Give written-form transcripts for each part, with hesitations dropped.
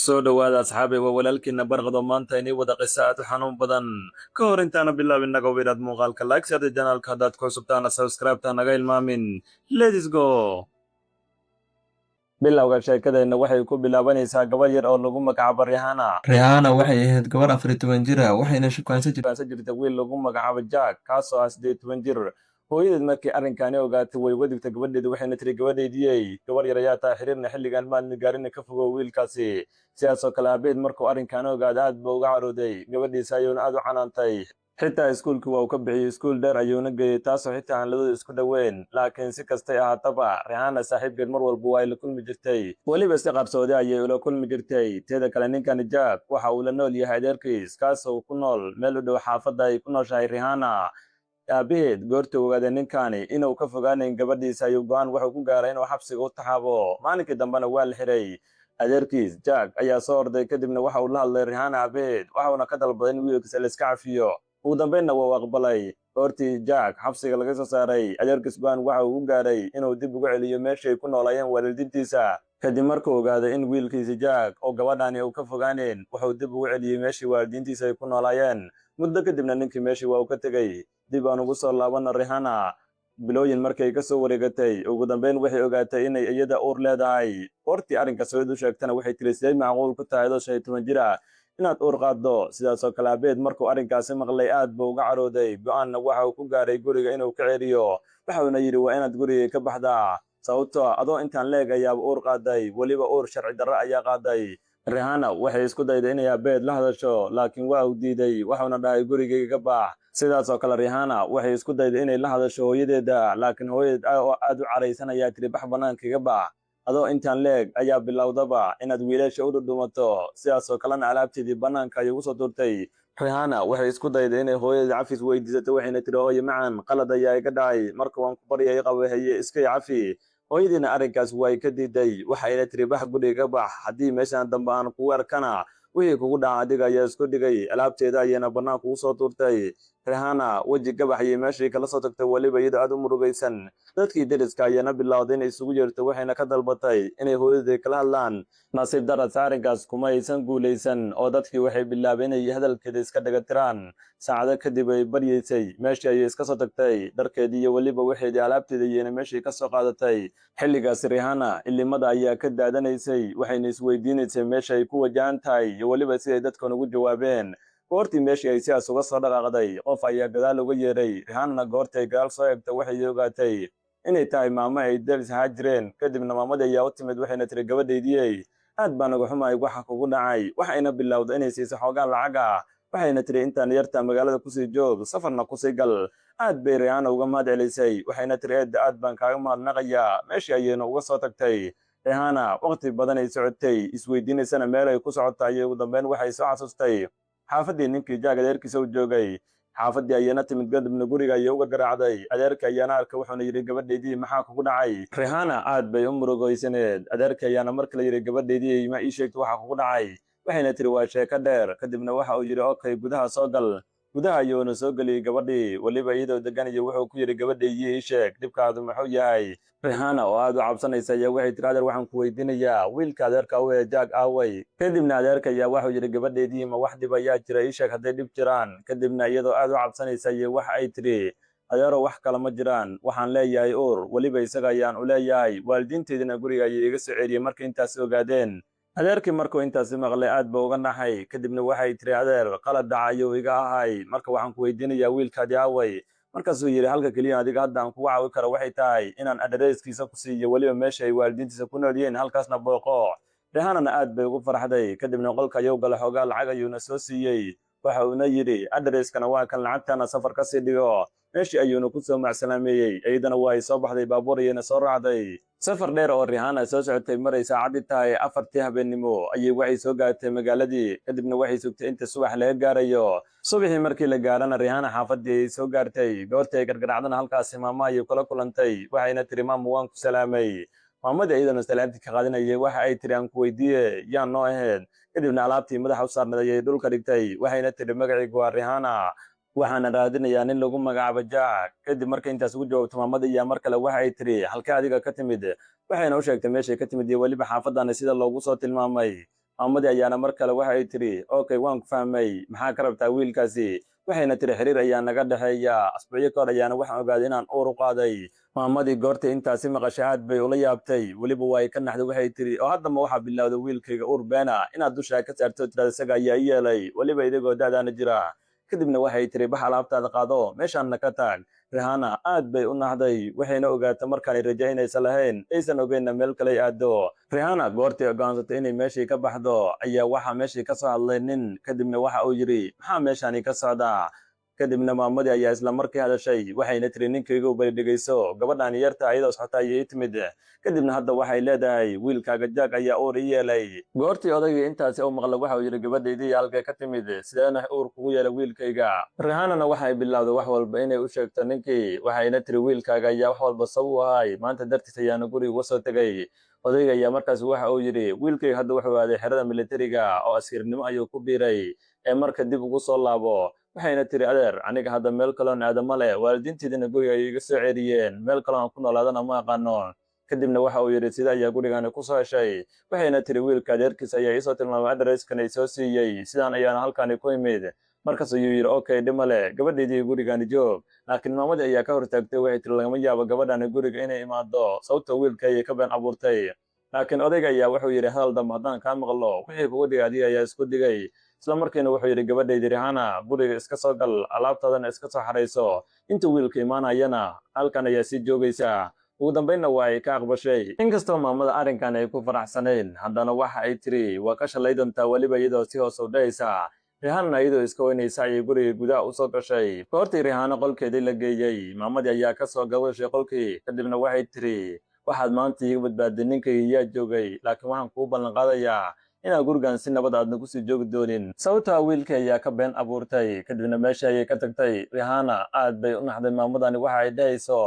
soo dhowaada asxaabi waa walaalkiina barqado maanta inii wada qisa aad u xanuun badan ka hor intaana bilaabin naga weynaad muuqaalka like saarta janaalka haddaad ku cusubtaana subscribe-ta naga ilmaamin. Let's go. bilowga sheekadeenna waxay ku bilaabanaysaa gabadh yar oo lagu magacaabo Rihanna. Rihanna waxay ahayd gabar 14 jir ah waxayna shukaansan jirta wiil lagu magacaabo Jack kaasoo ah 18 jir. hooyadeed markii arrinkaani ogaatay way uga digtay gabadheedu waxayna tiri gabadheediyey gabar yar ayaa tahay xiriirna xilligan maadna gaarina ka fogow wiilkaasi. sidaasoo kale aabeed markuu arrinkaani ogaaday aad buu uga carooday gabadhiisa ayuuna aad u canaantay. xitaa iskuulkii waa uu ka bixiyey iskuul dheer ayuuna geeyey taasoo xitaa aan labadu isku dhoweyn. laakiin si kastay ahaataba Rihanna saaxiibkeed mar walba waa ay la kulmi jirtay, weliba si qarsoodi ayay ula kulmi jirtay. teeda kale ninkani Jack waxa uu la nool yahay adeerkiis kaasoo ku nool meel u dhow xaafadda ay ku nooshahay Rihanna. aabaheed goortii ogaadee ninkani inuu ka fogaanayn gabadhiisa ayuu go'aan wuxuu ku gaaray inuu xabsiga u taxaabo. maalinkii dambena waa la xiray. adeerkiis Jack ayaa soo orday kadibna waxa uu la hadlay Rihanna aabaheed waxauna ka dalbaday in wiilkiisa la iska cafiyo. ugu dambeynna waa uu aqbalay. goortii Jack xabsiga laga soo saaray adeerkiis go'aan waxa uu u gaaray inuu dib ugu celiyo meeshii ay ku noolaayeen waalidiintiisa. kadib markuu ogaaday in wiilkiisa Jack oo gabadhani uu ka fogaanayn wuxuu dib ugu celiyey meeshii waalidiintiisa ay ku noolaayeen. muddo kadibna ninkii meeshii waa uu ka tegey. dib aan ugu soo laabana Rihanna. bilooyin markay ka soo wareegatay ugu dambeyn waxay ogaatay inay iyada uur leedahay. goortii arrinkaas hooyadu u sheegtana waxay tiri sidee macquul ku tahay adoo 15 jir ah inaad uur qaaddo. sidaasoo kale aabeed markuu arrinkaasi maqlay aad buu uga carooday go'aanna waxa uu ku gaaray guriga inuu ka ceriyo. waxauna yidhi waa inaad guriga ka baxdaa sababtoo adoo intaan leeg ayaaba uur qaaday, weliba uur sharci darro ayaa qaaday. Rihanna waxay isku dayday inay aabeed la hadasho laakiin waa uu diiday waxauna dhahay gurigayga ka bax. sidaasoo kale Rihanna waxay isku dayday inay la hadasho hooyadeeda laakiin hooyadeed aad u caraysan ayaa tiri bax banaankaga bax, adoo intaan leeg ayaa bilowdaba inaad wiilasha u dhudhumato. sidaasoo kalena alaabteedii banaanka ayay ugu soo turtay. Rihanna waxay isku dayday inay hooyadeed cafis weydiisato waxayna tiri hooyo macaan qalad ayaa iga dhacay marka waan ku baryay qabahaye iska cafi. hooyadiina arrinkaas way ka diiday waxayna tiri bax guriga ka bax, haddii meeshaan dambe aan kugu arkana wixii kugu dhaca adiga ayaa isku dhigay. alaabteeda ayayna banaanka ugu soo tuurtay. Rihanna weji gabax ayay meeshii kala soo tagtay weliba iyadoo aad u murugaysan. dadkii deriska ayaana bilowday inay isugu yeerto waxayna ka dalbatay inay hooyadeed kala hadlaan. nasiib darrada arrinkaas kuma aysan guulaysan oo dadkii waxay bilaabeen inay hadalkeeda iska dhagatiraan. saacado kadib ay baryaysay meeshii ayay iska soo tagtay, dharkeedii iyo weliba waxeedii alaabteeda ayayna meeshii ka soo qaadatay. xilligaas Rihanna ilimada ayaa ka daadanaysay waxayna isweydiinaysay meesha ay ku wajahan tahay iyo weliba siday dadkan ugu jawaabeen. goortii meeshii ay sidaas uga soo dhaqaaqday qof ayaa gadaal uga yeeray. Rihanna goortii ay gadaal soo eegtay waxay ogaatay inay tahay maamo ay deris ahaa jireen. kadibna maamadii ayaa u timid waxayna tiri gabadhaydiyey aad baan uga xumahay waxa kugu dhacay. waxayna bilowday inay siiso xoogaan lacag ah. waxayna tiri intaan yarta magaalada kusii joog safarna kusii gal. aad bay Rihanna uga mahad celisay waxayna tiri eedda aad baan kaaga mahadnaqayaa. meeshii ayayna uga soo tagtay. Rihanna waqti badan ay socotay isweydiinaysana meel ay ku socotay ayay ugu dambeyn waxay soo xasuustay xaafaddii ninkii Jack adeerkiisa u joogay. xaafaddii ayayna timid kadibna guriga ayay uga garaacday. adeerka ayaana arkay wuxuuna yidhi gabadhaydii maxaa kugu dhacay. Rihanna aad bay u murugaysaneed. adeerka ayaana markale yidhi gabadhaydii ma ii sheegto waxa kugu dhacay. waxayna tiri waa sheeko dheer. kadibna waxa uu yidhi okay gudaha soo gal. gudaha ayuuna soo geliyey gabadhii weliba iyadoo degan iyo wuxuu ku yidhi gabadhaydii ii sheeg dhibkaadu muxuu yahay. Rihanna oo aad u cabsanaysa ayaa waxay tiri adeer waxaan ku weydiinayaa wiilka adeerka u ee Jack aaway. kadibna adeerka ayaa wuxuu yidhi gabadhaydii ma wax dhib ayaa jira ii sheeg hadday dhib jiraan. kadibna iyadoo aad u cabsanaysa iyo waxa ay tiri adeero wax kale ma jiraan, waxaan leeyahay uur weliba isaga ayaan u leeyahay. waalidiinteedina guriga ayay iga soo celiyey markay intaas ogaadeen. adeerkii markuu intaasi maqlay aad buu uga naxay. kadibna waxay tiri adeer qalad dhaca ayuu iga ahay marka waxaan ku weydiinayaa wiilkaadii aaway. markaasuu yidhi halka keliya adiga hadda aan kugu caawi karo waxay tahay inaan adreeskiisa ku siiyo weliba meesha ay waalidiintiisa ku nool yihiin halkaasna booqo. Rihannana aad bay ugu farxday. kadibna qolka ayuu galay xoogaa lacag ayuuna soo siiyey. waxa uuna yidhi adreskana waa kan lacagtana safar ka sii dhigo. meeshii ayuuna ku soo macsalaameeyey. iyadana waa ay soo baxday baabuur ayayna soo raacday. safar dheer oo Rihanna soo socotay maray saacadii tahay 4tii habeenimo ayay waxay soo gaartay magaaladii. kadibna waxay sugtay inta subax laga gaarayo. subaxii markii la gaarana Rihanna xaafadii ay soo gaartay. goortii ay gargaraacdana halkaasi maama ayay kula kulantay. waxayna tiri maama waan ku salaamay. maamadii iyadana salaantii ka qaadanayay waxa ay tiri aan ku weydiiye yaa noo ahayd. kadibna alaabtii madaxa u saarnay ayay dhulka dhigtay. waxayna tiri magacaygu waa Rihanna waxaana raadinayaa nin lagu magacaabo Jack. kadib markay intaas ugu jawaabto maamadii ayaa mar kale waxa ay tiri halkee adiga ka timid. waxayna u sheegtay meeshay ka timid iyo weliba xaafadana sida loogu soo tilmaamay. maamadii ayaana mar kale waxa ay tiri okay waan ku fahmay maxaa ka rabtaa wiilkaasi waxayna tiri xiriir ayaa naga dhexeeya asbuucyo kahor ayaana waxaan ogaaday inaan uur u qaaday maamadii goortay intaasi maqashay aad bay ula yaabtay weliba waa ay ka naxday waxay tiri oo haddama waxaa bilowday wiilkayga uur beena inaad dushaa ka saarto tirada isaga ayaa i yeelay weliba idigoo da'daana jira kadibna waxay tiri bax alaabtaada qaado meeshaanna ka taag rihana aad bay u naxday waxayna ogaatay markaanay rajaynaysa lahayn aysan ogeynna meel kale aado rihana goortii go'aansatay inay meeshii ka baxdo ayaa waxaa meeshii ka soo hadlay nin kadibna waxa uu yidhi maxaa meeshaani ka socdaa kadibna maamadii ayaa isla markii hadashay waxayna tiri ninkaygu bari dhegayso gabadhaan yarta ayadoo socota ayay ii timid kadibna hadda waxay leedahay wiilkaaga jaag ayaa uur ii yeelay goortii odaygii intaasi u maqla waxa uu yidhi gabadhaydii halkay ka timid sideena uur kugu yeelay wiilkayga rihanana waxay bilowday wax walba inay u sheegto ninkii waxayna tiri wiilkaaga ayaa wax walba sab u ahay maanta dartiis ayaana guriga uga soo tegay odayga ayaa markaas waxa uu yidhi wiilkayga hadda wuxuu aaday xerada militariga oo askirnimo ayuu ku biiray ee marka dib ugu soo laabo waxayna tiri adeer aniga hadda meel kaloon aadama leh waalidiintiidina guriga ay iga soo ceeriyeen meel kaloon ku noolaadana ma aqaano kadibna waxa uu yidhi sida ayaa gurigani ku soo heshay waxayna tiri wiilka adeerkiis ayaa iisoo tilmaamay adreskan ay soo siiyey sidaan ayaana halkani ku imid markaas ayuu yidhi okay dhima leh gabadhaydii gurigani joog laakiin maamadii ayaa ka hortaagtay waxay tiri lagama yaabo gabadhani guriga inay imaado sababta wiilka ayay ka been abuurtay laakiin odayga ayaa wuxuu yidhi hadal dambe haddaan kaa maqlo wixii kugu dhigay adiga ayaa isku dhigay isla markiina wuxuu yidhi gabadhaydii rihana guriga iska soo gal alaabtaadana iska soo xarayso inta wiilka imaanayana halkan ayaa sii joogaysaa ugu dambaynna waa ay ka aqbashay inkastoo maamada arrinkan ay ku faraxsanayn haddana waxa ay tiri waa ka shalay doontaa weliba iyadoo si hoos u dhahaysa rihanna iyadoo iska weynaysa ayay guriga gudaha u soo gashay goortii rihana qolkeedii la geeyey maamadii ayaa ka soo gabashay qolkii kadibna waxay tiri waxaad maanta iiga badbaaday ninkayga yaa joogay laakiin waxaan kuu ballanqaadayaa inaan gurigan si nabad aadna kusii joogi doonin sababtaa wiilkii ayaa ka been abuurtay kadibna meesha ayay ka tagtay rihana aad bay u naxday maamadani waxa ay dhahayso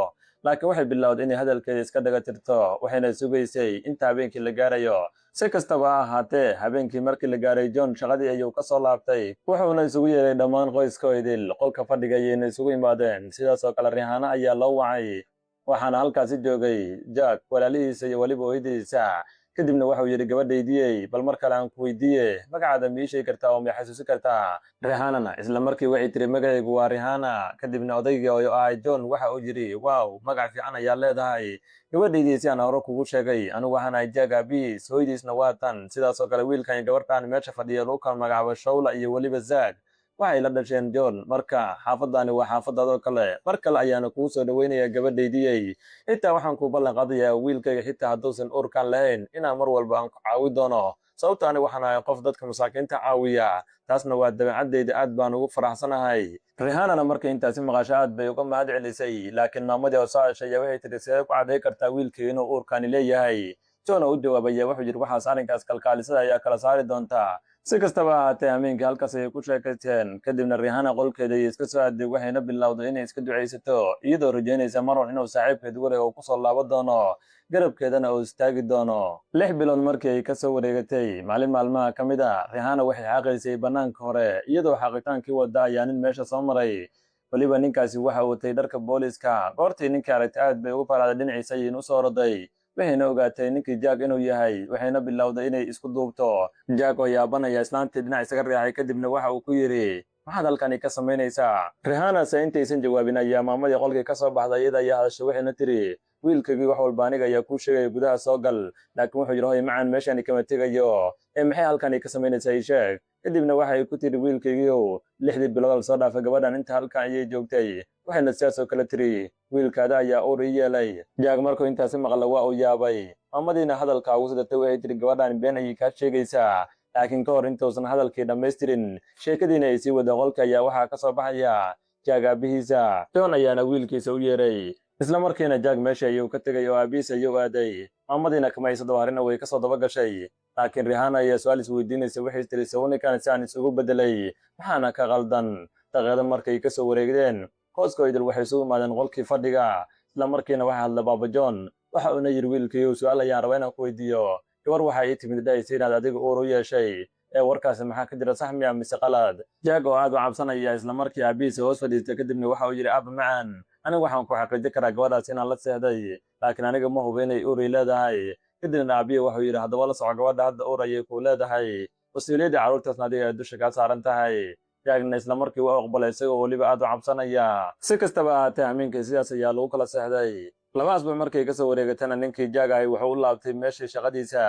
laakiin waxay bilowday inay hadalkeeda iska dhaga tirto waxayna sugaysay inta habeenkii la gaarayo si kastaba ha ahaatee habeenkii markii la gaaray john shaqadii ayuu ka soo laabtay wuxuuna isugu yeeray dhammaan qoyskoodil qolka fadhiga ayayna isugu yimaadeen sidaas oo kale rihana ayaa loo wacay waxaana halkaasi joogay jack walaalihiisa iyo weliba hooyadiisa kadibna waxau yidhi gabadhaydiyey bal mar kale aan ku weydiiye magacaada ma ii sheegi kartaa oo ma xasuusi kartaa rihanana isla markii waxay tiri magacaygu waa rihana kadibna odaygii oo ahay john waxa uu yidhi wow magac fiican ayaa leedahay gabadhaydii si aan hore kugu sheegay anigu waxaan ahay jack aabihiis hooyadiisna waa tan sidaas oo kale wiilkan iyo gabadhan meesha fadhiya lagu kala magacaabo shawla iyo weliba zaag waxay la dhasheen john marka xaafadani waa xaafadaadoo kale mar kale ayaana kugu soo dhaweynaya gabadhaydiyey xitaa waxaan ku ballan qaadayaa wiilkayga xitaa hadduusan uurkan lahayn inaan mar walba aan ku caawi doono sababta ani waxaan ahay qof dadka masaakiinta caawiya taasna waa dabeecadeyda aad baan ugu faraxsanahay rihanana markay intaasi maqasho aad bay uga mahad celisay laakiin maamadii oo soo heshaya waxay tiri sidee ku cadday kartaa wiilkayga inuu uurkani leeyahay john oo u jawaabaya wuxuu yidhi waxaas arrinkaas kalkaalisada ayaa kala saari doontaa si kastaba ahaatee hameenkii halkaas ayay ku sheekaysteen kadibna rihana qolkeeda ayay iska soo aaday waxayna bilowday inay iska ducaysato iyadoo rajaynaysa marwan inuu saaxiibkeed guriga uu kusoo laaban doono garabkeedana uu istaagi doono 6 bilood markii ay kasoo wareegatay maalin maalmaha ka mid a rihana waxay xaaqaysay bannaanka hore iyadoo xaaqitaankii wada ayaa nin meesha soo maray weliba ninkaasi waxa uu watay dharka booliiska goortii ninkii aragtay aad bay ugu faraaday dhinaciisa ayayna u soo roday waxayna ogaatay ninkii jack inuu yahay waxayna bilowday inay isku duubto jack oo yaabanaya islaantii dhinac isaga riixay kadibna waxa uu ku yidhi maxaad halkani ka samaynaysaa rihana se intaysan jawaabin ayaa maamadii qolkii ka soo baxday iyada ayaa hadashay waxayna tiri wiilkaygii wax walba aniga ayaa kuu sheegaya gudaha soo gal laakiin wuxuu yidhi hoy macaan meeshani kama tegayo maxay halkani ka samaynaysaa ii sheeg kadibna waxay ku tiri wiilkaygiiow 6 bilood soo dhaafay gabadhan inta halkan ayay joogtay waxayna sidaas oo kale tiri wiilkaada ayaa uur ii yeelay jack markuu intaasi maqla waa uu yaabay maamadiina hadalka ugu sidatay waxay tiri gabadhan been ayay kaa sheegaysaa laakiin ka hor intuusan hadalkii dhammaystirin sheekadiina ay sii wada qolka ayaa waxaa ka soo baxaya jack aabihiisa john ayaana wiilkiisa u yeeray isla markiina jack meesha ayuu ka tegay oo aabihiisa ayuu aaday maamadiina kama hayso dawaarina way ka soo daba gashay laakiin rihana ayaa su-aal isweydiinaysa waxay tiri sawirninkan si aan isugu bedelay maxaana ka qaldan daqiiqada markay ka soo wareegdeen hooskoydil waxay isugu imaadeen qolkii fadhiga isla markiina waxaa hadla baaba john waxa uuna yidhi wiilkiiyow su-aal ayaan raba inaan ku weydiiyo gabar waxaa ii timid dhahaysa inaad adiga uur u yeeshay warkaasi maxaa ka jira sax miya mise qalad jack oo aad u cabsanaya isla markii aabihiisa hoos fadhiistay kadibna waxa uu yidhi aaba macaan aniga waxaan ku xaqiijin karaa gabadhaas inaan la seexday laakiin aniga ma hubo inay uur ii leedahay kadibna aabihi wuxuu yidhi haddaba la soco gabadha hadda uur ayay ku leedahay mas-uuliyaddii carruurtaasna adiga ay dusha kaa saaran tahay. jaagna isla markii u aqbalay isagoo weliba aad u cabsanaya. si kastaba ahaatee amiinkii sidaas ayaa lagu kala seexday. 2 asbuuc markay ka soo wareegatana ninkii jaag ahay wuxuu u laabtay meeshii shaqadiisa.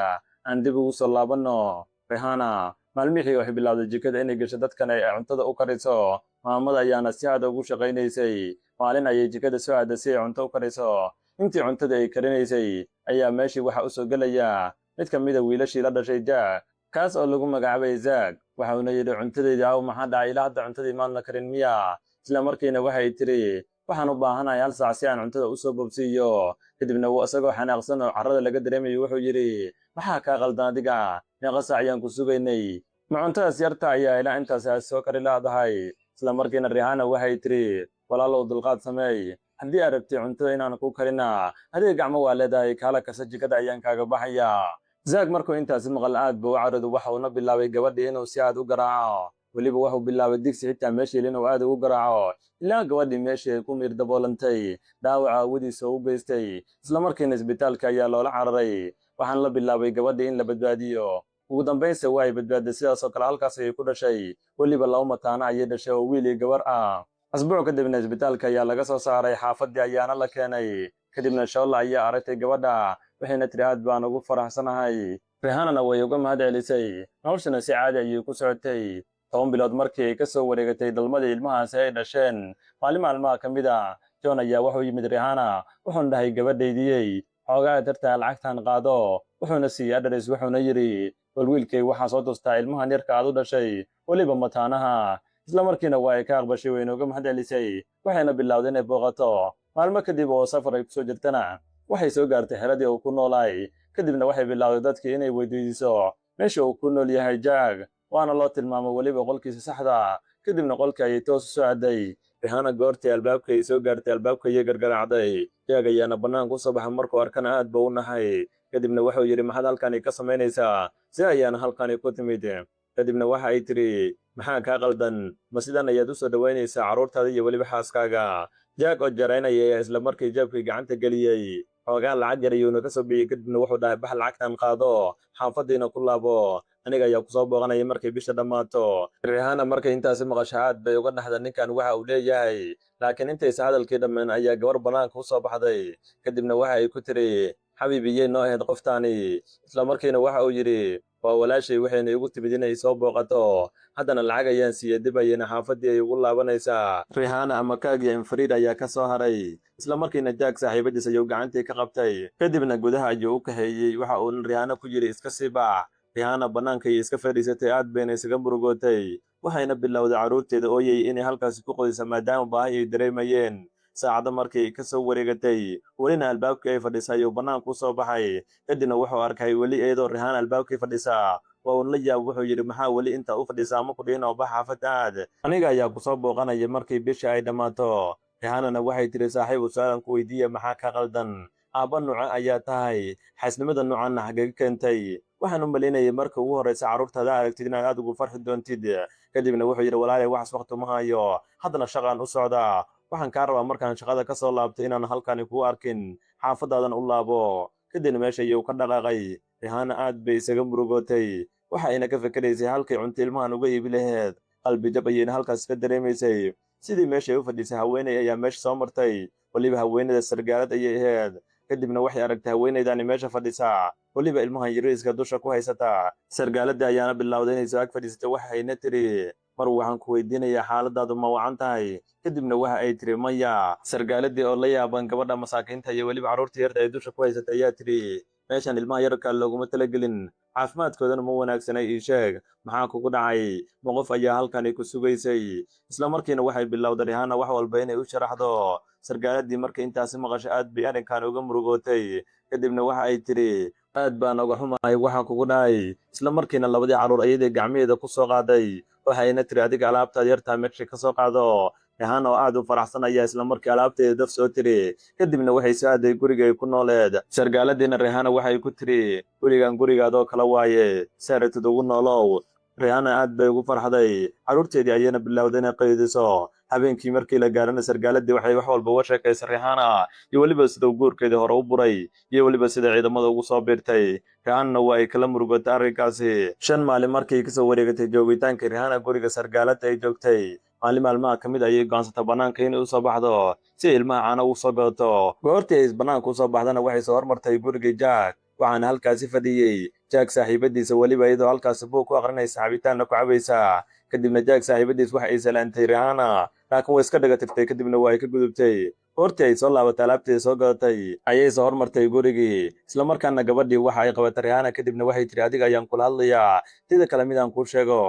aan dib ugu soo laabanno. Rihanna maalmihii waxay bilowday jikada inay gasho dadkan ay cuntada u kariso. maamada ayaana si aad ugu shaqaynaysay. maalin ayay jikada soo aaday si ay cunto u kariso. intii cuntada ay karinaysay ayaa meeshii waxa u soo gelaya mid ka mid a wiilashii la dhashay jaag, kaas oo lagu magacaabay Zack. waxauna yidhi cuntadeydii aw maxaa dhacay ilaa hadda cuntadii maadna karin miya? isla markiina waxay tiri waxaan u baahanahay 1 saac si aan cuntada u soo bobsiiyo. kadibna wuu isagoo xanaaqsan oo carrada laga dareemayo wuxuu yidhi maxaa kaa qaldan adiga? meeqa saac ayaan ku sugaynay? ma cuntadaas yarta ayaa ilaa intaas aad soo kari laadahay? isla markiina Rihanna waxay tiri walaalow dulqaad sameey. haddii aad rabtay cuntada inaan ku karina adiga gacmo waa leedahay kaala kasa jikada ayaan kaaga baxaya. Zack markuu intaasi maqal aad buu u carooday waxauna bilaabay gabadhii inuu si aad u garaaco. weliba wuxuu bilaabay digsi xitaa meeshii inuu aad ugu garaaco ilaa gabadhii meeshii ay ku miir daboolantay dhaawaca awoodiisa u geystay. isla markiina isbitaalka ayaa loola cararay. waxaan la bilaabay gabadhii in la badbaadiyo. ugu dambaynse waa ay badbaaday sidaasoo kale halkaas ayay ku dhashay. weliba 2 mataano ayay dhashay oo wiil iyo gabar ah. asbuuc kadibna isbitaalka ayaa laga soo saaray xaafaddii ayaana la keenay. kadibna Shola ayaa aragtay gabadha waxayna tiri aad baan ugu faraxsanahay. Rihanna way uga mahad celisay. noloshana si caadi ayay ku socotay. 10 bilood markii ay ka soo wareegatay dalmadii ilmahaasi ay dhasheen. maalin maalmaha ka mid ah John ayaa wuxuu yimid Rihanna wuxuuna dhahay gabadhaydiyey xoogaa dartaa lacagtan qaado. wuxuuna siiyey adres wuxuuna yidhi wiilkay waxaa soo tustaa ilmahan yarka aad u dhashay weliba mataanaha. isla markiina waa ay ka aqbashay wayna uga mahad celisay. waxayna bilowday inay booqato. maalmo kadib oo safar ay kusoo jirtana waxay soo gaartay xeradii uu ku noolaay. kadibna waxay bilowday dadkii inay weydiiso meesha uu ku nool yahay Jack, waana loo tilmaamay weliba qolkiisa saxda. kadibna qolkii ayay toos u soo aaday. Rihanna goortii albaabka ay soo gaartay albaabka ayay gargaraacday. Jack ayaana banaanka u soo baxay markuu arkana aad buu u naxay. kadibna wuxuu yidhi maxaad halkani ka samaynaysaa? si ayaana halkani ku timid. kadibna waxa ay tiri maxaa kaa qaldan? ma sidan ayaad u soo dhawaynaysaa carruurtaada iyo weliba xaaskaaga? Jack oo jaraynaya ayaa isla markii jeebkii gacanta geliyey. xoogaa lacag yar ayuuna ka soo bixiyey. kadibna wuxuu dhahay bax lacagtan qaado xaafadiina ku laabo, aniga ayaa kusoo booqanaya markay bisha dhammaato. Rihanna markay intaasi maqasho aad bay uga dhaxda ninkan waxa uu leeyahay. laakiin intaysa hadalkii dhammaan ayaa gabar banaanka u soo baxday. kadibna waxa ay ku tiri xabiibiyey noo ahayd qoftaani. isla markiina waxa uu yidhi waa walaashay waxayna igu timid inay soo booqato. haddana lacag ayaan siiyey dib ayayna xaafadii ay ugu laabanaysaa. Rihanna ama kaagiya infariid ayaa ka soo haray. isla markiina Jack saaxiibadiis ayuu gacantii ka qabtay. kadibna gudaha ayuu u kaxeeyey. waxa uu Rihanna ku yidhi iska sii bax. Rihanna banaanka ayay iska fadhiisatay aad bayna isaga murugootay. waxayna bilowday carruurteeda ooyay inay halkaasi ku qodaysa maadaama baahi ay dareemayeen. saacada markii ka soo wareegatay welina albaabkii ay fadhisay ayuu banaanka u soo baxay. kadibna wuxuu arkay weli iyadoo Rihanna albaabkii fadhisa. waa uu la yaab wuxuu yidhi maxaa weli intaa u fadhisaa ma ku dhihin oo bax xaafad aad, aniga ayaa kusoo booqanaya markii bisha ay dhammaato. Rihannana waxay tiri saaxiib su'aalan ku weydiiya maxaa ka qaldan? aabba nuuce ayaa tahay? xaasnimada noocanna xagee keentay? waxaan u malaynayay marka ugu horreysa carruurtaada aragtid inaad aad ugu farxi doontid. kadibna wuxuu yidhi walaalay waxaas waqti ma hayo, haddana shaqaan u socdaa. waxaan kaa rabaa markaan shaqada ka soo laabto inaan halkani kuu arkin, xaafadaadan u laabo. kadibna meesha ayuu ka dhaqaaqay. Rihanna aad bay isaga murugootay. waxa ayna ka fikiraysay halkay cunto ilmahan uga iibi laheyd. qalbi jab ayayna halkaas ka dareemaysay. sidii meeshay u fadhisay haweeney ayaa meesha soo martay. weliba haweeneyda sargaalad ayay ahayd. kadibna waxay aragtay haweeneydani meesha fadhisaa weliba ilmahan yariiska dusha ku haysata. sargaaladii ayaana bilowday inay soo ag fadhiisatay. waxayna tiri mar waxaan ku weydiinayaa xaaladaadu ma wacan tahay? kadibna waxa ay tiri maya. sargaaladii oo la yaaban gabadha masaakiinta iyo weliba carruurta yarta ay dusha ku haysata ayaa tiri meeshan ilmaha yarka looguma talagelin, caafimaadkoodana ma wanaagsanay. ii sheeg maxaa kugu dhacay? ma qof ayaa halkani ku sugaysay? isla markiina waxay bilowday Rihanna wax walba inay u sharaxdo. sargaaladii markay intaasi maqasho aad bay arrinkan uga murugootay. kadibna waxa ay tiri aad baan uga xumahay waxa kugu dhacay. isla markiina labadii carruur ayadii gacmaheeda ku soo qaaday. waxayna tiri adiga alaabtaad yartaa meesha ka soo qaado. Rihanna oo aad u faraxsan ayaa isla markii alaabteeda daf soo tiri. kadibna waxay soo aaday guriga ay ku nooleed. sargaaladiina Rihanna waxay ku tiri gurigan gurigaadoo kala waaye, saaratid ugu noolow. rihanna aad bay ugu farxday carruurteedii ayayna bilowday inay qaydiso habeenkii markii la gaarana sargaaladii waxay wax walba uga sheekaysay rihanna iyo weliba sida uu guurkeedii hore u buray iyo weliba sida ciidamada ugu soo biirtay rihanna waa ay kala murugatay arrinkaasi 5 maalin markii kasoo wareegatay joogitaankii rihanna guriga sargaalada ay joogtay maalin maalmaha ka mid ayay go'aansatay bannaanka inay u soo baxdo si ilmaha caano ugu soo gadato goortii ay bannaanka u soo baxdana waxay soo hormartay gurigii jack waxaana halkaasi fadhiyey jack saaxiibadiisa weliba iyadoo halkaasi buug ku aqrinaysa cabitaanna ku cabaysa kadibna jack saaxiibadiis waxa ay salaantay rihanna laakiin way iska dhaga tirtay kadibna waa ay ka gudubtay goortii ay soo laabatay alaabteeda soo gadatay ayay soo hormartay gurigii isla markaana gabadhii waxa ay qabatay rihanna kadibna waxay tiri adiga ayaan kula hadlayaa sida kale midaan kuu sheego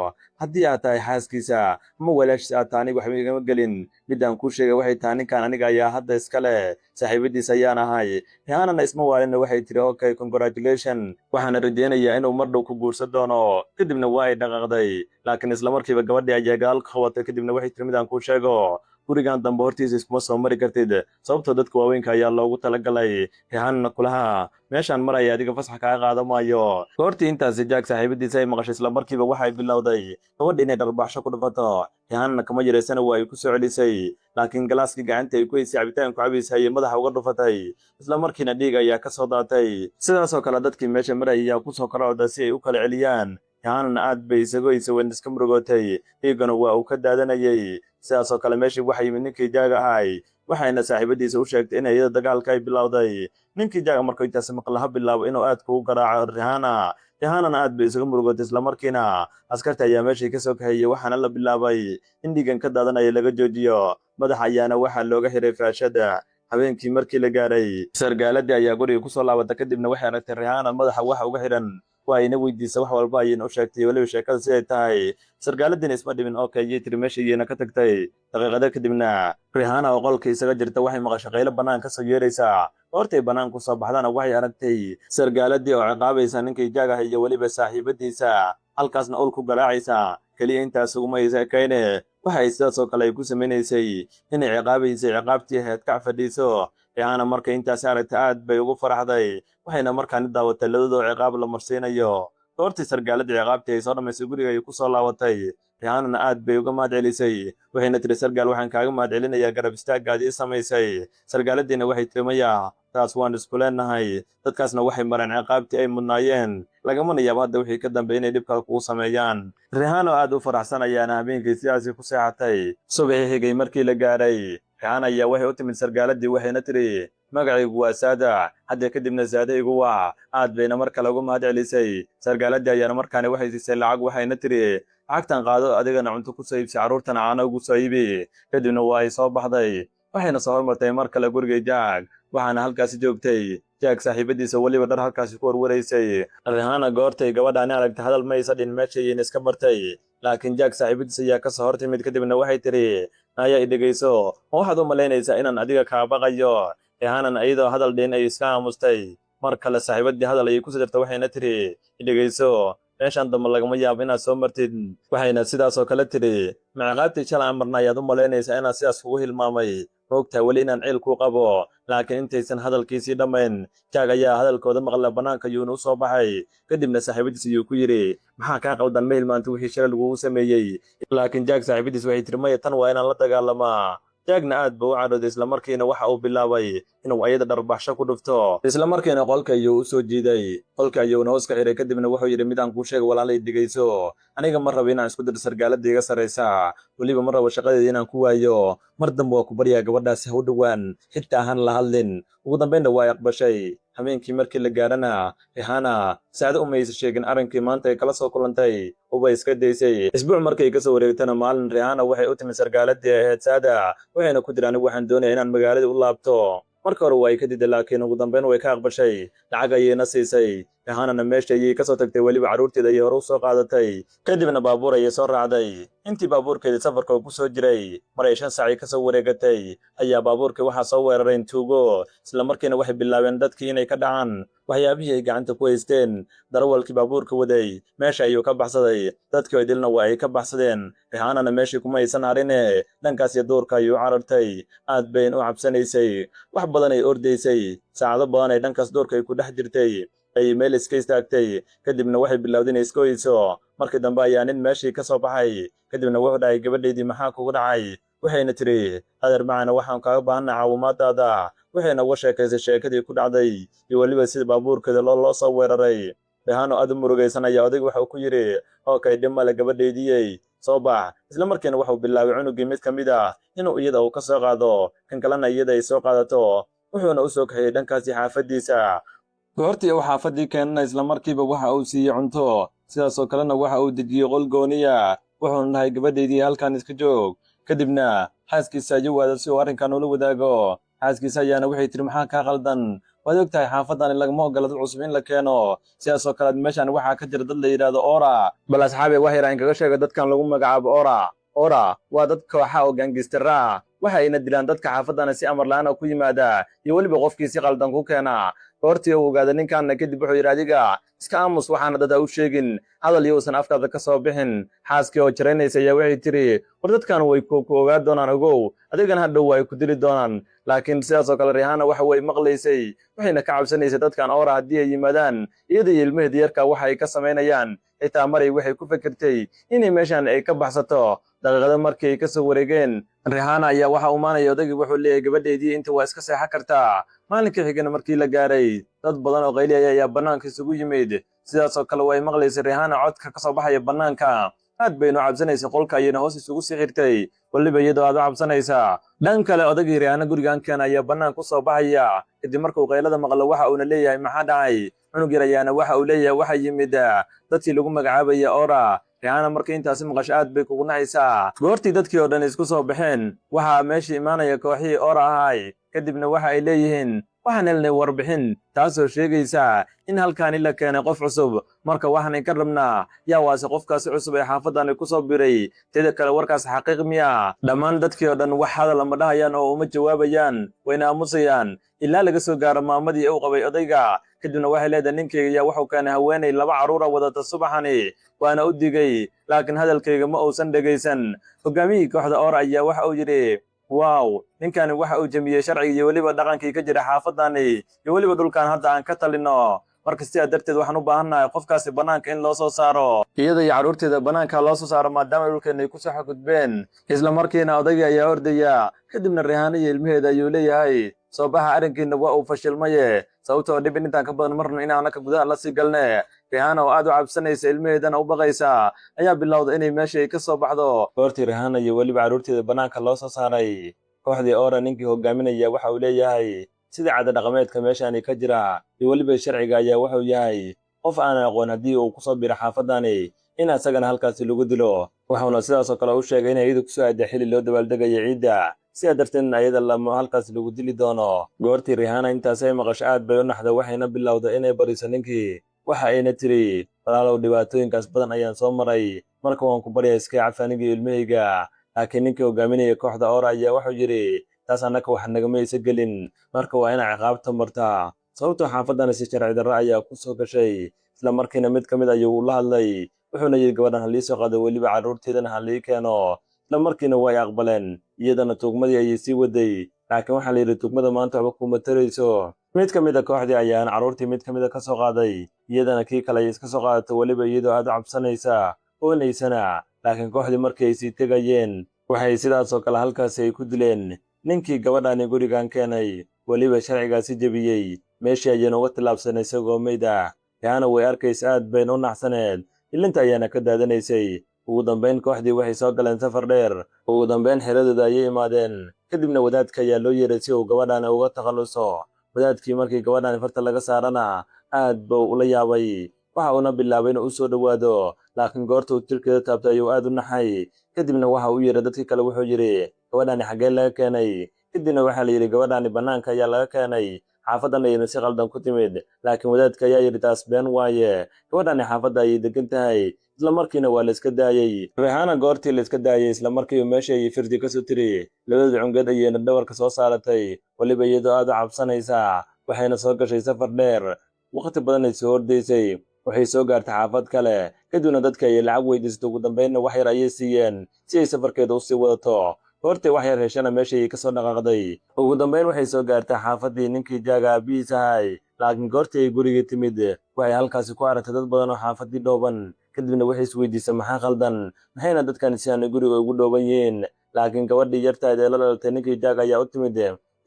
haddii aad tahay xaaskiisa ama walaashiis aad tahay aniga waxba igama gelin midaan kuu sheegay waxay tahay ninkan aniga ayaa hadda iska leh saaxiibadiis ayaan ahay rihanna isma waalina waxay tiri okay congratulation waxaana rajaynayaa inuu mar dhow ku guursan doono kadibna waa ay dhaqaaqday laakiin isla markiiba gabadhii ayaa gadaal ka qabatay kadibna waxay tiri midaan kuu sheego gurigan dambe hortiisa iskuma soo mari kartid sababtoo dadka waaweynka ayaa loogu talagalay rihanna kulaha meeshaan maraya adiga fasax kaaga qaada maayo goortii intaasi jack saaxiibadiisa ay maqashay isla markiiba waxay bilowday gabadha inay dharbaxsho ku dhufato rihanna kama yaraysana waa ay ku soo celisay laakiin galaaskii gacanta ay ku haysay cabitaan ku cabaysa ayay madaxa uga dhufatay isla markiina dhiig ayaa ka soo daatay sidaasoo kale dadkii meesha maraya ayaa ku soo korocda si ay u kala celiyaan rihanna aad bay isagoysa weyn iska murugootay dhiigana waa uu ka daadanayay sidaasoo kale meeshii waxa yimid ninkii jaaga ahay waxayna saaxiibadiisa u sheegtay in iyada dagaalka ay bilowday ninkii jaaga markuu intaasi maqlaha bilaabo inuu aad kugu garaaco rihannana aad bay isaga murugootay isla markiina askarta ayaa meeshii ka soo kahayey waxaana la bilaabay in dhiigan ka daadanaya laga joojiyo madaxa ayaana waxaa looga xiray faashada habeenkii markii la gaaray sargaaladii ayaa guriga kusoo laabatay kadibna waxay aragtay rihanna madaxa waxa uga xiran waa ayna weydiisa wax walba ayayna u sheegtay weliba sheekada siday tahay sargaaladiina isma dhibin okay ayay tiri meesha iyayna ka tagtay daqiiqada kadibna rihanna oo qolka isaga jirta waxay maqashay qaylo bannaan kasoo yeeraysaa goortay bannaanku soo baxdana waxay aragtay sargaaladii oo ciqaabaysa ninkii jaag ah iyo weliba saaxiibadiisa halkaasna ul ku garaacaysa keliya intaas uguma ekayne waxay sidaasoo kale ay ku samaynaysay inay ciqaabaysay ciqaabtii ahayd kac fadhiiso rihanna markay intaasi aragtay aad bay ugu faraxday waxayna markaani daawatay ladadoo ciqaab la marsiinayo goortii sargaaladii ciqaabtii ay soo dhammaysay guriga ay ku soo laabatay rihannana aad bay uga mahad celisay waxayna tiri sargaal waxaan kaaga mahad celinayaa garab istaaggaadii i samaysay sargaaladiina waxay tiri maya taas waan isku leenahay dadkaasna waxay mareen ciqaabtii ay mudnaayeen lagamana yaabo hadda wixii ka dambeey inay dhibka kugu sameeyaan rihanna aad u faraxsan ayaana habeenkii sidaasii ku seexatay subaxii xigay markii la gaaray rihanna ayaa waxay u timid sargaaladii waxayna tiri magacaygu waa saadac hadda kadibna saadaygu waa aad bayna mar kale uga mahad celisay sargaaladii ayaana markaani waxay siisay lacag waxayna tiri lacagtan qaado adigana cunto ku soo iibsi carruurtana caano ugu soo iibi kadibna waa ay soo baxday waxayna soo hormartay mar kale gurigay jack waxaana halkaasi joogtay jack saaxiibadiisa weliba dhar halkaasi ku warwaraysay rihanna goortay gabadhaani aragtay hadal maysa dhin meeshayayna iska bartay laakiin jack saaxiibadiisa ayaa ka soo hor timid kadibna waxay tiri ayaa i dhegayso ma waxaad u malaynaysaa inaan adiga kaa baqayo rihannana iyadoo hadal dhin ay iska aamustay mar kale saaxiibadii hadal ayay ku sadirtay waxayna tiri i dhegayso meeshaan dambe lagama yaabo inaad soo martid waxayna sidaasoo kale tiri maciqaabtii shalay aan marna ayaad u malaynaysaa inaad sidaas kugu hilmaamay moogtaa weli inaan ciil kuu qabo laakiin intaysan hadalkiisii dhammayn jaag ayaa hadalkooda maqla bannaanka yuuna u soo baxay kadibna saaxiibadiis ayuu ku yidhi maxaa kaa qaldan ma hilmaantay wixii shalay lagugu sameeyey laakiin jaag saaxiibadiis waxay tiri maya tan waa inaan la dagaalamaa jaagna aad buu u cadhooday isla markiina waxa uu bilaabay inuu ayada dharbaxsho ku dhufto isla markiina qolka ayuu u soo jiiday qolka ayuuna hoos ka xiray kadibna wuxuu yidhi midaan kuu sheega walaalay dhegayso aniga ma rabo inaan isku diro sargaaladda iga sarraysa weliba ma rabo shaqadeeda inaan ku waayo mar dambe waa ku baryaa gabadhaasi ha u dhowaan xitaa ahaan la hadlin ugu dambaynna waa ay aqbashay habeenkii markii la gaarana rihanna saacdo umaysa sheegin arrinkii maanta ay kala soo kulantay ubay iska daysay isbuuc markay ka soo wareegtana maalin rihanna waxay u timid sargaaladii ahayd saadac waxayna ku tiri anigu waxaan doonayaa inaan magaalada u laabto marka hore waa ay ka diiday laakiin ugu dambayn way ka aqbashay lacag ayayna siisay rihannana meesha ayay ka soo tagtay weliba carruurteeda ayay hore u soo qaadatay kadibna baabuur ayay soo raacday intii baabuurkeedii safarka uu ku soo jiray mar ay 5 saac ka soo wareegatay ayaa baabuurkii waxaa soo weerareen tuugo isla markiina waxay bilaabeen dadkii inay ka dhacaan waxyaabihii ay gacanta ku haysteen darawalkii baabuurka waday meesha ayuu ka baxsaday dadkii oo dilna waa ay ka baxsadeen rihannana meeshii kuma aysan harine dhankaas iyo duurka ayuu carartay aad bayn u cabsanaysay wax badan ay ordaysay saacado badan ay dhankaas duurka ay ku dhex jirtay ay meel iska istaagtay kadibna waxay bilowday inay iska oyso markii dambe ayaa nin meeshii ka soo baxay kadibna wuxuu dhahay gabadhaydii maxaa kugu dhacay waxayna tiri adeer macana waxaan kaaga baahanaa caawimaadaada waxayna uga sheekaysay sheekadii ku dhacday iyo weliba sida baabuurkeeda loo soo weeraray rehaano aad u murugaysan ayaa odayg waxuu ku yidhi okay dhib male gabadhaydiyey soo bax isla markiina wuxuu bilaabay cunugii mid ka mid ah inuu iyada uu ka soo qaado kan kalena iyada ay soo qaadato wuxuuna u soo kaxiyey dhankaasi xaafaddiisa goortii uu xaafaddii keenana isla markiiba waxa uu siiyey cunto sidaasoo kalena waxa uu dejiyey qol gooniya wuxuuna dhahay gabadhaydii halkan iska joog kadibna xaaskiisa ayuu waada si uu arrinkan ula wadaago xaaskiisa ayaana waxay tiri maxaa kaa qaldan waad og tahay xaafadani lagama ogola dad cusub in la keeno sidaasoo kalead meeshan waxaa ka jira dad la yidhaahdo ora bal asxaabe wax yar aan kaga sheega dadkan lagu magacaabo ora waa dad kooxa oo gaangistara waxa ayna dilaan dadka xaafadana si amar la'aan ku yimaada iyo weliba qofkii si qaldan ku keena goortii uu ogaada ninkaanna kadib wuxuu yidhi adiga iska aamus waxaana dad ha u sheegin hadal iyo uusan afkaada ka soo bixin xaaskii oo jaraynaysa ayaa waxay tiri war dadkan way ku ogaa doonaan ogow adigana hadhow way ku dili doonaan laakiin sidaasoo kale rihaana waxa way maqlaysay waxayna ka cabsanaysay dadkan ora haddii ay yimaadaan iyada iyo ilmaheeda yarka waxa ay ka samaynayaan xitaa maray waxay ku fikirtay inay meeshan ay ka baxsato daqiiqada markii ay ka soo wareegeen rihaana ayaa waxa uu maanaya odaygii wuxuu leeyahay gabadhaydii inta waa iska seexan kartaa maalinkii xigana markii la gaaray dad badan oo qayliyaya ayaa bannaanka isugu yimid sidaasoo kale way maqlaysay rihaana codka ka soo baxaya bannaanka aad baynu cabsanaysay qolka ayayna hoos isugu sii xirtay weliba iyadoo aad u cabsanaysaa dhan kale odagii rihaana gurigan keena ayaa bannaan ku soo baxaya kadib markuu qaylada maqlo waxa uuna leeyahay maxaa dhacay cunug yar ayaana waxa uu leeyahay waxa yimid dadkii lagu magacaabaya ora rihaana markii intaasi maqasho aad bay kugu nacaysaa goortii dadkii oo dhan isku soo baxeen waxaa meeshii imaanaya kooxihii ora ahay kadibna waxa ay leeyihiin waxaan helnay warbixin taasoo sheegaysa in halkaani la keenay qof cusub marka waxaanay ka rabnaa yaa waase qofkaasi cusub ee xaafadani ku soo biray teda kale warkaas xaqiiq miya dhammaan dadkii oo dhan wax hadal ama dhahayaan oo uma jawaabayaan wayna aamusayaan ilaa laga soo gaaro maamadii uu qabay odayga kadibna waxay leedahay ninkayga ayaa wuxuu keenay haweenay 2 carruura wadata subaxani waana u digay laakiin hadalkayga ma uusan dhegaysan hogaamiyihii kooxda ora ayaa waxa uu yidhi waaw ninkani waxa uu jamiyey sharciga iyo weliba dhaqankii ka jira xaafadani iyo weliba dhulkan hadda aan ka talino marka sidaa darteed waxaan u baahannahay qofkaasi bannaanka in loo soo saaro iyada iyo carruurteeda bannaanka loo soo saaro maadaama dhulkeena ay ku soo xadgudbeen isla markiina odaygii ayaa ordaya kadibna rihaana iyo ilmaheeda ayuu leeyahay soo baxa arrinkiina waa uu fashilmaye sababtoo dhib intaan ka badan marna in aanaka gudaha la sii galne rihaana oo aad u cabsanaysa ilmaheedana u baqaysa ayaa bilowda inay meeshii ay ka soo baxdo goortii rihaana iyo weliba carruurteeda bannaanka loo soo saaray kooxdii ora ninkii hogaaminaya waxa uu leeyahay sida caada dhaqameedka meeshaani ka jira iyo weliba sharciga ayaa wuxuu yahay qof aanan aqoon haddii uu ku soo biro xaafadani in asagana halkaasi lagu dilo wuxuuna sidaasoo kale u sheegay in iyadu kusoo aada xili loo dabaaldegayo ciidda sidaa darteedna ayada lama halkaas lagu dili doono goortii rihaana intaasi ay maqasho aad bay u naxda waxayna bilowday inay bariso ninkii waxa ayna tiri walaalow dhibaatooyinkaas badan ayaan soo maray marka waan ku baryaa iska cafi anigii ilmahayga laakiin ninkii hogaaminaya kooxda ora ayaa wuxuu yidhi taas annaka wax nagama aysa gelin marka waa inaa ciqaabta martaa sababtoo xaafadana si sharci darro ayaa ku soo gashay isla markiina mid ka mid ayuu la hadlay wuxuuna yidhi gabadhan halii soo qaado weliba carruurteedana halii keeno isla markiina way aqbaleen iyadana tuugmadii ayay sii waday laakiin waxaa la yidhi tuugmada maanta waxba kuma tarayso mid ka mid a kooxdii ayaana carruurtii mid ka mid a ka soo qaaday iyadana kii kale ay iska soo qaadato weliba iyadoo aad u cabsanaysa oonaysana laakiin kooxdii markii ay sii tegayeen waxay sidaasoo kale halkaasi ay ku dileen ninkii gabadhani gurigan keenay weliba sharcigaasi jebiyey meeshii ayayna uga tillaabsanay isagoo meyd ah rihaana way arkaysa aad bayna u naxsaneed ilinta ayaana ka daadanaysay ugu dambayn kooxdii waxay soo galeen safar dheer ugu dambayn xeradooda ayay imaadeen kadibna wadaadka ayaa loo yeeray si uu gabadhani uga takhalluso wadaadkii markii gabadhani farta laga saarana aad buu ula yaabay waxa uuna bilaabay inuu u soo dhowaado laakiin goorta uu jirkeeda taabtay ayuu aad u naxay kadibna waxa uu yeeray dadkii kale wuxuu yidhi gabadhani xaggee laga keenay kadibna waxaa la yidhi gabadhani bannaanka ayaa laga keenay xaafadan ayayna si qaldan ku timid laakiin wadaadka ayaa yidhi taas been waaye gabadhani xaafadda ayay degan tahay isla markiina waa la iska daayey rihaana goortii la iska daayey isla markiiba meeshii ayay firdi ka soo tiri labada cungeed ayayna dhawarka soo saaratay weliba iyadoo aad u cabsanaysa waxayna soo gashay safar dheer waqti badan ay soo hordaysay waxay soo gaartay xaafad kale kadibna dadka ayay lacag weydiisatay ugu dambaynna wax yar ayay siiyeen si ay safarkeeda u sii wadato goortay wax yar heshana meeshii ka soo dhaqaaqday ugu dambayn waxay soo gaartay xaafaddii ninkii jaaga aabihiis ahay laakiin goortii ay guriga timid waxay halkaasi ku aragtay dad badan oo xaafadii dhooban. Kadibna waxay isweydiisay maxaa qaldan, maxayna dadkan si aan guriga ugu dhooban yihiin. Laakiin gabadhii yartayd ee la dhalatay ninkii Jack ayaa u timid,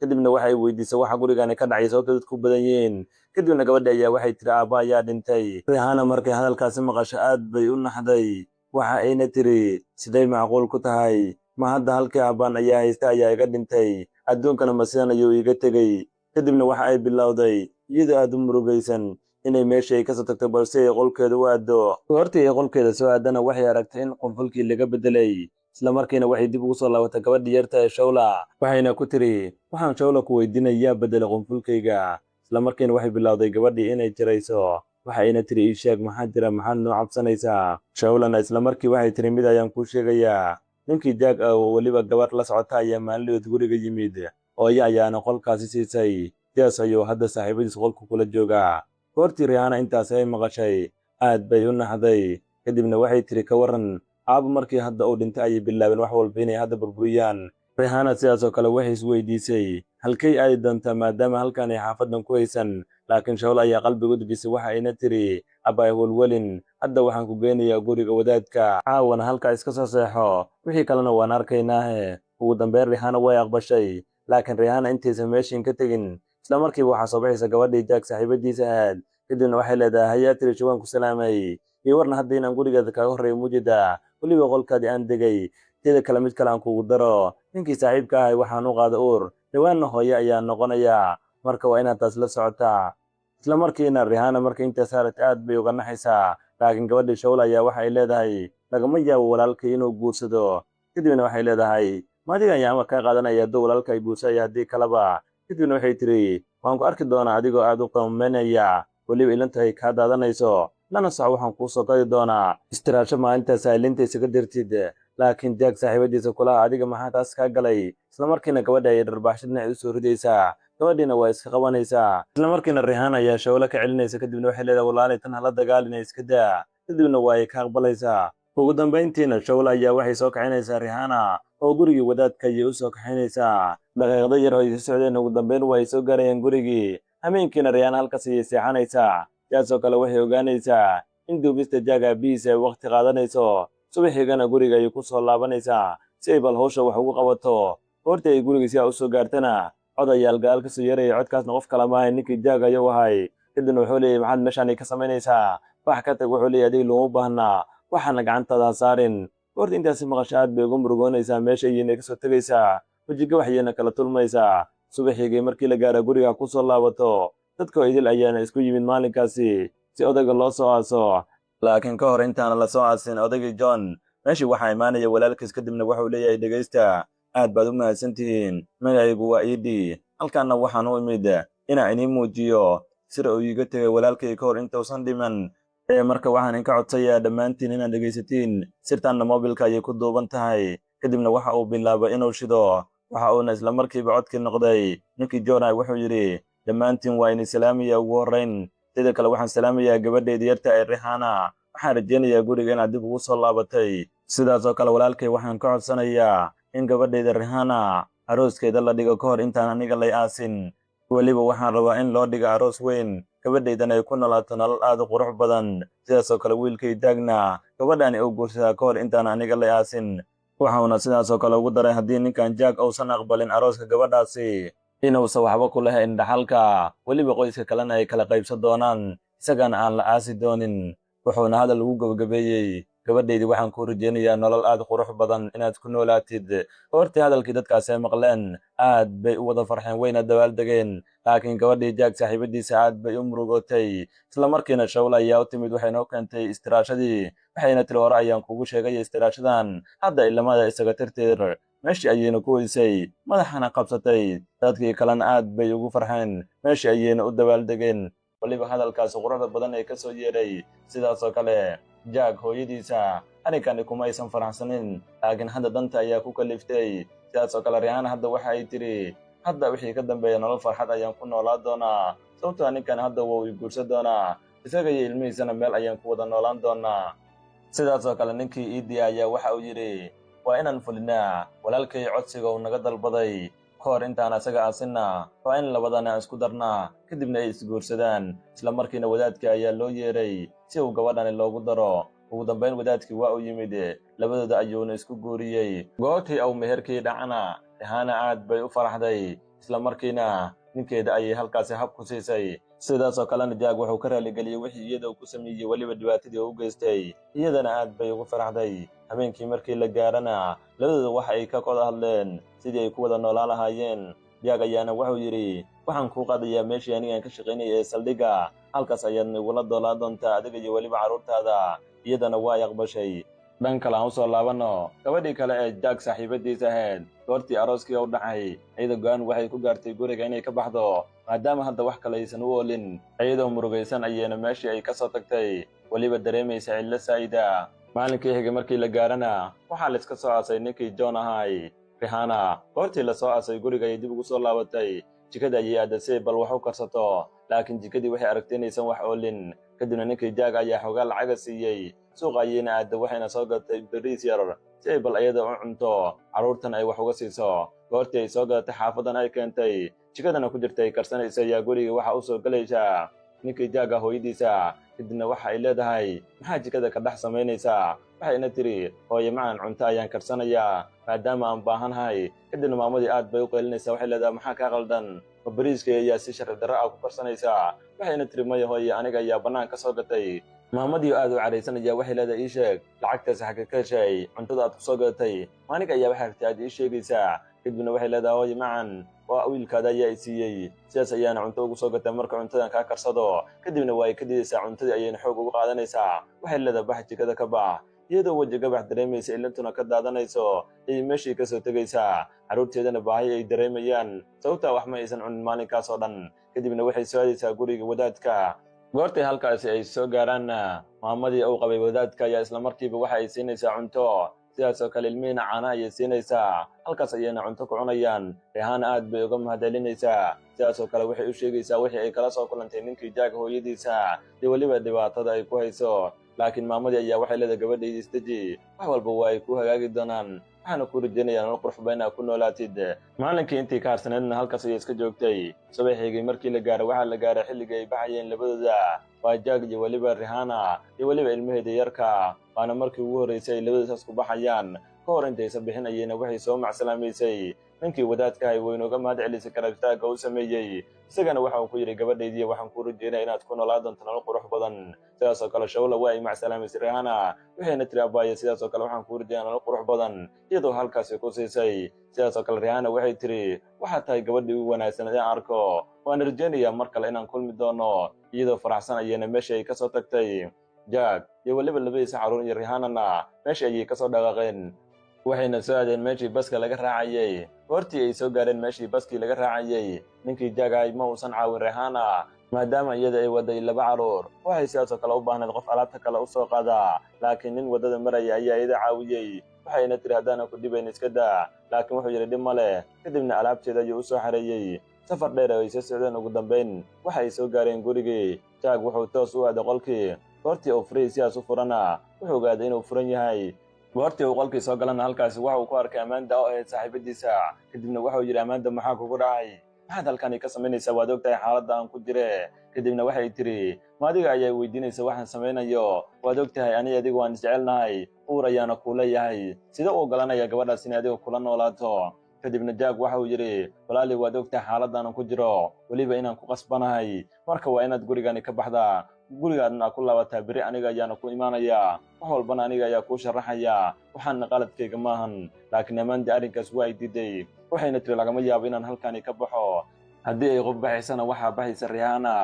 kadibna waxay weydiisay waxa gurigani ka dhacay sababta dadku badan yihiin. Kadibna gabadhii ayaa waxay tiri aabba ayaa dhintay. Rihanna markay hadalkaasi maqasho aad bay u naxday, waxa ayna tiri siday macquul ku tahay, ma hadda halkii aabbaan ayaa haysta ayaa iga dhintay, adduunkana ma sidan ayuu iga tegey. Kadibna waxa ay bilowday iyadoo aad u murugaysan inay meeshii ay kasoo tagto balse ay qolkeeda u aado. Goortii ay qolkeeda soo aadana waxay aragtay in qunfulkii laga bedelay, isla markiina waxay dib ugu soo laabatay gabadhii yarta ee Shawla, waxayna ku tiri waxaan Shawla ku weydiinayaa bedelay qunfulkayga. Isla markiina waxay bilowday gabadhii inay jirayso, waxa ayna tiri ii sheeg maxaa jira, maxaad noo cabsanaysaa. Shawlana isla markii waxay tiri mid ayaan kuu sheegayaa, ninkii Jack oo weliba gabar la socota ayaa maalinlood guriga yimid, hooyo ayaana qolkaasi siisay, sidaas ayuu hadda saaxiibadiis qolka kula joogaa. Goortii Rihanna intaas ay maqashay aad bay u naxday, kadibna waxay tiri ka waran aabbo markii hadda uu dhintay ayay bilaabeen wax walba inay hadda burburiyaan. Rihanna sidaas oo kale waxay isweydiisay halkay aadi doontaa maadaama halkan ay xaafadan ku haysan. Laakiin Shawla ayaa qalbiga u dejisay, waxa ayna tiri abba welwelin, hadda waxaan ku geynayaa guriga wadaadka, caawana halkaa iska soo seexo, wixii kalena waan arkaynaahe. Ugu dambeyn Rihanna way aqbashay, laakiin Rihanna intaysan meeshin ka tegin isla markiiba waxaa soo baxaysa gabadhii Jack saaxiibadiisa ahayd. Kadibna waxay leedahay hayaa tiri shawaan ku salaamay, iyo warna hadda inaan gurigeeda kaaga horreeyo mujida, weliba qolkaadii aan degay. Teeda kale mid kale aan kugu daro, ninkii saaxiibka ahay waxaan u qaada uur, dhawaanna hooyo ayaa noqonayaa, marka waa inaad taas la socotaa. Isla markiina Rihanna markay intaas aragtay aad bay uga naxaysaa, laakiin gabadhii Shawla ayaa waxa ay leedahay lagama yaabo walaalkay inuu guursado. Kadibna waxay leedahay maadiga ayaa amar kaa qaadanaya hadduu walaalka ay guursayo haddii kaleba. Kadibna waxay tiri waan ku arki doonaa adigoo aad u qiimeynaya, weliba ilantahay kaa daadanayso, lana soco waxaan kuu soo gadi doonaa istiraasho maalintaas ilinta isaga dirtid. Laakiin Jack saaxiibadiisa kulaha adiga maxaa taas kaa galay. Isla markiina gabadha ayay dharbaaxsho dhinac u soo ridaysaa, gabadhiina waa iska qabanaysaa. Isla markiina Rihanna ayaa Shawla ka celinaysa, kadibna waxay leedahay walaalay tan hala dagaalina iska daa, kadibna waa ay ka aqbalaysaa. Ugu dambeyntiina Shawla ayaa waxay soo kaxaynaysaa Rihanna oo gurigii wadaadka ayay u soo kaxaynaysaa. Daqiiqado yar oo ay socdeen ugu dambeyn waa ay soo gaarayaan gurigii. Habeenkiina Rihanna halkaas ayay seexanaysaa, sidaasoo kale waxay ogaanaysaa in duubista Jack aabihiisa ay waqti qaadanayso. Subaxigana guriga ayay ku soo laabanaysaa si ay bal hawsha wax ugu qabato. Goortii ay guriga si u soo gaartana cod ayaa algaal ka soo yeeraya, codkaasna qof kale maahay ninkii Jack ayuu ahay. Kadibna wuxuu leeyahay maxaad meeshaan ka samaynaysaa, wax ka tag. Wuxuu leeyahay adiga looma baahnaa, waxaana gacantaada ha saarin. Goortii intaasi maqasho aad bay ugu murugoonaysaa, meesha ayayna ka soo tegaysaa, wejiga waxayna kala tulmaysaa. Subaxigii markii la gaaro guriga ku soo laabato, dadka idil ayaana isku yimid maalinkaasi si odayga loo soo aaso. Laakiin ka hor intaana la soo aasin odaygii John meeshii waxaa imaanaya walaalkiis. Kadibna wuxuu leeyahay dhegaysta, aad baad u mahadsantihiin, magacaygu waa Edie, halkaana waxaan u imid inaan idiin muujiyo sir uu iiga tegay walaalkay ka hor intausan dhiman. Marka waxaan idinka codsayaa dhammaantiin inaad dhegaysatiin, sirtaanna moobilka ayay ku duuban tahay. Kadibna waxa uu bilaabay inuu shido, waxa uuna isla markiiba codkii noqday ninkii John wuxuu yidhi dhammaantiin waa idin salaamaya ugu horrayn. Sida kale waxaan salaamayaa gabadheedii yarta ee Rihanna, waxaan rajaynayaa guriga inaad dib ugu soo laabatay. Sidaasoo kale walaalkay waxaan ka codsanayaa in gabadheeda Rihanna arooskeeda la dhigo ka hor intaan aniga lay aasin. Weliba waxaan rabaa in loo dhigo aroos weyn, gabadheydana ay ku noolaato nolol aad u qurux badan. Sidaasoo kale wiilkay Jackna gabadhaani uu guursadaa ka hor intaan aniga lay aasin. Waxauna sidaasoo kale ugu daray haddii ninkan Jack uusan aqbalin arooska gabadhaasi inuusan waxba ku lahayn dhaxalka, weliba qoyska kalena ay kala qaybsan doonaan, isagana aan la aasi doonin. Wuxuuna hadal ugu gabagabeeyey gabadheydii waxaan kuu rajaynayaa nolol aad qurux badan inaad ku noolaatid. Goortii hadalkii dadkaasi ay maqleen aad bay u wada farxeen wayna dabaaldegeen. Laakiin gabadhii Jack saaxiibadiisa aad bay u murugootay. Isla markiina Shawla ayaa u timid, waxayna u keentay istiraashadii, waxayna tiri hore ayaan kugu sheegay istiraashadan hadda ilamada isaga tirtir. meeshii ayayna ku weysay, madaxana qabsatay. Dadkii kalena aad bay ugu farxeen, meeshii ayayna u dabaaldegeen. waliba hadalkaasi quruxda badan ee ka soo yeeray. Sidaasoo kale Jack hooyadiisa arrinkani kuma aysan faraxsanin, laakiin hadda danta ayaa ku kaliftay. Sidaasoo kale Rihanna hadda waxa ay tiri hadda wixii ka dambeeya nolol farxad ayaan ku noolaa doonaa, sababtoo ninkan hadda wuu i guursan doonaa, isaga iyo ilmihiisana meel ayaan ku wada noolaan doonaa. Sidaasoo kale ninkii Edie ayaa waxa uu yidhi waa inaan fulinaa walaalkay codsiga uu naga dalbaday, kahor intaan asaga aasinna waa in labadana isku darnaa kadibna ay isguursadaan isla markiina wadaadkii ayaa loo yeeray si uu gabadhani loogu daro ugu dambayn wadaadkii waa u yimid labadooda ayuuna isku guuriyey goortii uu meherkii dhacana Rihanna aad bay u faraxday isla markiina ninkeeda ayay halkaasi hab ku siisay sidaas oo kalena Jack wuxuu ka raaligeliyey wixii iyada uu ku sameeyey waliba dhibaatadii uu u geystay iyadana aad bay ugu faraxday habeenkii markii la gaarana labadooda waxa ay ka wada hadleen sidii ay ku wada noolaan lahaayeen Jack ayaana wuxuu yidhi waxaan kuu qaadayaa meeshii anigaan ka shaqaynayay ee saldhigga halkaas ayaad nagula doolaa doontaa adiga iyo weliba carruurtaada iyadana waa aqbashay dhan kale aan usoo laabanno gabadhii kale ee Jack saaxiibadiisa ahayd goortii arooskii u dhacay iyada go'aan waxay ku gaartay guriga inay ka baxdo maadaama hadda wax kale aysan u oolin iyadoo murugaysan ayayna meeshii ay ka soo tagtay weliba dareemaysa cidlo saa'ida maalinkii xigay markii la gaarana waxaa la iska soo aasay ninkii John ahay Rihanna goortii la soo aasay guriga ay dib ugu soo laabatay jikada ayay aadasay bal wax u karsato laakiin jikadii waxay aragtay inaysan wax oolin kadibna ninkii Jack ayaa xoogaa lacaga siiyey suuqa ayayna aadda waxayna soo gatay bariis yar si ay bal iyada u cunto carruurtan ay wax uga siiso goortii ay soo gadatay xaafadan ay keentay jikadana ku jirtay karsanaysa ayaa guriga waxa u soo galaysa ninkii Jack hooyadiisa kadibna waxa ay leedahay maxaa jikada ka dhex samaynaysaa waxayna tiri hooye macaan cunto ayaan karsanayaa maadaama aan baahanahay kadibna maamadii aad bay u qaylinaysaa waxay leedahay maxaa kaa qaldan ma bariiskay ayaa si sharci darro ah ku karsanaysaa waxayna tiri maya hooye aniga ayaa bannaan ka soo gatay maamadii aad u caraysanaya waxay leedahay ii sheeg lacagtaas xagga ka heshay cuntada aad ku soo gadatay maaninka ayaa waxay ragtay aad ii sheegaysaa kadibna waxay leedahay hooye macan waa wiilkaada ayaa i siiyey sidaas ayaana cunto ugu soo gatay marka cuntadan kaa karsado kadibna waa ay ka didaysaa cuntadii ayayna xoog ugu qaadanaysaa waxay leedahay bax jikada ka bax iyadoo weji gabax dareemaysa ilintuna ka daadanayso ayay meeshii ka soo tegaysaa carruurteedana baahi ay dareemayaan sababtaa wax ma aysan cunin maalinkaas oo dhan kadibna waxay soo aadaysaa guriga wadaadka goortii halkaasi ay soo gaaraanna maamadii uu qabay wadaadka ayaa isla markiiba waxa ay siinaysaa cunto sidaas oo kale ilmihiina caana ayay siinaysaa halkaas ayayna cunto ku cunayaan Rihanna aad bay uga mahadcelinaysaa sidaas oo kale waxay u sheegaysaa wixii ay kala soo kulantay ninkii Jack hooyadiisa iyo weliba dhibaatada ay ku hayso laakiin maamadii ayaa waxay leedahay gabadhayda isdeji wax walba waa ay ku hagaagi doonaan waxaana ku rajaynayaa nolol qurux badan aad ku noolaatid maalinkii intii ka harsaneedna halkaas ayay iska joogtay subaxigii markii la gaaray waxaa la gaaray xilligii ay baxayeen labadooda waa Jack iyo weliba Rihanna iyo weliba ilmaheeda yarka waana markii ugu horreysay ay labadoodaas ku baxayaan ka hor intaysan bixin ayayna waxay soo macsalamaysay ninkii wadaadka ay weynooga mahad celisay karabitaagga u sameeyey isagana waxa uu ku yidhi gabadhaydii waxaan kuu rajeynaya inaad ku noolaa doonto nolol qurux badan sidaas oo kale shawla waa ay macsalamaysay Rihanna waxayna tiri abaaye sidaas oo kale waxaan kuu rajeynaya nolol qurux badan iyadoo halkaasi ku siisay sidaas oo kale Rihanna waxay tiri waxaad tahay gabadhii ugu wanaagsan ee arko waan rajeynayaa mar kale inaan kulmi doono iyadoo faraxsan ayayna meeshii ay ka soo tagtay Jack iyo weliba labadiisa carruur iyo Rihannana meeshii ayay ka soo dhaqaaqeen waxayna soo aadeen meeshii baska laga raacayay goortii ay soo gaareen meeshii baskii laga raacayay ninkii Jack ay ma uusan caawin Rihanna maadaama iyada ay waday laba carruur waxay sidaas oo kale u baahneed qof alaabta kale u soo qaada laakiin nin waddada maraya ayaa iyada caawiyey waxayna tiri haddaanan ku dhibayn iska daa laakiin wuxuu yidhi dhib ma leh kadibna alaabteeda ayuu u soo xareeyey safar dheer ay soo socdeen ugu dambayn waxa ay soo gaareen gurigii Jack wuxuu toos u aaday qolkii goortii uu furay sidaas u furana wuxuu ogaaday inuu furan yahay goortii uu qolkii soo galana halkaasi waxa uu ku arkay Amanda oo ahayd saaxiibadiisa kadibna wuxuu yidhi Amanda maxaa kugu dhacay maxaad halkani ka samaynaysaa waad ogtahay xaaladda aan ku jire kadibna waxay tiri ma adiga ayaa weydiinaysa waxaan samaynayo waad ogtahay aniga adiga waan isjecelnahay uur ayaana kuu leeyahay sida u ogolanaya gabadhaas inay adiga kula noolaato kadibna Jack waxa uu yidhi walaali waad ogtahay xaaladdan aan ku jiro weliba inaan ku qasbanahay marka waa inaad gurigani ka baxdaa gurigaadna ku laabataa beri aniga ayaana ku imaanaya wax walbana aniga ayaa kuu sharaxaya waxaana qaladkayga maahan laakiin Amanda arrinkaas waa ay diiday waxayna tiri lagama yaabo inaan halkani ka baxo haddii ay qof baxaysana waxaa baxaysa Rihanna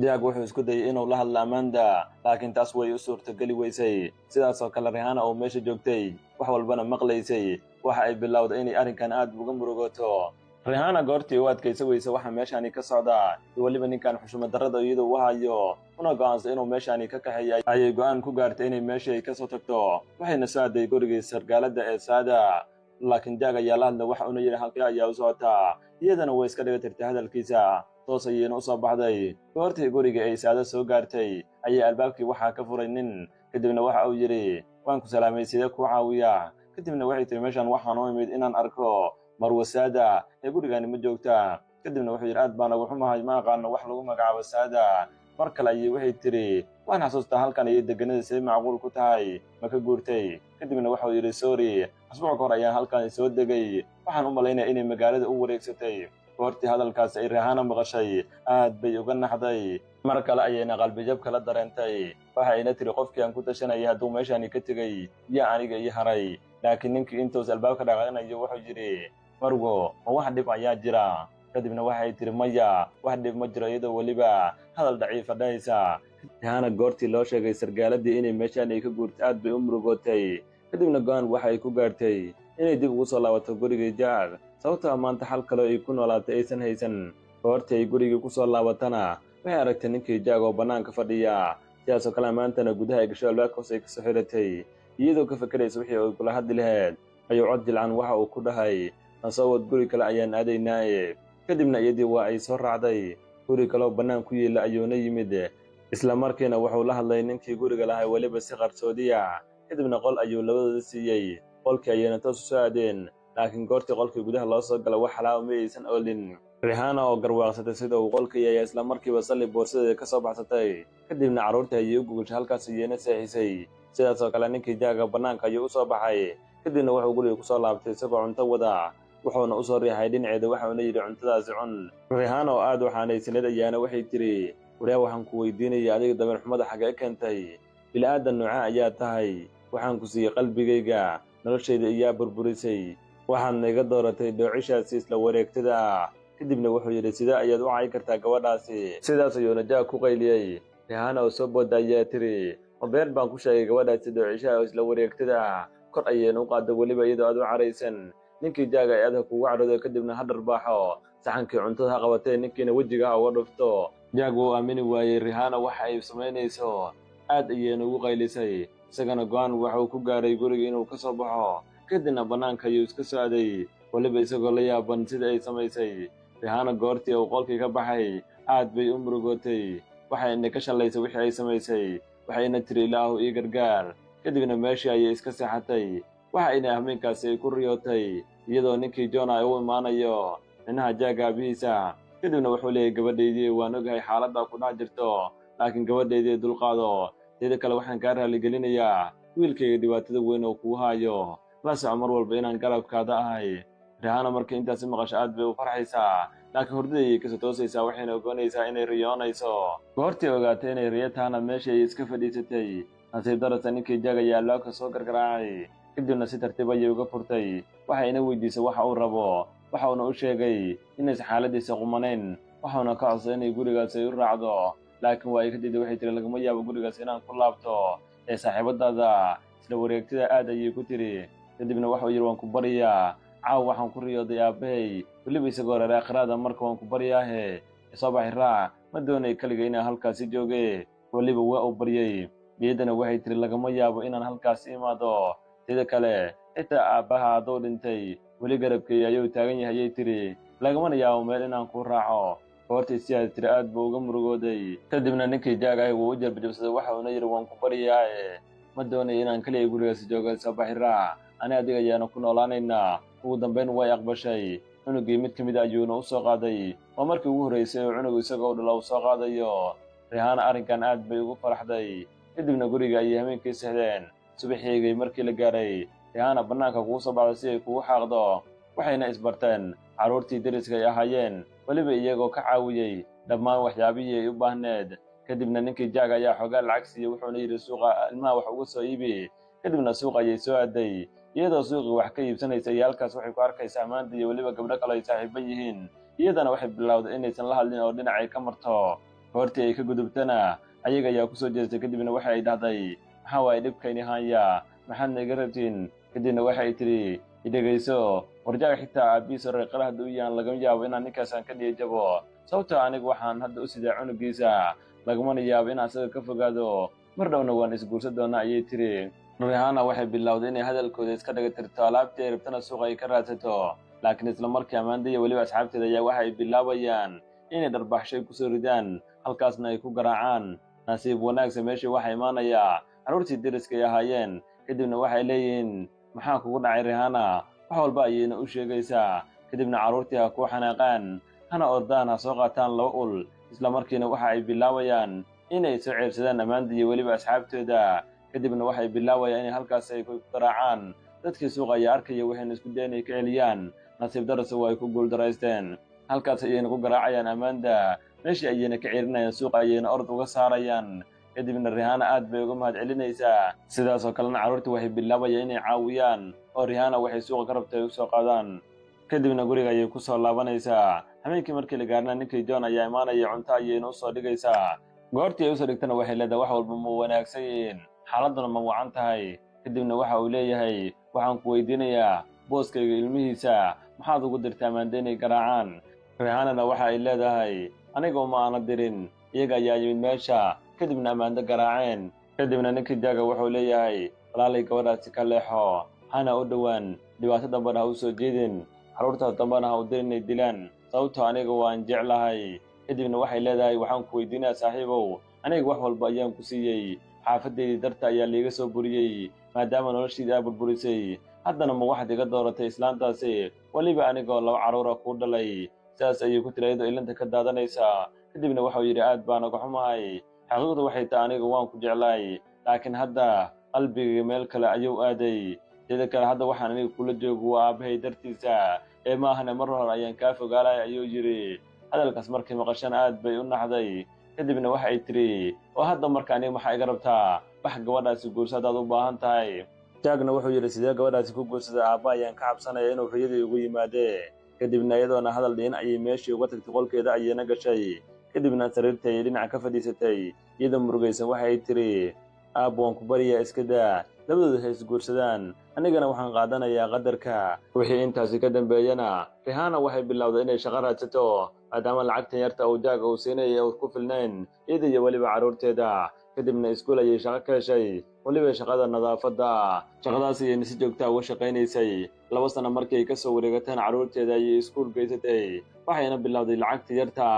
Jack wuxuu isku dayay inuu la hadlo Amanda laakiin taas way u suurtageli weysay sidaas oo kale Rihanna oo meesha joogtay wax walbana maqlaysay waxa ay bilowday inay arrinkan aad uga murugoto Rihanna goortii u adkaysa weysa waxa meeshani ka socda iyo waliba ninkan xushmad darrada iyadoo u hayo una go'aansan inuu meeshani ka kaxeeyay ayay go'aan ku gaartay inay meeshii ka soo tagto waxayna soo aaday gurigii sargaalada ee Saada laakiin Jack ayaa la hadlay waxa uu yidhi halkee ayaa u socotaa iyadana way iska dhiga tirtay hadalkiisa toos ayayna u soo baxday goortii guriga ay Saada soo gaartay ayay albaabkii waxaa ka furay nin kadibna waxa uu yidhi waan ku salaamay sidee ku caawiyaa kadibna waxay tiri meeshan waxaan u imid inaan arko marwo saada ee gurigaani ma joogtaa. kadibna wuxuu yidhi aad baan ugu xumahay, ma aqaano wax lagu magacaabo saada. mar kale ayay waxay tiri waan xasuustaa halkan ayay deganada say macquul ku tahay ma ka guurtay. kadibna wuxuu yidhi sorry, asbuuc ka hor ayaan halkan soo degay, waxaan u malaynaya inay magaalada u wareegsatay. goortii hadalkaas ay Rihanna maqashay aad bay uga naxday. mar kale ayayna qalbijab kala dareentay. waxayna tiri qofkii aan ku tashanayay hadduu meeshaani ka tegey yaa aniga ii haray. laakiin ninkii intuus albaabka dhaqaaqinayo wuxuu yidhi marwo ma wax dhib ayaa jira. kadibna waxay tiri maya, wax dhib ma jiro, iyadoo weliba hadal daciifa dhahaysa. Rihanna goortii loo sheegay sargaaladii inay meeshaan ay ka guurtay aad bay u murugootay. kadibna go'aan waxay ku gaartay inay dib ugu soo laabato gurigii Jack, sababtoo maanta xal kale ay ku noolaatay aysan haysan. goortii ay gurigii ku soo laabatana waxay aragtay ninkii Jack oo bannaanka fadhiya, sidaasoo kale maantana gudaha ay gasho albaabka hoos ay ka soo xiratay. iyadoo ka fakaraysa wixii ay kula hadli lahayd ayuu cod jilcan waxa uu ku dhahay nasoo wad, guri kale ayaan aadaynaaye. kadibna iyadii waa ay soo raacday. guri kaloo bannaan ku yeela ayuuna yimid, isla markiina wuxuu la hadlay ninkii guriga lahay weliba si qarsoodiya. kadibna qol ayuu labadooda siiyey. qolkii ayayna toos u soo aadeen, laakiin goortii qolkii gudaha loo soo gala wax xalaawa ma aysan oolin. Rihanna oo garwaaqsatay sida uu qolkii ayaa isla markiiba salli boorsadeeda ka soo baxsatay. kadibna carruurtii ayay u gogoshay halkaas iyana seexisay. sidaasoo kale ninkii Jack bannaanka ayuu u soo baxay. kadibna wuxuu guriga ku soo laabtay isagoo cunto wada, wuxuuna u soo riixay dhinaceeda waxauna yidhi cuntadaasi cun. Rihanna oo aad u xanaysanayd ayaana waxay tiri wariyaa waxaan ku weydiinaya adiga dabeer xumada xagee keentay? bila'aadan nooca ayaa tahay, waxaan ku siiyey qalbigayga, noloshayda iyaa burburisay, waxaadna iga dooratay dhoocishaasi isla wareegtada ah. kadibna wuxuu yidhi sidee ayaad u cayi kartaa gabadhaasi? sidaas ayuuna Jack ku qayliyey. Rihanna oo soo booda ayaa tiri ma been baan ku sheegay gabadhaasi dhoocishaha oo isla wareegtada ah? kor ayayna u qaadday weliba iyadoo aad u caraysan. ninkii Jack ay adag kugu cadhooday, kadibna ha dharbaaxo, saxankii cuntada ha qabatee ninkiina wejiga ha uga dhufto. Jack wuu aamini waayey Rihanna waxa ay samaynayso, aad ayayna ugu qaylisay. isagana go'aan waxuu ku gaaray guriga inuu ka soo baxo. kadibna bannaanka ayuu iska soo aaday, weliba isagoo la yaaban sida ay samaysay. Rihanna goortii uu qolkii ka baxay aad bay u murugootay, waxayna ka shallaysay wixii ay samaysay. waxayna tiri ilaahu ii gargaar. kadibna meeshii ayay iska seexatay. waxayna habeenkaasi ay ku riyootay iyadoo ninkii John ay u imaanayo minaha Jack aabihiisa. kadibna wuxuu leeyahay gabadhaydii waan ogahay xaaladda ku dhex jirto, laakiin gabadhaydii dulqaado. teeda kale waxaan kaa raaligelinayaa wiilkayga dhibaatada weyn oo kuu haayo, la soco mar walba inaan garabkaada ahay. Rihanna markii intaasi maqasho aad bay u farxaysaa, laakiin hurdadayay kasoo toosaysaa waxayna ogaanaysaa inay riyoonayso. goortii ogaatay inay riyo tahana meeshii ay iska fadhiisatay. nasiib darrada ninkii Jack ayaa albaabka soo gargaraacay, kadibna si tartiib ayay uga furtay. waxayna weydiisay waxa uu rabo, waxauna u sheegay inaysan xaaladiisa qumanayn, waxauna ka codsaday inay gurigaas ay u raacdo. laakiin waa ay ka diiday, waxay tiri lagama yaabo gurigaas inaan ku laabto, ee saaxiibadaada isla wareegtada aad ayay ku tiri. kadibna waxuu yidhi waan ku baryaa, caaw waxaan ku riyooday aabbahay weliba isagoo reer aakhirada, marka waan ku baryaahe soo baxi raac, ma doonay keliga inaan halkaasi jooge. weliba waa uu baryey. iyadana waxay tiri lagama yaabo inaan halkaas imaado, sida kale xitaa aabbaha hadduu dhintay weli garabkay ayuu taagan yahay ayay tiri, lagamana yaabo meel inaan ku raaco. goortii sidaas tiri aad buu uga murugooday. kadibna ninkii Jack wuu u jarbajabsaday, waxauna yidhi waan ku baryaaye ma doonay inaan keliya gurigaasi jooga, soo baxi raac, ani adiga ayaana ku noolaanaynaa. ugu dambayn way aqbashay. cunugii mid ka mid a ayuuna u soo qaaday. waa markii ugu horraysay oo cunugu isagoo dhalo u soo qaadayo. Rihanna arrinkan aad bay ugu faraxday. kadibna guriga ayay habeenkii seexdeen. subaxeygay markii la gaaray, Rihanna bannaanka kugu soo baxday si ay kugu xaaqdo. waxayna isbarteen carruurtii deriska ay ahaayeen, weliba iyagoo ka caawiyey dhammaan waxyaabihii ay u baahneed. kadibna ninkii Jack ayaa xoogaa lacag siiyey, wuxuuna yidhi suuqa ilmaha wax uga soo iibi. kadibna suuq ayay soo aaday. iyadoo suuqii wax ka iibsanaysa iyo halkaas waxay ku arkaysaa maanta iyo weliba gabdho kale ay saaxiibo yihiin. iyadana waxay bilowday inaysan la hadlin oo dhinacay ka marto. goortii ay ka gudubtana ayaga ayaa ku soo jeestay. kadibna waxa ay dhahday maxaa waaye dhibkayni haaya, maxaadna iga rabtiin? kadibna waxay tidhi idhegayso, warjaaga xitaa aabbihiisa reeqara hadda u yahan lagama yaabo inaan ninkaasaan ka dhiya jabo, sababtoo anigu waxaan hadda u sidaa cunugiisa, lagamana yaabo inaan isaga ka fogaado. mar dhowna waan isguursan doonaa ayay tiri. Rihanna waxay bilowday inay hadalkooda iska dhaga tirto, alaabtii ay rabtana suuqa ay ka raadsato. laakiin isla markii Amanda iyo weliba asxaabteeda ayaa waxay bilaabayaan inay dharbaxshay ku soo ridaan, halkaasna ay ku garaacaan. nasiib wanaagsan meeshii waxaa imaanayaa carruurtii deriska ay ahaayeen. kadibna waxay leeyihiin maxaa kugu dhacay Rihanna? wax walba ayayna u sheegaysaa. kadibna carruurtii ha ku xanaaqaan hana ordaan ha soo qaataan 2 ul isla markiina waxa ay bilaabayaan inay soo ceebsadaan ammaanta iyo weliba asxaabtooda. kadibna waxay bilaabayaan inay halkaas ay ku garaacaan dadkii suuqa ayaa arkaya waxayna isku dayan inay ka celiyaan. nasiib darase waa ay ku guuldaraysteen. halkaas ayayna ku garaacayaan ammaanta meeshii ayayna ka ceerinayaan suuqa ayayna ord uga saarayaan. kadibna Rihanna aad bay uga mahad celinaysaa. sidaas oo kalena carruurtii waxay bilaabayaan inay caawiyaan oo Rihanna waxay suuqa ka rabtay u soo qaadaan. kadibna guriga ayay ku soo laabanaysaa. habeenkii markii la gaarna ninkii John ayaa imaanaya cunto ayayna u soo dhigaysaa. goortii ay u soo dhigtana waxay leedahay wax walba ma wanaagsan yihiin xaaladuna ma wacan tahay. kadibna waxa uu leeyahay waxaan ku weydiinayaa booskayga ilmihiisa maxaad ugu dirtaa ammaanta inay garaacaan. Rihannana waxa ay leedahay aniga uma aana dirin iyaga ayaa yimid meesha kadibna ammaanta garaaceen. kadibna ninkii Jaaga wuxuu leeyahay walaalay gabadhaasi ka leexo hana u dhowaan dhibaato dambana ha u soo jeedin carruurta dambana ha u dirin inay dilaan sababtoo aniga waan jeclahay. kadibna waxay leedahay waxaan ku weydiinayaa saaxiibow aniga wax walba ayaan ku siiyey xaafadeydii darta ayaa liiga soo buriyey maadaama noloshiida aa burburisay. haddana ma waxaad iga dooratay islaantaasi weliba anigoo 2 carruura kuu dhalay. sidaas ayay ku tiri iyadoo ilanta ka daadanaysa. kadibna waxau yidhi aad baan uga xumahay xaqiiqdu waxay tahay aniga waan ku jeclaay laakiin hadda qalbigayga meel kale ayuu aaday. sida kale hadda waxaan aniga kula joogo waa aabbahay dartiisa ee maahane mar hore ayaan kaa fogaalay ayuu yidhi. hadalkaas markii maqashana aad bay u naxday. kadibna waxa ay tiri oo hadda marka aniga maxaa iga rabtaa wax gabadhaasi guurso haddaad u baahan tahay. Jaagna wuxuu yidhi sidee gabadhaasi ku guursada aabba ayaan ka cabsanaya inuu hooyadii ugu yimaadee. kadibna iyadoona hadal dhiin ayay meeshii uga tagtay qolkeeda ayayna gashay. kadibna sariirtii ayay dhinaca ka fadhiisatay iyadoo murugaysan waxa ay tiri aabbo waan ku baryaa iska daa labadooda ha isguursadaan anigana waxaan qaadanayaa qadarka. wixii intaasi ka dambeeyana Rihanna waxay bilowday inay shaqo raadsato maadaama lacagtan yarta uu Jaaga uu siinayay oo ku filnayn iyada iyo weliba carruurteeda. kadibna iskuul ayay shaqo ka heshay weliba shaqada nadaafadda. shaqadaas ayayna si joogta uga shaqaynaysay. 2 sano markii ay ka soo wareegateen carruurteeda ayay iskuul geysatay waxayna bilowday lacagta yarta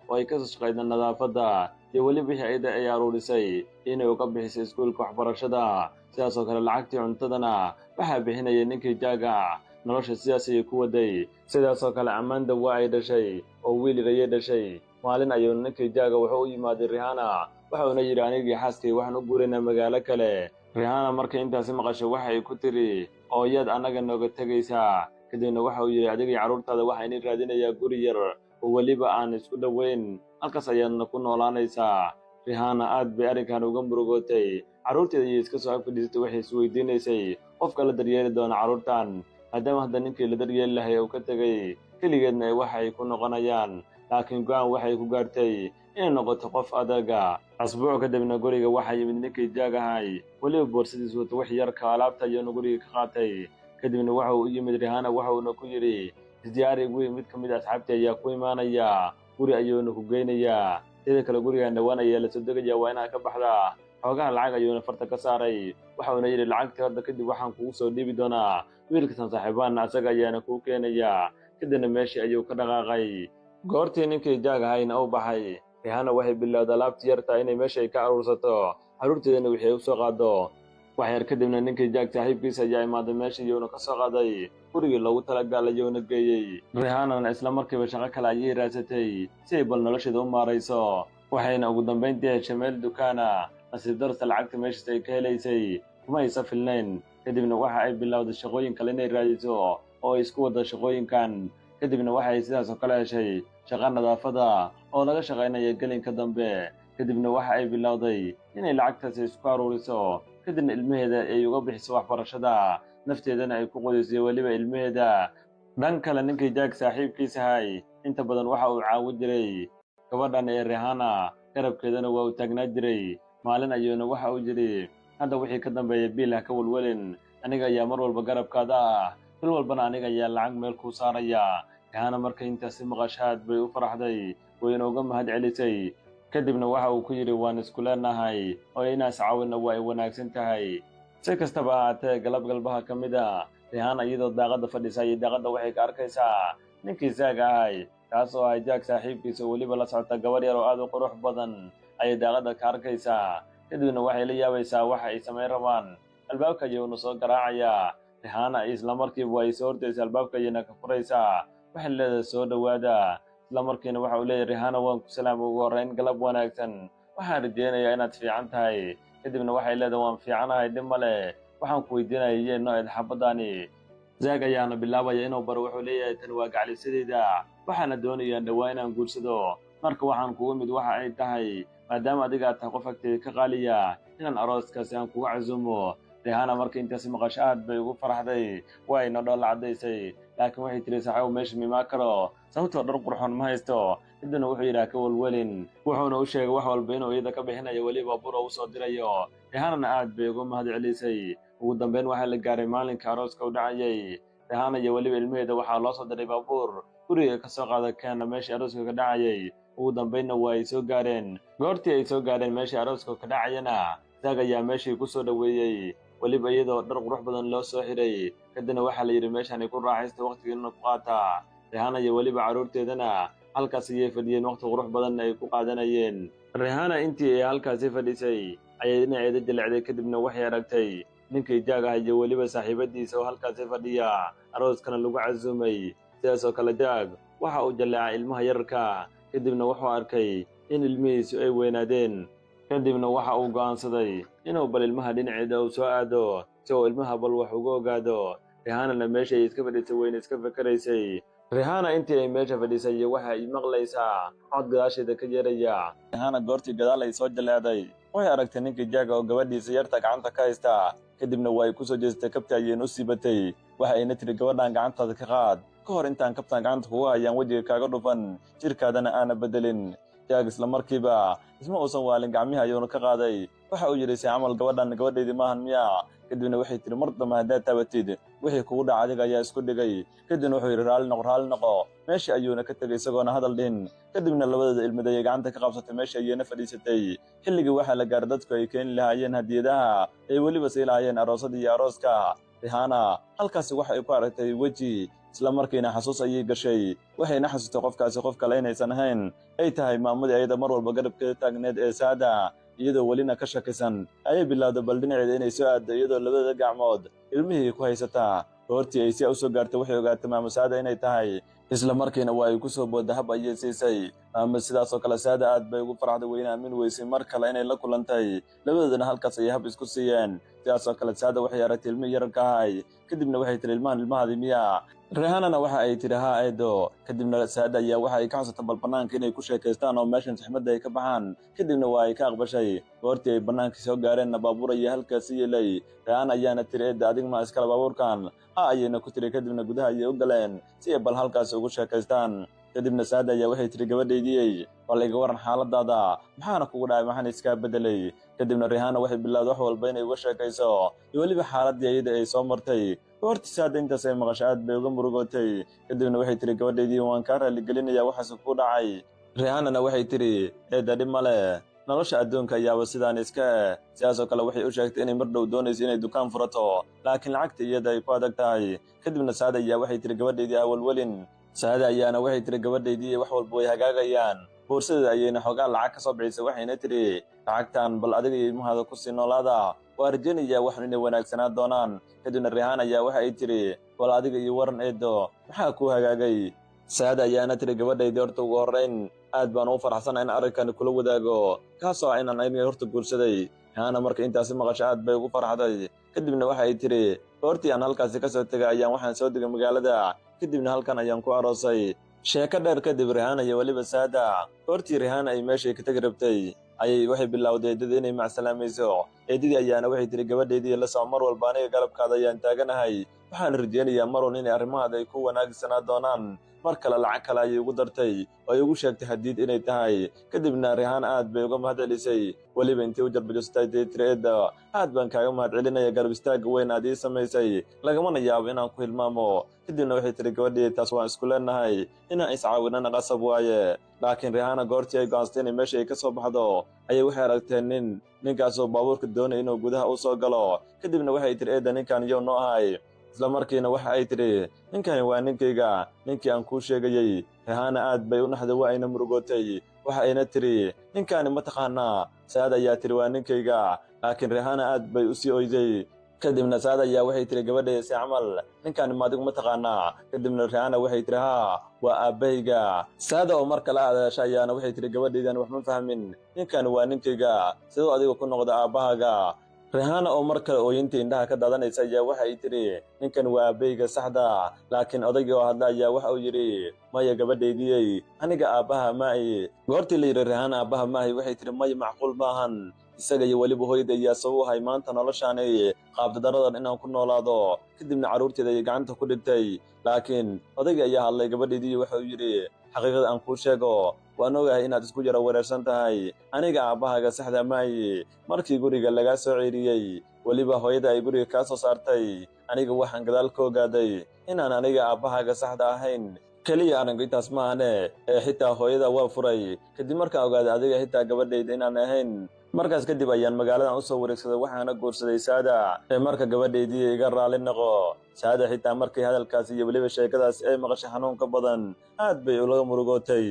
oo ay ka soo shaqayda nadaafadda iyo weliba wixii ayada ay aruurisay inay uga bixisay iskuulka waxbarashada. sidaas oo kale lacagtii cuntadana waxaa bixinayay ninkii Jaaga. nolosha sidaas ayay ku waday. sidaas oo kale Amanda waa ay dhashay oo wiil yar ayay dhashay. maalin ayuu ninkii Jaaga wuxuu u yimaaday Rihanna waxauna yidhi anigii xaaskay waxaan u guuraynaa magaalo kale. Rihanna markay intaasi maqashay waxay ku tiri oo yaad annaga nooga tegaysaa. kadibna waxa uu yidhi adigii carruurtaada waxayna raadinayaa guri yar oo weliba aan isku dhoweyn halkaas ayaadna ku noolaanaysaa. Rihanna aad bay arrinkan uga murugootay. carruurteeda ayay iska soo ag fadhiisatay waxay isweydiinaysay qofka la daryeeli doona carruurtan maadaama hadda ninkii la daryeeli lahay uu ka tegay keligeedna waxay ku noqonayaan. laakiin go'aan waxay ku gaartay inay noqoto qof adaga. asbuuc kadibna guriga waxaa yimid ninkii Jaagahay weliba boorsadiisu wata wax yarka alaabta ayuuna guriga ka qaatay. kadibna waxa uu u yimid Rihanna waxauna ku yidhi isdiyaari mid ka mid asxaabtii ayaa ku imaanaya guri ayuuna ku geynayaa. sida kale guriga dhawaan ayaa la soo degayaa waa inaad ka baxdaa. xoogaha lacag ayuuna farta ka saaray waxauna yidhi lacagtii hadda kadib waxaan kugu soo dhiibi doonaa wiilkasan saaxiibaana asaga ayaana kuu keenayaa. kadibna meeshii ayuu ka dhaqaaqay. goortii ninkii Jaagahayna u baxay Rihanna waxay bilowday alaabtii yarta inay meesha ay ka aruursato carruurteedana wixii u soo qaado. wax yar kadibna ninkii Jaag saaxiibkiisa ayaa imaaday meesha iyuuna ka soo qaaday gurigii loogu talagalay ayuuna geeyey. Rihannana isla markiiba shaqo kale ayay raadsatay si ay bal nolosheeda u maarayso. waxayna ugu dambayntii heshay meel dukaana nasiib darasta lacagta meeshaas ay ka helaysay kuma aysan filnayn. kadibna waxa ay bilowday shaqooyin kale inay raadiso oo ay isku wada shaqooyinkan. kadibna waxay sidaas oo kale heshay shaqo nadaafada oo laga shaqaynaya gelinka dambe. kadibna waxa ay bilowday inay lacagtaasi isku aruuriso kadibna ilmaheeda ay uga bixiso waxbarashada nafteedana ay ku qoyso weliba ilmaheeda. dhan kale ninkii Jaag saaxiibkiisahay inta badan waxa uu caawin jiray gabadhan ee Rihanna garabkeedana waa uu taagnaa jiray. maalin ayuuna waxa uu yidhi hadda wixii ka dambeeya biil ha ka walwalin aniga ayaa mar walba garabkaada ah bil walbana aniga ayaa lacag meel kuu saaraya. Rihanna markay intaasi maqashaad bay u faraxday wayna uga mahad celisay. kadibna waxa uu ku yidhi waan isku leenahay oo inaas caawinna waa ay wanaagsan tahay. si kastaba ahaatee galabgalbaha ka mid a Rihanna iyadoo daaqadda fadhisa iyo daaqadda waxay ka arkaysaa ninkii Jaagahay kaasoo ah Jaag saaxiibkiisa weliba la socota gabar yar oo aad u qurux badan ayay daaqadda ka arkaysaa. kadibna waxay la yaabaysaa waxa ay samayn rabaan. albaabka ayuuna soo garaacayaa. Rihanna isla markiiba way soo ordaysaa albaabka ayayna ka furaysaa. Waxay leedahay soo dhawaada. Isla markiina waxa uu leeyahay Rihanna waan ku salaamay ugu horreyn galab wanaagsan. Waxaan rajeynayaa inaad fiican tahay. Kadibna waxay leedahay waan fiicanahay dhib ma leh. Waxaan ku weydiinayay yee nooceed xabadani. Zaag ayaana bilaabaya inuu baro wuxuu leeyahay tan waa gacalisadeeda. Waxaana doonayaa dhawaa inaan guursado. Marka waxaan kugu mid waxa ay tahay maadaama adiga tahay qof agteeda ka qaaliya inaan arooskaasi aan kugu casuumo. Rihanna markii intaasi maqasho aad bay ugu faraxday wayna dhoolla cadaysay laakiin waxay tiri saaxiib meesha mimaa karo sababtoo dhar qurxoon ma haysto cidna wuxuu yidhaha ka walwalin wuxuuna u sheegay wax walba inuu iyada ka bixinayo weliba bur u soo dirayo. Rihanna aad bay uga mahad celisay. Ugu dambeyn waxaa la gaaray maalinka arooska u dhacayay. Rihanna iyo weliba ilmaheeda waxaa loo soo diray baabuur guriga ka soo qaada keena meeshii arooska ka dhacayay. Ugu dambeynna waa ay soo gaareen. Goortii ay soo gaareen meeshii arooska ka dhacayana Zaag ayaa meeshii ku soo dhaweeyay weliba iyadoo dhar qurux badan loo soo xiray. Kadibna waxaa la yidhi meeshaan ay ku raaxaysta waqtigiina ku qaata. Rihanna iyo weliba carruurteedana halkaas ayay fadhiyeen waqti qurux badan ay ku qaadanayeen. Rihanna intii ay halkaasi fadhisay ayay dhinaceeda jilecday kadibna waxay aragtay ninkii Zaag ah iyo weliba saaxiibadiisa oo halkaasi fadhiya arooskana lagu casuumay. Sidaas oo kale Zaag waxa uu jaleecay ilmaha yararka kadibna wuxuu arkay in ilmihiisu ay weynaadeen. Kadibna waxa uu go'aansaday inuu bal ilmaha dhinaceeda uu soo aado si uu ilmaha bal wax uga ogaado. Rihanna meesha ay iska fadhisay wayna iska fakaraysay. Rihanna intii ay meesha fadhisay waxa ay maqlaysaa cod gadaasheeda ka yeeraya. Rihanna goortii gadaal ay soo jaleecday waxay aragtay ninkii Zaag oo gabadhiisa yarta gacanta ka haysta. Kadibna way ku soo jeestay kabta ayayna u siibatay. Waxa ayna tiri gabadhan gacantaada ka qaad ka hor intaan kabtan gacanta kugu hayaan wejiga kaaga dhufan jirkaadana aana bedelin. Zaag isla markiiba isma uusan waalin gacmihi ayuuna ka qaaday. Waxa uu yidhi si camal gabadhan gabadheydii maahan miyaa. Kadibna waxay tiri mar dambe haddaad taabatid wixii kugu dhaca adiga ayaa isku dhigay. Kadibna wuxuu yidhi raalli noqo meeshii ayuuna ka tegay isagoona hadal dhihin. Kadibna labadooda ilmid ayay gacanta ka qabsatay meeshii ayayna fadhiisatay. Xilligii waxaa la gaaray dadku ay keeni lahaayeen hadiyadaha ay weliba sii lahaayeen aroosadii iyo arooska. Rihanna halkaasi waxa ay ku aragtay weji isla markiina xasuus ayay gashay. Waxayna xasuustay qofkaasi qof kale inaysan ahayn ay tahay maamadii ayada mar walba garabkeeda taagneed ee Saada. Iyadoo welina ka shakisan ayay bilowday bal dhinaceeda inay soo aaddo iyadoo labadeeda gacmood ilmihii ku haysataa. Goortii ay si u soo gaartay waxay ogaatay maamo Saada inay tahay. Isla markiina waa ay ku soo boodday hab ayay siisay. Maamo sidaas oo kale Saada aad bay ugu farxday wayna aamin weysay mar kale inay la kulantay. Labadoodana halkaas ayay hab isku siiyeen. Sidaas oo kale Saada waxay aragtay ilmihii yararka ahay. Kadibna waxay tiri ilmahaadii miyaa. Rihanna waxa ay tiri haa eedo. Kadibna Saada ayaa waxa ay ka xusatay bal banaanka inay ku sheekaystaan oo meeshan saxmadda ay ka baxaan. Kadibna waa ay ka aqbashay. Goortii ay banaanka soo gaareenna baabuur ayaa halkaas yeelay. Rihanna ayaana tiri eeda adiga ma iskala baabuurkan ha ayayna ku tiri. Kadibna gudaha ayay u galeen si ay bal halkaas ugu sheekaystaan. Kadibna Saada ayaa waxay tiri gabadhaydii bal iga waran xaaladaada maxaana kugu dhacay maxaan iska bedelay. Kadibna Rihanna waxay bilowday wax walba inay uga sheekayso iyo weliba xaaladii iyada ay soo martay. Goortii Saada intaas ay maqasho aad bay uga murugootay. Kadibna waxay tiri gabadhaydii waan kaa raaligelinayaa waxaas ku dhacay. Rihanna waxay tiri eeda dhib ma leh nolosha adduunka ayaaba sidaan iska sidaas oo kale waxay u sheegtay inay mar dhow doonayso inay dukaan furato laakiin lacagta iyada ay ku adag tahay. Kadibna Saada ayaa waxay tiri gabadhaydii awalwalin. Saada ayaana waxay tiri gabadhaydii wax walba way hagaagayaan. Boorsadeeda ayayna xoogaa lacag ka soo bixisay waxayna tiri lacagtan bal adiga iyo ilmahaada ku sii noolaada waa rajaynayaa wax inay wanaagsanaa doonaan. Kadibna Rihanna ayaa waxa ay tiri bal adiga iyo waran eedo maxaa ku hagaagay. Saada ayaana tiri gabadhaydii horta ugu horreyn aad baan u faraxsanahay in arrinkan kula wadaago kaasoo inaan aniga horta guursaday. Rihanna marka intaasi maqasho aad bay ugu farxday. Kadibna waxa ay tiri goortii aan halkaasi ka soo tegay ayaan waxaan soo degay magaalada. Kadibna halkan ayaan ku aroosay. Sheeko dheer kadib Rihanna iyo weliba Saada goortii Rihanna ay meeshay ka tagi rabtay ayay waxay bilowday eedada inay macsalaamayso. Eedadii ayaana waxay tiri gabadhaydii la soo mar walba aniga galabkaada ayaan taaganahay. Waxaan rajaynayaa marun inay arrimahaada ay ku wanaagsanaa doonaan. Mar kale lacag kale ayay ugu dartay oo ay ugu sheegtay hadiid inay tahay. Kadibna Rihanna aad bay uga mahad celisay weliba intii u jarbajostay tiri eeda aad baan kaaga mahad celinaya garab istaagga weyn aad ii samaysay lagamana yaabo inaan ku hilmaamo. Kadibna waxay tiri gabadhii taas waan isku leenahay inaan iscaawinana qasab waaye. Laakiin Rihanna goortii ay go'aansatay inay meesha ay ka soo baxdo ayay waxay aragteen ninkaasoo baabuurka doonay inuu gudaha u soo galo. Kadibna waxay tiri eeda ninkan yow noo ahay. Isla markiina waxa ay tiri ninkani waa ninkayga ninkii aan kuu sheegayay. Rihanna aad bay u naxday waa ayna murugootay. Waxa ayna tiri ninkani ma taqaanaa. Saada ayaa tiri waa ninkayga laakiin Rihanna aad bay u sii oyday. kadibna saada ayaa waxay tiri gabadheeda si camal ninkan maadigu ma taqaanaa. kadibna rihaana waxay tiri haa waa aabbahayga. saada oo mar kale hadasha ayaana waxay tiri gabadheedan wax ma fahmin, ninkan waa ninkayga, siduu adiga ku noqda aabbahaaga. rihaana oo mar kale ooyintii indhaha ka daadanaysa ayaa waxay tiri ninkan waa aabbahayga saxda. laakiin odaygii oo hadla ayaa waxa uu yidhi maya gabadhaydiyey, aniga aabbaha maahi. goortii la yidhi rihaana aabbaha maahi waxay tiri maya macquul maahan, isaga iyo weliba hooyada ayaa sabab u ahay maanta noloshaani qaabdadaradan inaan ku noolaado. kadibna carruurteeda ayay gacanta ku dhigtay. laakiin odaygii ayaa hadlay gabadhaydii waxa uu yidhi xaqiiqada aan kuu sheego, waan ogahay inaad isku yara wareersan tahay, aniga aabbahaaga saxda maahi. markii guriga lagaa soo ceeriyey weliba hooyada ay guriga kaa soo saartay, aniga waxaan gadaal ka ogaaday inaan aniga aabbahaaga saxda ahayn. keliya arrinka intaas maahane ee xitaa hooyada waa furay kadib markaan ogaaday adiga xitaa gabadhayda inaan ahayn. markaas kadib ayaan magaaladan u soo wareegsaday waxaana guursaday saada ee marka gabadhaydii iga raalli noqo. saada xitaa markay hadalkaas iyo weliba sheekadaas ay maqashay xanuunka badan aad bay ulaga murugootay.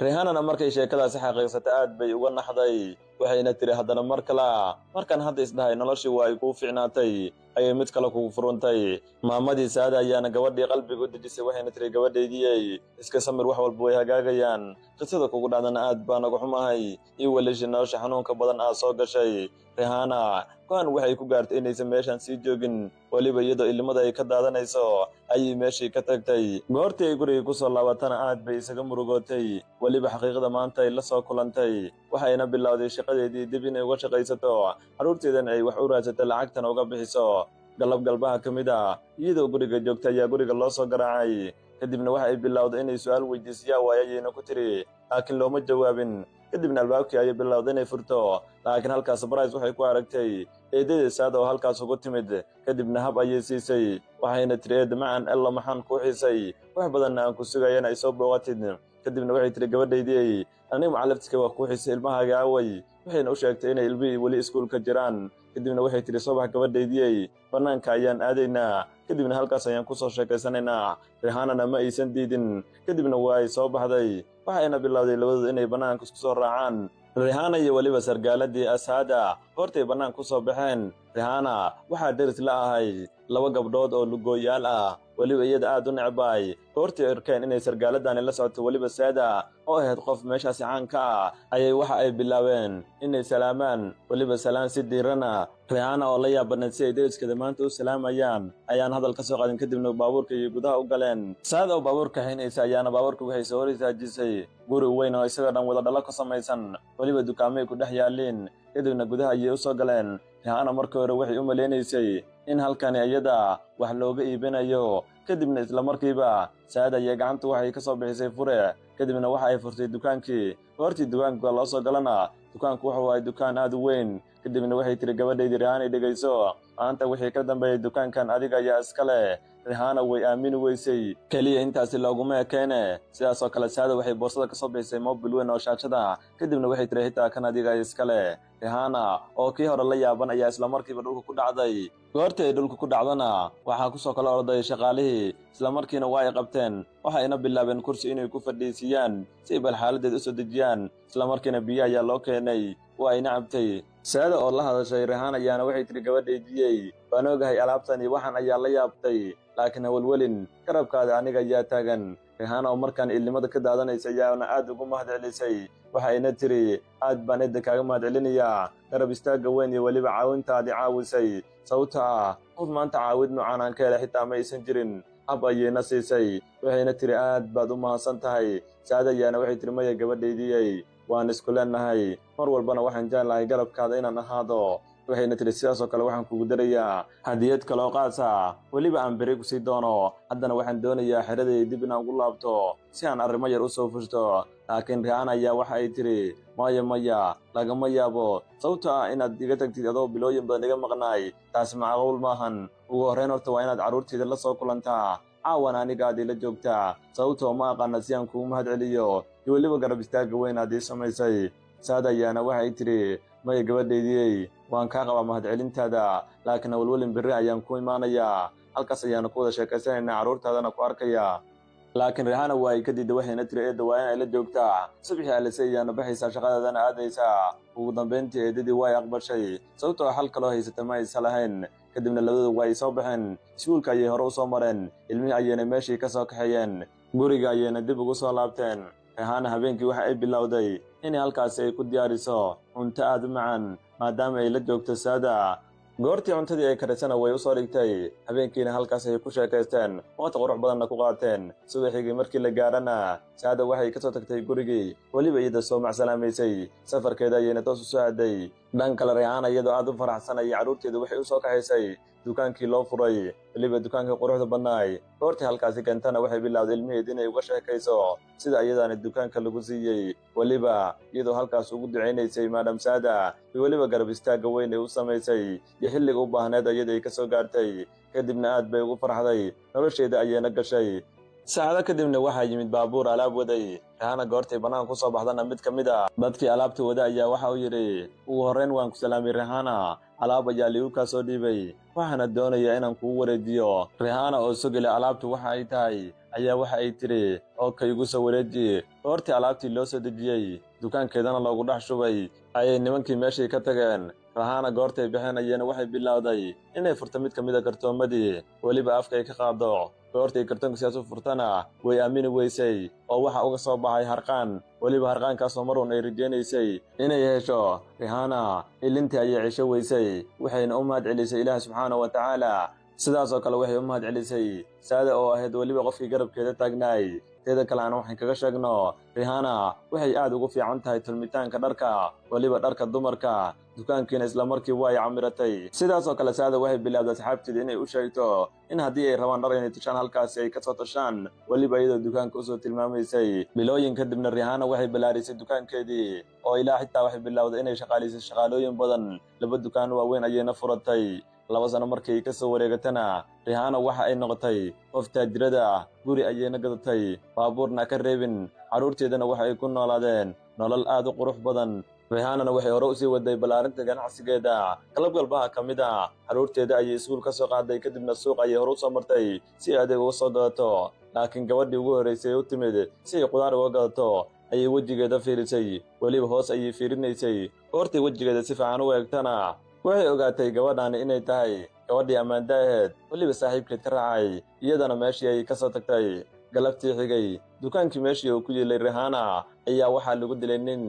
rihaanana markay sheekadaasi xaqiiqsatay aad bay uga naxday, waxayna tiri haddana mar kale markaan hadda isdhahay noloshii waa ay kuu fiicnaatay ayay mid kale kugu furuntay. maamadii saada ayaana gabadhii qalbiga u dejisay, waxayna tiri gabadhaydiyey iska samir, wax walba way hagaagayaan, qisada kugu dhacdana aad baan uga xumahay iyo welishi nolosha xanuunka badan aad soo gashay. rihaana go'aan waxay ku gaartay inaysan meeshan sii joogin, weliba iyadoo ilmada ay ka daadanayso ayay meeshii ka tagtay. goortii ay guriga ku soo laabatana aad bay isaga murugootay, weliba xaqiiqada maanta ay la soo kulantay. waxayna bilowday shaqadeedii dib inay uga shaqaysato, carruurteedana ay wax u raadsato lacagtana uga bixiso. galab galbaha ka mid ah iyadoo guriga joogta ayaa guriga loo soo garaacay. kadibna waxa ay bilowday inay su'aal weydiisiyaa waay ayayna ku tiri, laakiin looma jawaabin. kadibna albaabkii ayay bilowday inay furto, laakiin halkaas Surprise waxay ku aragtay eedadeeda saada oo halkaas ugu timid. kadibna hab ayay siisay, waxayna tiri eed macaan alla maxaan kuu xiisay, wax badanna aan ku sugayana ay soo booqatid. kadibna waxay tiri gabadhaydii aniga macalaftiska waa kuu xiisay, ilmahaaga aaway. waxayna u sheegtay inay ilmihii weli iskuulka jiraan. kadibna waxay tiri subax gabadhaydiyey bannaanka ayaan aadaynaa, kadibna halkaas ayaan ku soo sheekaysanaynaa. rihaanana ma aysan diidin, kadibna waa ay soo baxday, waxayna bilowday labadooda inay bannaanka isku soo raacaan. rihaana iyo weliba sargaaladii asaada hortay bannaanka ku soo baxeen. rihaana waxaa deris la ahay laba gabdhood oo lugooyaal ah, weliba iyada aad u necbaay. goortii arkeen inay sargaaladani la socoto weliba saada oo ahayd qof meeshaasi caan ka ah ayay waxa ay bilaabeen inay salaamaan, weliba salaan si diirana. rihaana oo la yaabanayd si ay deriskeeda maanta u salaamayaan ayaan hadal ka soo qaadin, kadibna baabuurka iyo gudaha u galeen. saada oo baabuurka haynaysa ayaana baabuurka waxay soo hor istaajisay guri weyn oo isagoo dhan wada dhalo ka samaysan, weliba dukaamay ku dhex yaalliin. kadibna gudaha ayay u soo galeen. rihaana markii hore waxay u malaynaysay in halkani iyada wax looga iibinayo. kadibna isla markiiba saada ayaa gacanta waxay ka soo bixisay fure, kadibna waxa ay furtay dukaankii. goortii dukaanka loo soo galana dukaanku wuxuu ahay dukaan aad u weyn. kadibna waxay tiri gabadhaydii rihaanay dhegayso, maanta wixii ka dambeeyay dukaankan adiga ayaa iska leh. rihaana way aamini weysay, keliya intaasi looguma ekeene sidaasoo kale saada waxay boorsada ka soo bixisay mobil weyn oo shaashada. kadibna waxay tiri xitaa kan adiga ay iska leh. rihaana oo kii hore la yaaban ayaa isla markiiba dhulka ku dhacday. goortii ay dhulka ku dhacdana waxaa ku soo kala orday shaqaalihii, isla markiina waa ay qabteen, waxayna bilaabeen kursi inay ku fadhiisiyaan si ay bal xaaladeed u soo dejiyaan. isla markiina biyo ayaa loo keenay, waa ayna cabtay. saada oo la hadashay rihaana ayaana waxay tiri gabadhaydiyey waan ogahay alaabtan iyo waxaan ayaa la yaabtay, laakiin hawalwelin garabkaada aniga ayaa taagan. rihaana oo markaan ilnimada ka daadanaysa ayaana aad ugu mahad celisay, waxayna tiri aad baan idda kaaga mahad celinayaa garab istaagga weyn iyo weliba caawintaadii caawisay. sababta ah qof maanta caawid noocaan aan ka helay xitaa ma aysan jirin, hab ayayna siisay. waxayna tiri aad baad u mahadsan tahay. saada ayaana waxay tiri maya gabadhaydiyey waan isku leenahay, mar walbana waxaan jeclahay garabkaada inaan ahaado. waxayna tiri sidaasoo kale waxaan kugu darayaa hadiyad kaloo qaasa, weliba aan beri ku sii doono. haddana waxaan doonayaa xeraday dib inaan ugu laabto si aan arrimo yar u soo fushto. laakiin rihaana ayaa waxa ay tiri maya lagama yaabo, sababto ah inaad iga tagtid adoo bilooyin badan iga maqnaay taasi macquul maahan. ugu horrayn horta waa inaad carruurteeda la soo kulantaa, caawan aniga aad ila joogtaa, sababtoo ma aqaana si aan kugu mahad celiyo iyo weliba garab istaagga weyn aad ii samaysay. saada ayaana waxay tiri maya gabadhaydiyey waan kaa qabaa mahad celintaada, laakiin hawalwelin berri ayaan ku imaanayaa, halkaas ayaana ku wada sheekaysanaynaa, carruurtaadana ku arkayaa. laakiin Rihanna waa ay ka diiday waxayna tiri eedda waa in ay la joogtaa subaxii Alisey ayaana baxaysaa shaqadeedana aadaysaa ugu dambeyntii eedadii way aqbashay sababtoo xal kaloo haysata ma aysan lahayn kadibna labadoodu waa ay soo baxeen iskuulka ayay hore u soo mareen ilmihii ayayna meeshii ka soo kaxeeyeen guriga ayayna dib ugu soo laabteen Rihanna habeenkii waxa ay bilowday in halkaasi ay ku diyaariso cunto aad u macaan maadaama ay la joogto Saada goortii cuntadii ay karisana way u soo dhigtay habeenkiina halkaas ay ku sheekaysteen waqti qurux badanna ku qaateen subaxigii markii la gaarana Saada waxay ka soo tagtay gurigii weliba iyada soo macsalaamaysay safarkeeda ayayna toos u soo aaday dhan kale Rihanna iyadoo aad u faraxsan ayay carruurteedu waxay u soo kaxaysay dukaankii loo furay weliba dukaankii quruxda badnaay goortii halkaasi keentana waxay bilowday ilmaheed inay uga sheekayso sida iyadaana dukaanka lagu siiyey weliba iyadoo halkaas ugu ducaynaysay maadam Saada iyo weliba garab istaagga weyn ay u samaysay iyo xilliga u baahneed ayada ay ka soo gaartay kadibna aad bay ugu farxday nolosheeda ayayna gashay saacado kadibna waxaa yimid baabuur alaab waday Rihanna goortay bannaan ku soo baxdana mid ka mid ah dadkii alaabta wada ayaa waxa uu yidhi ugu horrayn waan ku salaamay Rihanna alaab ayaa liigu kaa soo dhiibay waxaana doonayaa inaan kugu wareejiyo Rihanna oo sugile alaabtu waxa ay tahay ayaa waxa ay tiri oo kaygu soo wareeji goortii alaabtii loo soo dejiyey dukaankeedana loogu dhex shubay ayay nimankii meeshii ka tageen Rihanna goortay baxeen ayayna waxay bilowday inay furto mid ka mid a kartoomadii weliba afka ay ka qaado goortay kartoonka sidaas u furtana way aamini weysay oo waxa uga soo baxay harqaan weliba harqaankaasoo marun ay rajaynaysay inay hesho Rihanna ilintii ayay cisho weysay waxayna u mahad celisay Ilaah subxaanahu wa tacaala sidaasoo kale waxay u mahad celisay Saada oo ahayd weliba qofkii garabkeeda taagnaay teeda kale aan waxaan kaga sheegno Rihanna waxay aad ugu fiican tahay tulmitaanka dharka weliba dharka dumarka dukaankiina isla markii way camiratay sidaasoo kale Saada waxay bilowday asxaabteeda inay u sheegto in haddii ay rabaan dhar inay tushaan halkaasi ay ka soo tashaan weliba iyadoo dukaanka usoo tilmaamaysay bilooyin kadibna Rihanna waxay balaarisay dukaankeedii oo ilaa xitaa waxay bilowday inay shaqaalaysay shaqaalooyin badan laba dukaan waaweyn ayayna furatay 2 sano markay ka soo wareegatana Rihanna waxa ay noqotay qof taajirada guri ayayna gadatay baabuurna ka reebin carruurteedana waxa ay ku noolaadeen nolol aad u qurux badan Rihanna waxay hore u sii waday balaarinta ganacsigeeda qalab galbaha ka mid ah carruurteeda ayay iskuul ka soo qaaday kadibna suuq ayay hore u soo martay si adeeg uga soo gadato laakiin gabadhii ugu horreysay u timid si ay qudaar uga gadato ayay wejigeeda fiirisay weliba hoos ayay fiirinaysay goortay wejigeeda si fiican u eegtana waxay ogaatay gabadhaani inay tahay gabadhii ammaanda ahayd weliba saaxiibkeed ka raacay iyadana meeshii ay ka soo tagtay galabtii xigay dukaankii meeshii uu ku yeelay Rihanna ayaa waxaa lagu dilay nin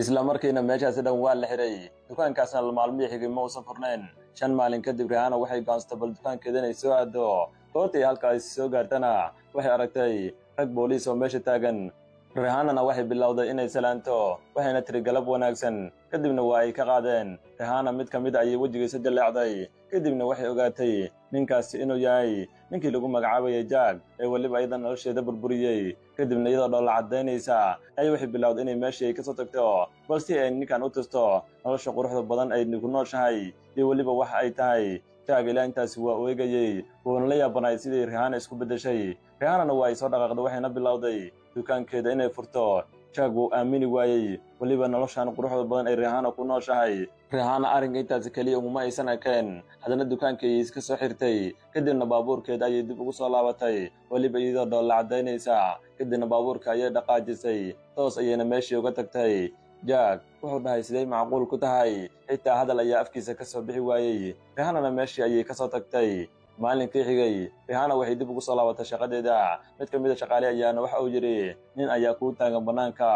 isla markiina meeshaasi dhan waa la xiray dukaankaasna maalmihii xigay ma uusan furnayn 5 maalin kadib Rihanna waxay go'aansatay bal dukaankeeda inay soo aado goortii halkaasi soo gaartana waxay aragtay rag booliis oo meesha taagan Rihanna waxay bilowday inay salaanto waxayna tiri galab wanaagsan kadibna waa ay ka qaadeen Rihanna mid ka mid ayay wejigiisa jaleecday kadibna waxay ogaatay ninkaasi inuu yahay ninkii lagu magacaabayay Jack ee weliba iyada nolosheeda burburiyey kadibna iyadoo dhoolla cadaynaysa ay waxay bilowday inay meeshii ka soo tagto balse ay ninkan u tusto nolosha quruxda badan ay ku nooshahay iyo weliba waxa ay tahay Jack ilaa intaasi waa u eegayay wuuna la yaabanay sidii Rihanna isku bedeshay Rihanna waa ay soo dhaqaaqday waxayna bilowday dukaankeeda inay furto Jack wuu aamini waayey weliba noloshan quruxda badan ay Rihanna ku nooshahay Rihanna arrinka intaasi kaliya uma aysan ekeen haddana dukaankii iska soo xirtay kadibna baabuurkeeda ayay dib ugu soo laabatay weliba iyadoo dhoolla cadaynaysa kadibna baabuurka ayay dhaqaajisay toos ayayna meeshii uga tagtay Jack wuxuu dhahay sidee macquul ku tahay xitaa hadal ayaa afkiisa ka soo bixi waayey Rihanna meeshii ayay ka soo tagtay maalinkii xigay Rihanna waxay dib ugu soo laabatay shaqadeeda mid ka mid ah shaqaale ayaana waxa uu yiri nin ayaa ku taagan banaanka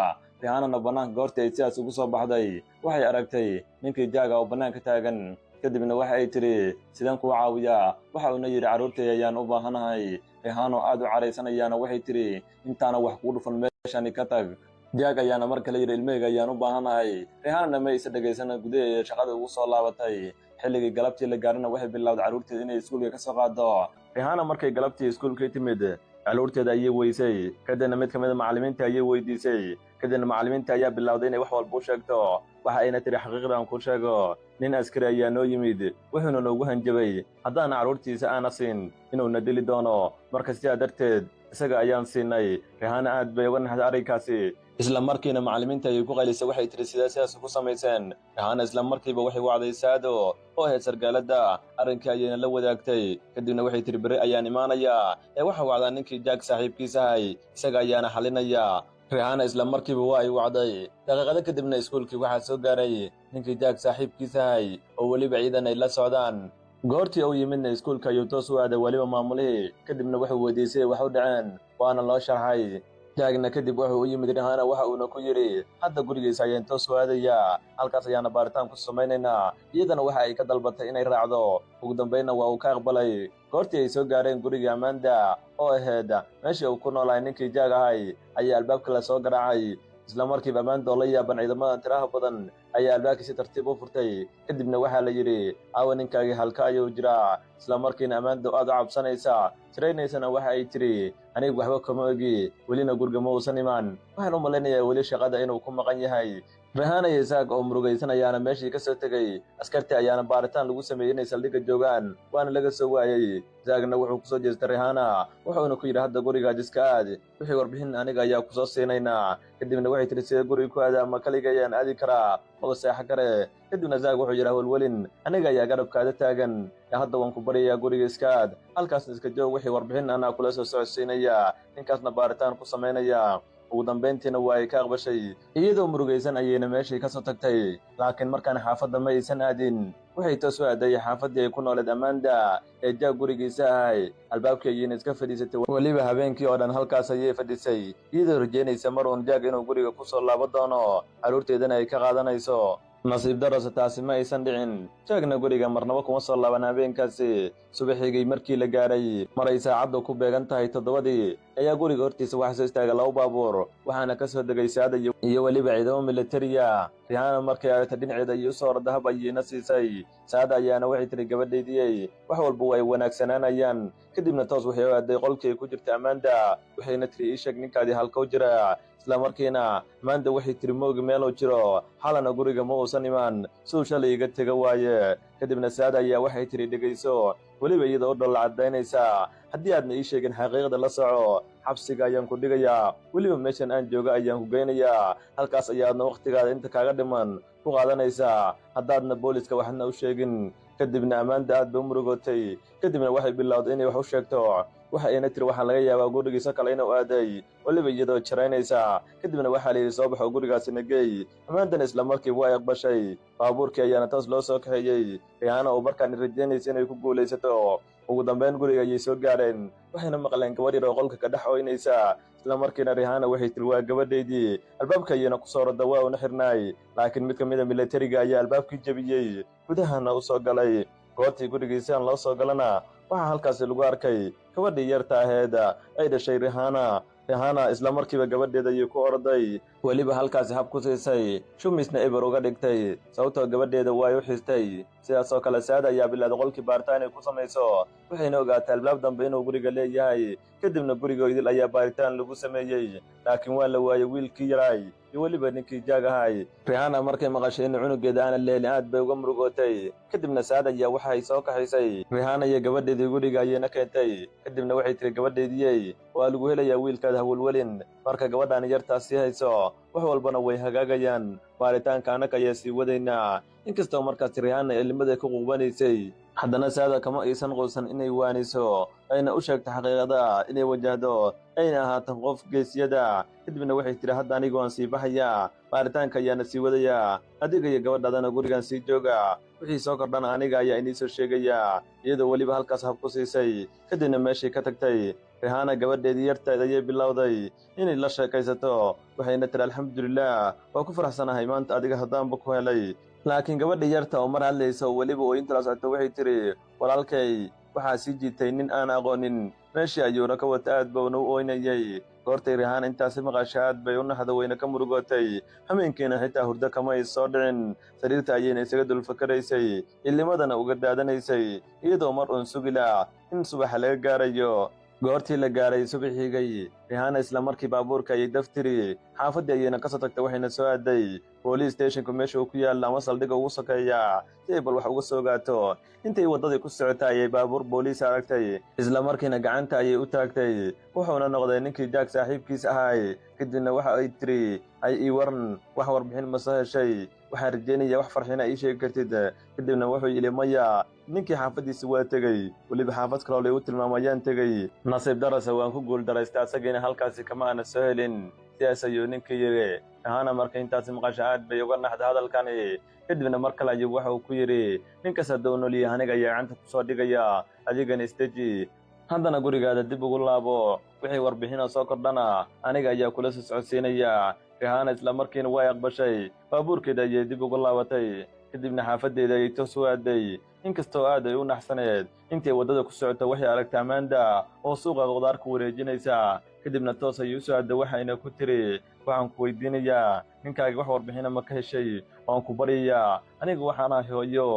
Rihanna banaanka goortii ay sidaas ugu soo baxday waxay aragtay ninkii Jack oo banaanka taagan kadibna waxa ay tiri sidaan ku caawiyaa waxa uu yiri carruurtay ayaan u baahanahay Rihanna aad u careysanayana waxay tiri intaana wax ku dhufan meeshan ka tag Jack ayaana mar kale yiri ilmeyga ayaan u baahanahay Rihanna ma aysan dhageysan gudaha shaqada ugu soo laabatay xilligii galabtii la gaarana waxay bilowday carruurteeda inay iskuulka ka soo qaado Rihanna markay galabtii iskuulka timid carruurteeda ayay weysay kadibna mid ka mid ah macallimiinta ayay weydiisay kadibna macallimiinta ayaa bilowday inay wax walba u sheegto waxa ayna tiri xaqiiqdan ku sheego nin askari ayaa noo yimid wuxuuna noogu hanjabay haddaan carruurtiisa aana siin inuu na dili doono marka sidaa darteed isaga ayaan siinay Rihanna aad bay uga naxday arrinkaasi isla markiina macallimiinta ayay ku qaylisay waxay tiri sidaas ku samayseen rihaana isla markiiba waxay wacday saado oo ahayd sargaalada arrinkii ayayna la wadaagtay kadibna waxay tiri berri ayaan imaanayaa waxa wacdaa ninkii jack saaxiibkiisahay isaga ayaana xalinaya rihaana isla markiiba waa ay wacday daqiiqado kadibna iskuulkii waxaa soo gaaray ninkii jack saaxiibkiisahay oo weliba ciidan ay la socdaan goortii uu yimidna iskuulka ayuu toos u aaday weliba maamulihii kadibna wuxuu weydiisay wax u dhaceen waana loo sharxay jaagna kadib wuxuu u yimid rihaana waxa uuna ku yidhi hadda gurigiisa ayaan toos u aadayaa halkaas ayaana baaritaan ku samaynaynaa iyadana waxa ay ka dalbatay inay raacdo ugu dambaynna waa uu ka aqbalay goortii ay soo gaareen gurigii ammaanda oo ahayd meeshii uu ku noolahay ninkii jaag ahay ayaa albaabka la soo garaacay isla markiiba ammaanda oo la yaaban ciidamada tiraha badan ayaa albaabkii si tartiib u furtay kadibna waxaa la yidhi aawa ninkaagii halka ayuu jiraa isla markiina ammaanda aad u cabsanaysa tiraynaysana waxa ay tiri anigu waxba kama ogi welina guriga ma uusan imaan waxaan u malaynayaa weli shaqada inuu ku maqan yahay rihaana iyo isaaq oo murugaysan ayaana meeshii ka soo tegey askartii ayaana baaritaan lagu sameeyey inay saldhigga joogaan waana laga soo waayey isaaqna wuxuu ku soo jeestay rihaana wuxuuna ku yidhi hadda gurigaad iska aad wixii warbixin aniga ayaa ku soo siinaynaa kadibna waxay tiri sida guriga ku aadaa ma kaliga ayaan aadi karaa maba seexo kare kadibna isaaq wuxuu yidhi hawlwelin aniga ayaa garabkaada taagan hadda waan ku baryayaa guriga iska aad halkaasna iska joog wixii warbixin anaa kula soo socodsiinaya ninkaasna baaritaan ku samaynaya ugu dambayntiina waa ay ka aqbashay iyadoo murugaysan ayayna meeshii ka soo tagtay laakiin markaan xaafadda ma aysan aadin waxay toos u aaday xaafaddii ay ku nooleed ammaanda ee jaag gurigiisa ahay albaabkii ayayna iska fadhiisatay weliba habeenkii oo dhan halkaas ayay fadhisay iyadoo rajaynaysa mar uun jaag inuu guriga ku soo laabo doono carruurteedana ay ka qaadanayso nasiib darose taasi ma aysan dhicin jaagna guriga marnaba kuma soo laaban habeenkaasi subaxigii markii la gaaray maray saacaddu ku beegan tahay 7:00 ayaa guriga hortiisa waxa soo istaagay 2 baabuur waxaana ka soo degay saada iyo weliba ciidamo militariya rihaana markay ay dhinaceeda iyo soo dahab ayayna siisay saada ayaana waxay tiri gabadheedii wax walba way wanaagsanaanayaan kadibna toos waxay u aaday qolkii ku jirta ammaanda waxayna tiri ii sheeg ninkaadii halka u jira isla markiina ammaanda waxay tiri moogi meeluu jiro xalana guriga ma uusan imaan suu shalay iga tega waaye kadibna saada ayaa waxay tiri dhegayso weliba iyadoo dholla caddaynaysa haddii aadna ii sheegin xaqiiqda la soco xabsiga ayaan ku dhigayaa weliba meeshan aan jooga ayaan ku geynayaa halkaas ayaadna wakhtigaada inta kaaga dhiman ku qaadanaysaa haddaadna booliska waxna u sheegin kadibna ammaanda aad bay u murugootay kadibna waxay bilowday inay wax u sheegto waxa ayna tiri waxaa laga yaabaa gurigiisa kale inuu aaday weliba iyadoo jaraynaysa kadibna waxaa layidhi soo baxo gurigaasina geey ammaandana isla markiiba way aqbashay baabuurkii ayaana toos loo soo kaxeeyey rihaana oo markaan rajaynaysa inay ku guulaysato ugu dambayn guriga ayay soo gaareen waxayna maqleen gabadh yar oo qolka ka dhex ooynaysa isla markiina rihaana waxay tiri waa gabadhaydii albaabka ayayna ku soo roda waa una xirnaay laakiin mid ka mida militariga ayaa albaabkii jebiyey gudahana u soo galay goortii gurigiisaan loo soo galana waxaa halkaasi lagu arkay gabadhii yarta aheed ay dhashay rihaana isla markiiba gabadheeda ayay ku orday weliba halkaasi hab ku siisay shumisna eber uga dhigtay sababtoo gabadheeda way u xistay sidaas oo kale saada ayaa bilowday qolkii baaritaan ay ku samayso waxayna ogaatay albaab dambe inuu guriga leeyahay kadibna guriga idil ayaa baaritaan lagu sameeyey laakiin waa la waayey wiilkii yaray iyo weliba ninkii jaag ahay rihaana markay maqashay in cunugeeda aana leelin aad bay uga murugootay kadibna saada ayaa waxay soo kaxaysay rihaana iyo gabadheedii guriga ayayna keentay kadibna waxay tiri gabadheedii waa lagu helayaa wiilkaada hawlwelin marka gabadhaan yartaas sii hayso wax walbana way hagaagayaan baaritaanka annaga ayaa sii wadaynaa inkastoo markaas rihaana ilmada ku quubanaysay haddana saada kama aysan quusan inay waaniso ayna u sheegto xaqiiqada inay wajahdo ayna ahaato qof geesiyada kadibna waxay tiri hadda anigu aan sii baxayaa baaritaanka ayaana sii wadayaa adiga iyo gabadhaadana gurigan sii jooga wixii soo kordhana aniga ayaa inii soo sheegayaa iyadoo weliba halkaas hab ku siisay kadibna meeshii ka tagtay rihaana gabadheedii yarteed ayay bilowday inay la sheekaysato waxayna tiri alxamdulilah waa ku faraxsanahay maanta adiga haddaanba ku helay laakiin gabadhii yarta oo mar hadlaysa oo weliba ooyinta la socto waxay tiri walaalkay waxaa sii jiitay nin aan aqoonin meeshii ayuuna ka wata aad bauna u ooynayay goortay rihaana intaasi maqasha aad bay u naxda weyna ka murugootay hameenkiina xitaa hurdo kama ay soo dhicin sariirta ayayna isaga dul fakaraysay illimadana uga daadanaysay iyadoo mar uun sugila in subaxa laga gaarayo goortii la gaaray subaxiigay rihaana isla markii baabuurka ayay daftiri xaafaddii ayayna ka soo tagtay waxayna soo aaday police stationku meesha uu ku yaalla ama saldhigga ugu sokeeya si ay bal wax uga soo gaato intay waddadii ku socotay ayay baabuur booliis aragtay isla markiina gacanta ayay u taagtay wuxuuna noqday ninkii jack saaxiibkiis ahay kadibna waxa ay tiri ay ii waran wax warbixin ma soo heshay waxaan rajeynaya wax farxina ii sheegi kartid kadibna wuxuu yidhi maya ninkii xaafaddiisa waa tegey weliba xaafad kaloo laygu tilmaamayaan tegey nasiib darase waan ku guuldaraysta asagiina halkaasi kama aana soo helin sidaas ayuu ninkii yidhi ahaana marka intaasi maqasha aad bay uga naxda hadalkani kadibna mar kale ayuu waxa uu ku yidhi ninkas hadduu nolyahay aniga ayaa gacanta ku soo dhigaya adigana isdeji haddana gurigaada dib ugu laabo wixii warbixinoo soo kordhana aniga ayaa kula soo socodsiinaya rihaana isla markiina way aqbashay baabuurkeeda ayay dib ugu laabatay kadibna xaafaddeeda ayay toos u aaday inkastoo aad ay u naxsaneed intay waddada ku socota waxay aragtay Amanda oo suuqa qudaarka wareejinaysa kadibna toos ayay u soo aaday waxayna ku tiri waxaan ku weydiinayaa ninkaaga wax warbixina ma ka heshay waan ku baryayaa aniga waxaan ahay hooyo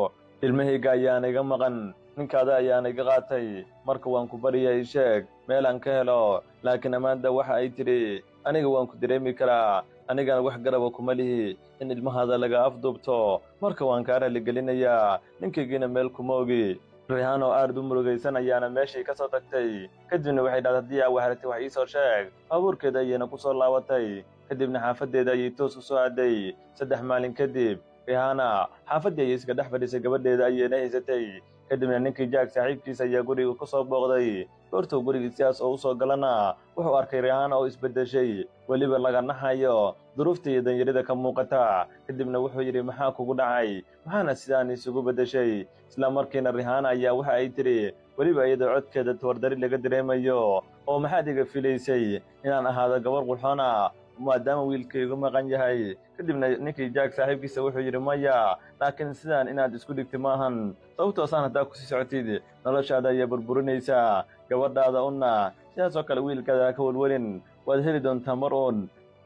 ilmahayga ayaana iga maqan ninkaada ayaana iga qaatay marka waan ku baryayaa ii sheeg meel aan ka helo laakiin Amanda waxa ay tiri aniga waan ku dareemi karaa anigana wax garaba kuma lihi in ilmahaada laga afduubto marka waan kaa raaligelinayaa ninkaygiina meel kuma ogi rihaana oo aad u murugaysan ayaana meeshii ka soo tagtay kadibna waxay dhahday haddii aa waharagtay wax ii soo sheeg baabuurkeeda ayayna ku soo laabatay kadibna xaafaddeeda ayay toos u soo aaday 3 maalin kadib rihaana xaafaddii ayay iska dhex fadhisay gabadheeda ayayna haysatay kadibna ninkii jack saaxiibkiisa ayaa guriga ku soo booqday goortuu gurigii sidaas oo u soo galana wuxuu arkay rihaana oo isbeddeshay weliba laga naxayo duruufta iyo danyarida ka muuqata kadibna wuxuu yidhi maxaa kugu dhacay maxaana sidaan isugu beddeshay isla markiina rihaana ayaa waxa ay tiri weliba iyadoo codkeeda tawardari laga dareemayo oo maxaad iga filaysay inaan ahaado gabar qurxoona maadaama wiilkaygu maqan yahay kadibna ninkii jack saaxiibkiisa wuxuu yidhi maya laakiin sidaan inaad isku dhigti maahan sababtoosaan haddaa kusii socotid noloshaada ayaa burburinaysaa gabadhaada una sidaas oo kale wiilkaada ka welwelin waad heli doontaa mar uun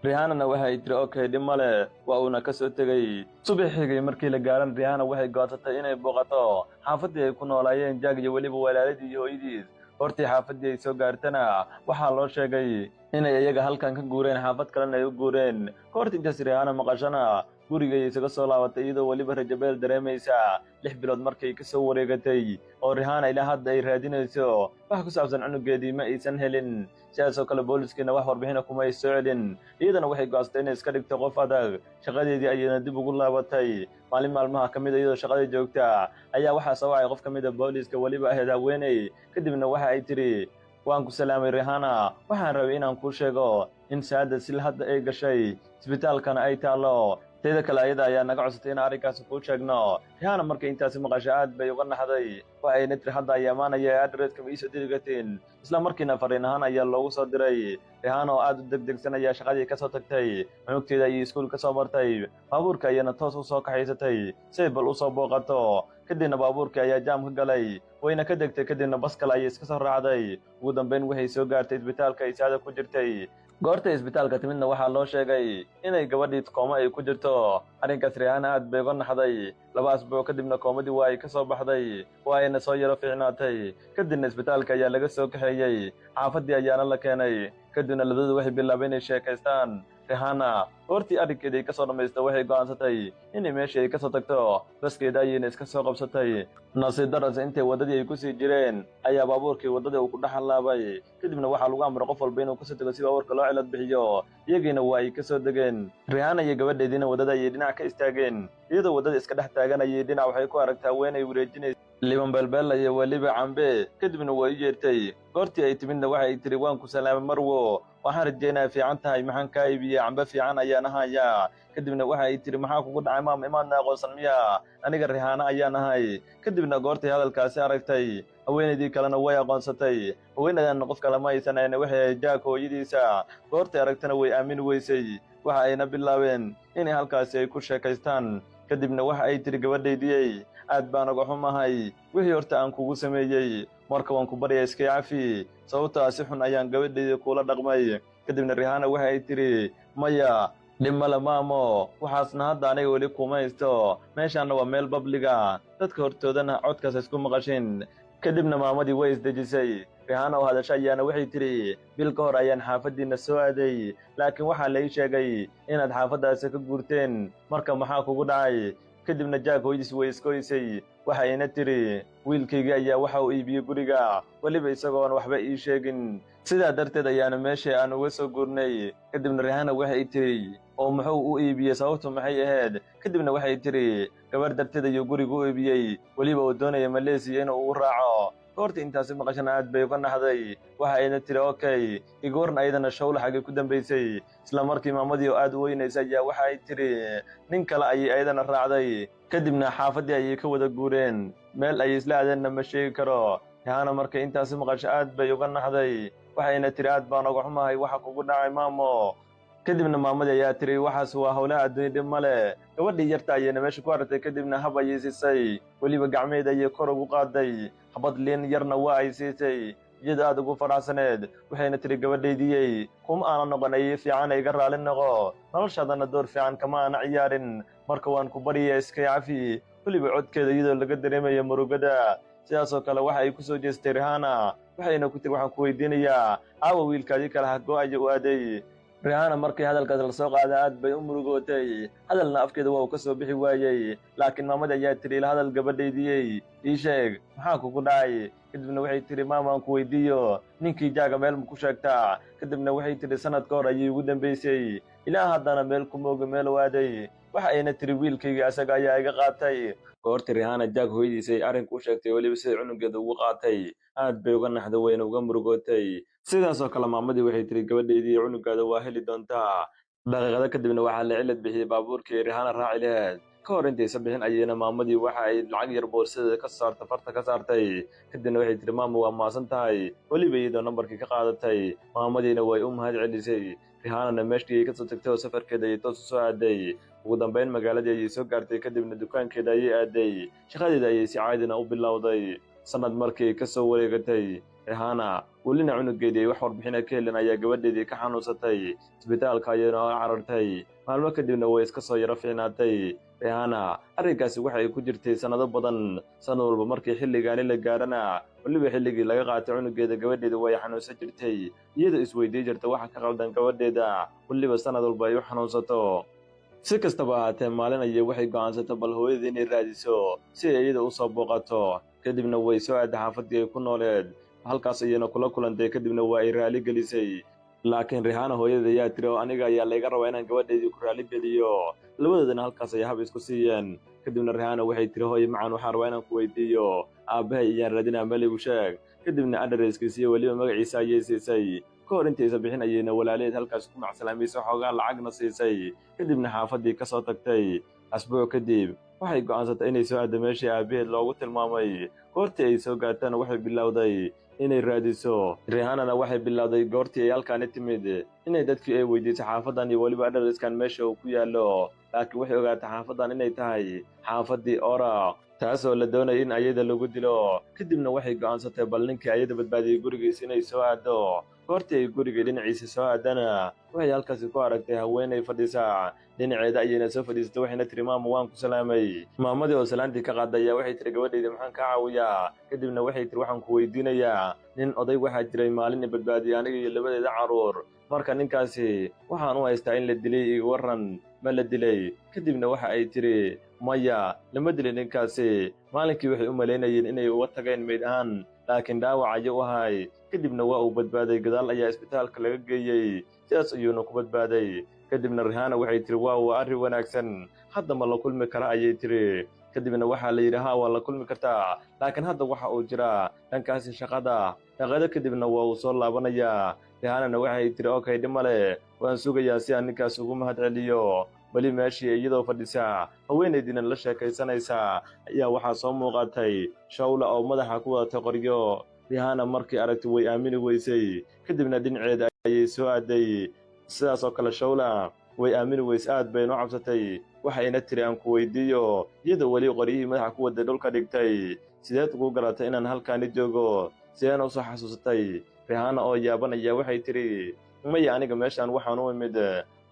rihaanana waxay tiri okay dhib male waa uuna ka soo tegey subax xigay markii la gaaran rihaana waxay go'ansatay inay booqato xaafaddii ay ku noolaayeen jack iyo weliba walaaladii iyo hooyadiis hortii xaafaddii ay soo gaartana waxaa loo sheegay inay iyaga halkan ka guureen xaafad kalena ay u guureen horta intaas rihaana maqashana gurigay isaga soo laabatay iyadoo weliba rajabeel dareemaysa 6 bilood markay ka soo wareegatay oo rihaana ilaa hadda ay raadinayso wax ku saabsan cunugeedii ma aysan helin sidaas oo kale booliskiina wax warbixina kuma ay soo celin iyadana waxay go'aastay inay iska dhigto qof adag shaqadeedii ayayna dib ugu laabatay maalin maalmaha ka mid a iyadoo shaqada joogta ayaa waxaa soo wacay qof ka mid a booliska weliba ahayd haweeney kadibna waxa ay tiri waan ku salaamay rihaana waxaan rabay inaan kuu sheego in saada sil hadda ay gashay isbitaalkana ay taallo teeda kale ayada ayaa naga codsatay in arrinkaasi kuu sheegno rihaana markay intaasi maqasho aad bay uga naxday waxayna tiri hadda ayaa amaanaya adreska ma iisoo diri kartiin isla markiina fariin ahaan ayaa loogu soo diray rihaana oo aad u degdegsan ayaa shaqadii ka soo tagtay cunugteeda ayay iskuul ka soo martay baabuurka ayana toos u soo kaxaysatay si ay bal u soo booqato kadibna baabuurkii ayaa jaam ka galay wayna ka degtay kadibna bas kale ayay iska soo raacday ugu dambayn waxay soo gaartay isbitaalka ay saada ku jirtay goortay isbitaalka timidna waxaa loo sheegay inay gabadhii kooma ay ku jirto arrinkaas rihaana aad bay uga naxday 2 asbuuc kadibna koomadii waa ay ka soo baxday waa ayna soo yaro fiicnaatay kadibna isbitaalka ayaa laga soo kaxeeyey xaafaddii ayaana la keenay kadibna labadoodu waxay bilaabeen inay sheekaystaan rihaana hortii arrinkeedii ka soo dhammaysta waxay go'aansatay inay meeshii ay ka soo tagto baskeeda ayayna iska soo qabsatay nasiib darase intay waddadii ay ku sii jireen ayaa baabuurkii waddadii uu ku dhex laabay kadibna waxaa lagu amray qof walba inuu kasoo tego si baabuurka loo cilad bixiyo iyagiina waa ay ka soo degeen rihaana iyo gabadheediina waddada ayay dhinac ka istaageen iyadoo waddada iska dhex taaganayay dhinac waxay ku aragtaa haweenay wareejinaysa liban belbel iyo weliba cambe kadibna way u yeertay goortii ay timidna waxay tiri waan ku salaamay marwo waxaan rajaynayaa fiican tahay maxaan kaa iibiyey cambe fiican ayaan ahayaa kadibna waxa ay tiri maxaa kugu dhacay maam imaadna aqoonsan miya aniga rihaana ayaan ahay kadibna goortay hadalkaasi aragtay haweenaydii kalena way aqoonsatay haweenadan qof kale ma aysan ayna waxay jack hooyadiisa goortay aragtana way aamin weysay waxa ayna bilaabeen inay halkaasi ay ku sheekaystaan kadibna waxa ay tiri gabadhaydiyey aad baan uga xumahay wixii horta aan kugu sameeyey marka waan ku baryaa iska cafi sababtoo si xun ayaan gabadhayda kula dhaqmay kadibna rihaana waxa ay tiri maya dhib male maamo waxaasna hadda aniga weli kuma haysto meeshaanna waa meel babliga dadka hortoodana codkaas isku maqashin kadibna maamadii way isdejisay. Rihanna oo hadasha ayaana waxay tidhi, bil ka hor ayaan xaafaddiinna soo aaday, laakiin waxaa la ii sheegay inaad xaafaddaasi ka guurteen, marka maxaa kugu dhacay? kadibna Jack hooyadiis way iskoysay, waxayna tidhi, wiilkaygii ayaa waxa uu iibiyey guriga, weliba isagoon waxba ii sheegin. sidaa darteed ayaana meeshii aan uga soo guurnay. kadibna Rihanna waxay tidhi, oo muxuu u iibiyey, sababtu maxay ahayd? kadibna waxay tidhi, gabar darteed ayuu guriga u iibiyey, weliba uu doonaya Malaysia inuu ugu raaco. goortii intaasi maqashana aad bay uga naxday, waxayna tidhi okay, igoorna ayadana Shawla xaggay ku dambaysay. isla markii maamadii oo aad u weynaysa ayaa waxay tidhi, nin kale ayay ayadana raacday. kadibna xaafaddii ayay ka wada guureen, meel ayay isla aadeenna ma sheegi karo. Rihanna markay intaasi maqasho aad bay uga naxday, waxayna tidhi aad baan uga xumahay waxa kugu dhacay maamo. kadibna maamadii ayaa tidhi, waxaas waa howlaha adduunya dhib ma leh. gabadhii yarta ayayna meesha ku aragtay, kadibna hab ayay siisay, weliba gacmeed ayay kor ugu qaaday, habad liin yarna waa ay siisay, iyadoo aad ugu faraxsaneed. waxayna tidhi, gabadhaydiyey kuma aana noqon ayay fiican iga raali noqo, noloshaadana door fiican kama aana ciyaarin, marka waan ku baryayaa iska cafi. weliba codkeeda iyadoo laga dareemaya murugada. sidaasoo kale waxa ay ku soo jeestay Rihanna, waxayna ku tiri, waxaan ku weydiinayaa aawa wiilkaadii kale hagoo aya u aaday? Rihanna markii hadalkaas la soo qaaday aad bay u murugootay, hadalna afkeeda waa uu ka soo bixi waayey. laakiin maamadii ayaa tidhi, ila hadal gabadhaydiyey, ii sheeg maxaa kugu dhacay? kadibna waxay tidhi, maama aan ku weydiiyo, ninkii Jaaga meel ma ku sheegtaa? kadibna waxay tidhi, sanad ka hor ayay ugu dambaysay, ilaa haddana meel kuma oga meel u aaday. waxa ayna tidhi, wiilkaygii asaga ayaa iga qaatay. goortii Rihanna Jack hooyadiis ay arrinka u sheegtay, weliba sida cunugeeda ugu qaatay, aad bay uga naxday wayna uga murugootay. sidaasoo kale maamadii waxay tidhi, gabadhaydii cunugaada waa heli doontaa. daqiiqado kadibna waxaa la cilad bixiyey baabuurkii Rihanna raaci lahayd. ka hor intaysan bixin ayayna maamadii waxa ay lacag yar boorsadeeda ka saartay, farta ka saartay. kadibna waxay tidhi, maama waa maasan tahay, weliba iyadoo nambarkii ka qaadatay. maamadiina way u mahad celisay. Rihannana meeshii ay ka soo tagtay oo safarkeeda ayay toos u soo aaday. ugu dambayn magaaladii ayay soo gaartay, kadibna dukaankeeda ayay aaday. shaqadeeda ayay si caadina u bilowday. sanad markii ka soo wareegatay, Rihanna welina cunugeedii ay wax warbixina ka helin ayaa gabadheedii ka xanuunsatay. isbitaalka ayayna oo carartay. maalmo kadibna way iska soo yaro fiicnaatay. Rihanna arrinkaasi waxay ku jirtay sannado badan. sanad walba markii xilligaani la gaarana, weliba xilligii laga qaatay cunugeeda, gabadheeda way xanuunsan jirtay, iyadoo isweydii jirta waxa ka qaldan gabadheeda, weliba sanad walba ay u xanuunsato. si kastaba ahaatee, maalin ayay waxay go'aansatay bal hooyadii inay raadiso si ay iyada u soo booqato. kadibna way soo aaday xaafaddii ay ku nooleed. halkaas ayayna kula kulantay, kadibna waa ay raali gelisay. laakiin Rihanna hooyadeed ayaa tiri, oo aniga ayaa layga rabaa inaan gabadheedii ku raali geliyo. labadoodana halkaas ayay hab isku siiyeen. kadibna Rihanna waxay tiri, hooye macaan, waxaan rabaa inaan ku weydiiyo aabbahay iyaan raadinaa, meel igu sheeg. kadibna adreeskiisa iyo weliba magaciisa ayay siisay. ka hor intaysa bixin ayayna walaalaheed halkaas ku macsalaamaysay, xoogaa lacagna siisay. kadibna xaafaddii ka soo tagtay. asbuuc kadib waxay go'aansatay inay soo aaddo meeshii aabbaheed loogu tilmaamay. goortii ay soo gaartana waxay bilowday inay raadiso. Rihannana waxay bilowday goortii ay halkaani timid inay dadkii ay weydiisay xaafaddan iyo weliba adreskan meesha uu ku yaallo. laakiin waxay ogaatay xaafaddan inay tahay xaafaddii Ora, taasoo la doonayay in ayada lagu dilo. kadibna waxay go'aansatay bal ninkii ayada badbaadiyey gurigiisa inay soo aaddo. goortii ay gurigii dhinaciisa soo aadana, waxay halkaasi ku aragtay haweenay fadhisa. dhinaceeda ayayna soo fadhiisatay, waxayna tiri, maama waan ku salaamay. maamadii oo salaantii ka qaaday ayaa waxay tiri, gabadhayda maxaan kaa caawiyaa? kadibna waxay tiri, waxaan ku weydiinayaa, nin oday waxaa jiray maalin i badbaadiyey aniga iyo labadeeda carruur. marka ninkaasi waxaan u haystaa in la dilay, iga warran ma la dilay? kadibna waxa ay tiri, maya lama dilin ninkaasi. maalinkii waxay u malaynayeen inay uga tageen meyd ahaan, laakiin dhaawac ayuu u ahay. kadibna waa uu badbaaday, gadaal ayaa isbitaalka laga geeyey, sidaas ayuuna ku badbaaday. kadibna Rihanna waxay tiri, waa arrin wanaagsan, hadda ma la kulmi kara ayay tiri. kadibna waxaa la yidhi, haa waa la kulmi kartaa, laakiin hadda waxa uu jiraa dhankaasi shaqada. kadibna waa uu soo laabanayaa. Rihannana waxay tiri, okay dhib male, waan sugayaa si aan ninkaas ugu mahad celiyo. weli meeshii iyadoo fadhisa, haweenaydiina la sheekaysanaysa, ayaa waxaa soo muuqatay Shawla oo madaxa ku wadatay qoryo. Rihanna markii aragtay way aamini weysay, kadibna dhinaceeda ayay soo aaday. sidaas oo kale Shawla way aamini weysay, aad bayna u cabsatay. waxayna tiri, aan ku weydiiyo, iyadoo weli qoryihii madaxa ku waday dhulka dhigtay, sideed ugu garatay inaan halkaani joogo? sideena u soo xasuusatay? Rihanna oo yaabanaya waxay tiri, maya aniga meeshaan waxaan u imid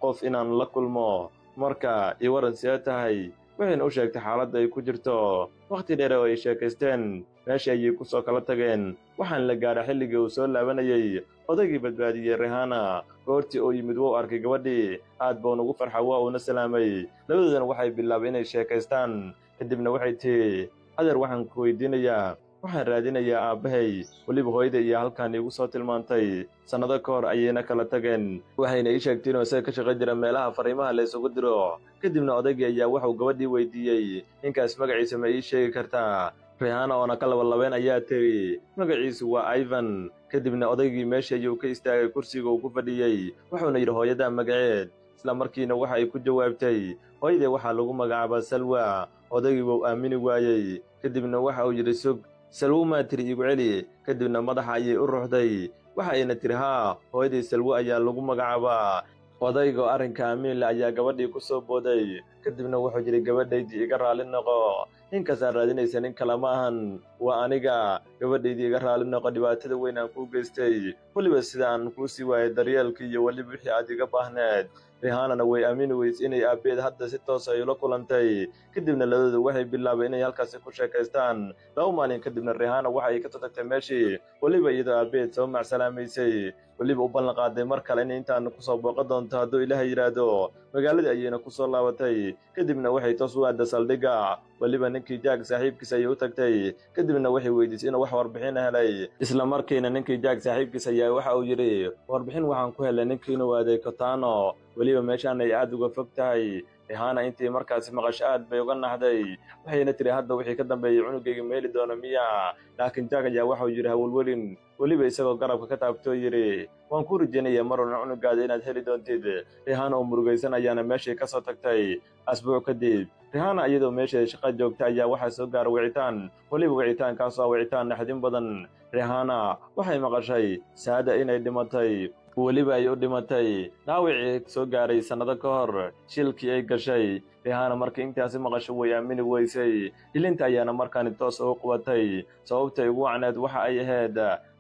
qof inaan la kulmo, marka ii waran sidee tahay? waxayna u sheegtay xaaladda ay ku jirto. wakhti dheer oo ay sheekaysteen meeshii ayay ku soo kala tageen waxaan la gaadha xilligii uu soo laabanayay odaygii badbaadiyey Rihanna goortii uu yimid wuu arkay gabadhii aad buu ugu farxay waa uuna salaamay labadoodana waxay bilaabeen inay sheekaystaan kadibna waxay tiri adeer waxaan ku weydiinayaa waxaan raadinayaa aabbahay weliba hooyada iyo halkaan iigu soo tilmaantay sannado ka hor ayayna kala tageen waxayna ii sheegtay inuu isaga ka shaqayn jira meelaha fariimaha la isugu diro kadibna odaygii ayaa waxuu gabadhii weydiiyey ninkaas magaciisa ma ii sheegi kartaa Rihanna oona ka labalabeen ayaa tiri magaciisu waa Ivan kadibna odaygii meeshii ayuu ka istaagay kursiga uu ku fadhiyey wuxuuna yidhi hooyadaa magaceed isla markiina waxa ay ku jawaabtay hooyadee waxaa lagu magacaabaa Salwa odaygii wuu aamini waayey kadibna waxa uu yidhi sug Salwo maa tiri iigu celi kadibna madaxa ayay u ruxday waxa ayna tiri haa hooyadii Salwo ayaa lagu magacaabaa odayga arrinka aamin la ayaa gabadhii ku soo booday kadibna wuxuu yidhi gabadhaydii iga raali noqo ninkaasaan raadinaysa nin kale ma ahan waa aniga gabadhaydii iga raali noqo dhibaatada weyn aan kuu geystay weliba sida aan kuu sii waayay daryeelka iyo weliba wixii aad iga baahneed Rihannana way aamini weyse inay aabbeed hadda si toos ay ula kulantay kadibna labadoodu waxay bilaabeen inay halkaasi ku sheekaystaan 2 maalin kadibna Rihanna waxa ay ka tagtay meeshii weliba iyadoo aabbeed soo macsalaamaysay weliba u ballan qaaday mar kale inay intaan ku soo booqan doonto hadduu ilaahay yidhaahdo magaaladii ayayna ku soo laabatay kadibna waxay toos u aaday saldhigga weliba ninkii Jack saaxiibkiis ayay u tagtay kadibna waxay weydiisay inuu wax warbixin helay isla markiina ninkii Jack saaxiibkiis ayaa waxa uu yidhi warbixin waxaan ku helay ninkii inuu aaday Kotano weliba meeshaan ay aad uga fog tahay Rihanna intii markaasi maqasho aad bay uga naxday waxayna tiri hadda wixii ka dambeeyay cunugayga meeli doono miya laakiin Jack ayaa waxa uu yidhi hawlwelin weliba isagoo garabka ka taabtoo yidhi waan ku rajaynayaa maruna cunugaada inaad heli doontid Rihanna oo murugaysan ayaana meeshii ka soo tagtay asbuuc kadib Rihanna iyadoo meesha shaqo joogta ayaa waxaa soo gaaray wicitaan weliba wicitaankaas waa wicitaan naxdin badan Rihanna waxay maqashay Saada inay dhimatay weliba ay u dhimatay dhaawicii soo gaaray sannado ka hor shilkii ay gashay Rihanna markii intaasi maqasho way aamini weysay ilinta ayaana markaani toos ugu qubatay sababtay ugu wacneed waxa ay ahayd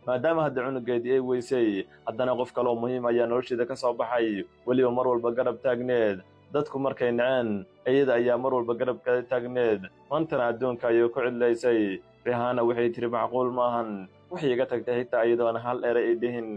maadaama hadda cunugeedii ay weysay haddana qof kale oo muhiim ayaa nolosheeda ka soo baxay weliba mar walba garab taagneed dadku markay naceen iyada ayaa mar walba garab ka taagneed maantana adduunka ayay ku cidlaysay Rihanna waxay tiri macquul maahan waxay iga tagtay xitaa iyadoona hal eray ay dhihin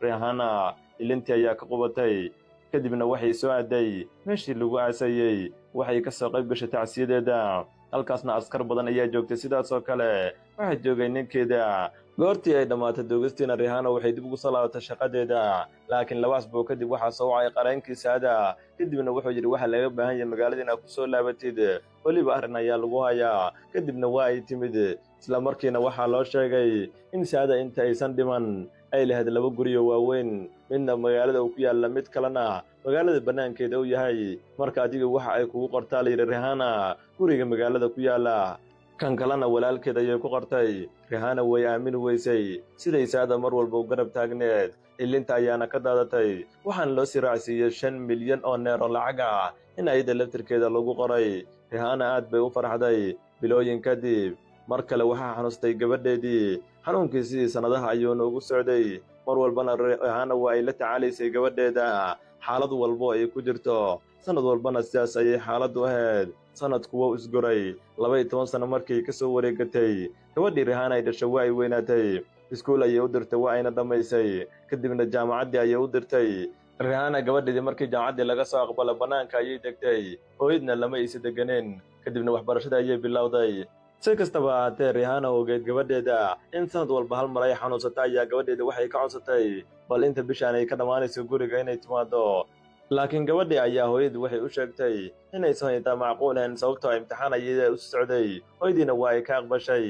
Rihanna ilintii ayaa ka qubatay kadibna waxay soo aaday meeshii lagu aasayey waxay ka soo qayb gashay tacsiyadeeda halkaasna askar badan ayaa joogtay sidaas oo kale waxaa joogay ninkeeda goortii ay dhammaatay doogistiina Rihanna waxay dib ugu soo laabatay shaqadeeda laakiin 2 asbuuc kadib waxaa soo wacay qareenkii Saada kadibna wuxuu yidhi waxaa laga baahan yahay magaalada inaad ku soo laabatid weliba arrin ayaa lagu hayaa kadibna waa ay timid isla markiina waxaa loo sheegay in Saada inta aysan dhiman ay lahayd 2 guri oo waaweyn midna magaalada uu ku yaalla mid kalena magaalada banaankeeda uu yahay marka adiga waxa ay kugu qortaa la yidhi Rihanna guriga magaalada ku yaalla kan kalena walaalkeed ayay ku qortay Rihanna way aamini weysay siday Saada mar walba u garab taagneed ilinta ayaana ka daadatay waxaan loo sii raacsiiyey 5 milyan oo neero lacag ah in ayada laftirkeeda lagu qoray Rihanna aad bay u farxday bilooyin kadib mar kale waxaa xanuustay gabadheedii xanuunkii sidii sannadaha ayuuna ugu socday mar walbana Rihanna waa ay la tacaalaysay gabadheeda xaalad walbo ay ku jirto sanad walbana sidaas ayay xaaladdu ahayd sanadku wuu isguray 12 sano markii ka soo wareegatay gabadhii Rihanna ay dhashay waa ay weynaatay iskuul ayay u dirtay waa ayna dhammaysay kadibna jaamacaddii ayay u dirtay Rihanna gabadheedii markii jaamacaddii laga soo aqbalay bannaanka ayay degtay hooyadna lama aysan deganeen kadibna waxbarashada ayay bilowday si kastaba ahaatee Rihanna ogeed gabadheeda in sanad walba hal mar ay xanuunsata ayaa gabadheeda waxay ka codsatay bal inta bishaan ay ka dhammaanayso guriga inay timaado laakiin gabadhii ayaa hooyadu waxay u sheegtay inaysan haytaa macquul ahayn sababtoo imtixaan ayay u socday hooyadiina waa ay ka aqbashay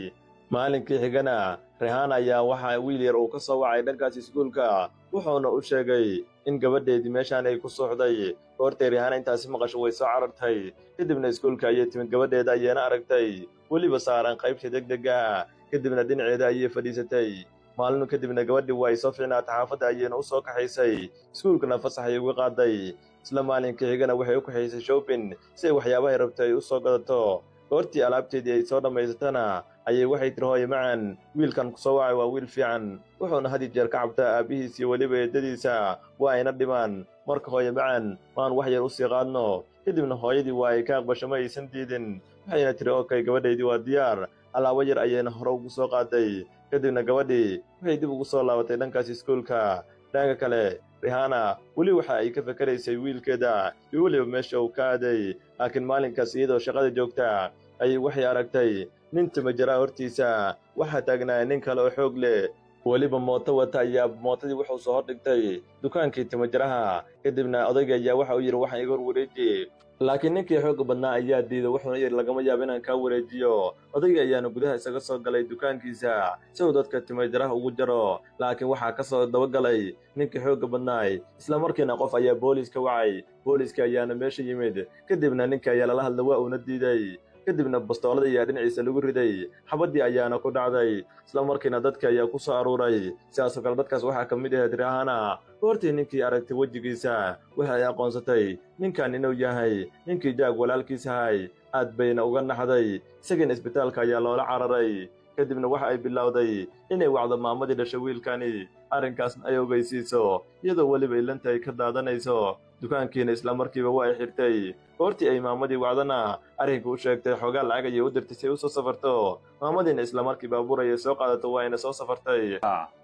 maalinkii xigana Rihanna ayaa waxa wiil yar uu ka soo wacay dhankaas iskuulka wuxuuna u sheegay in gabadheedii meeshaan ay ku socday goortay Rihanna intaasi maqasho way soo carartay kadibna iskuulka ayay timid gabadheeda ayayna aragtay weliba saaran qaybta degdega kadibna dhinaceeda ayay fadhiisatay maalin kadibna gabadhii waa ay soo fiicnaatay xaafadda ayayna u soo kaxaysay iskuulkana fasax ayay uga qaaday isla maalinkii xigana waxay u kaxaysay shopping si ay waxyaabahay rabtay u soo gadato goortii alaabteedii ay soo dhammaysatana ayay waxay tiri hooyo macaan wiilkan ku soo wacay waa wiil fiican wuxuuna had iyo jeer ka cabtaa aabbihiis iyo weliba eedadiisa waa ayna dhimaan marka hooyo macaan maan wax yar u sii qaadno kadibna hooyadii waa ay ka aqbasho ma aysan diidin waxayna tiri okay gabadhaydii waa diyaar alaabo yar ayayna hore ugu soo qaaday kadibna gabadhii waxay dib ugu soo laabatay dhankaas iskuulka. dhanka kale Rihanna weli waxa ay ka fakaraysay wiilkeeda iyo weliba meesha uu ka aaday, laakiin maalinkaas iyadoo shaqada joogta ayay waxay aragtay nin timajara hortiisa waxaa taagnaa nin kale oo xoog leh weliba mooto wata ayaa mootadii wuxuu soo hordhigtay dukaankii timajaraha. kadibna odayga ayaa waxa uu yidhi waxaan iga wareeji, laakiin ninkii xoogga badnaa ayaa diiday, wuxuuna yidhi lagama yaabo inaan kaa wareejiyo. odayga ayaana gudaha isaga soo galay dukaankiisa si uu dadka timajaraha ugu jaro, laakiin waxaa ka soo dabagalay ninkii xoogga badnaay. isla markiina qof ayaa booliiska wacay, booliiska ayaana meesha yimid. kadibna ninka ayaa lala hadla waa uuna diiday, kadibna bastoolada ayaa dhinaciisa lagu riday, xabaddii ayaana ku dhacday. isla markiina dadka ayaa ku soo aruuray. sidaasoo kale dadkaas waxaa ka mid ahayd Rihanna. goortii ninkii aragtay wejigiisa waxa ay aqoonsatay ninkan inuu yahay ninkii Jack walaalkiis ahay, aad bayna uga naxday. isagiina isbitaalka ayaa loola cararay. kadibna waxa ay bilowday inay wacdo maamadii dhashay wiilkani, arrinkaasna ay ogeysiiso iyadoo weliba ilanta ay ka daadanayso. dukaankiina isla markiiba waa ay xirtay. goortii ay maamadii wacdana arrinka u sheegtay, xoogaa lacag ayay u dirtay si ay u soo safarto. maamadiina isla markii baabuur ayay soo qaadato waa ayna soo safartay.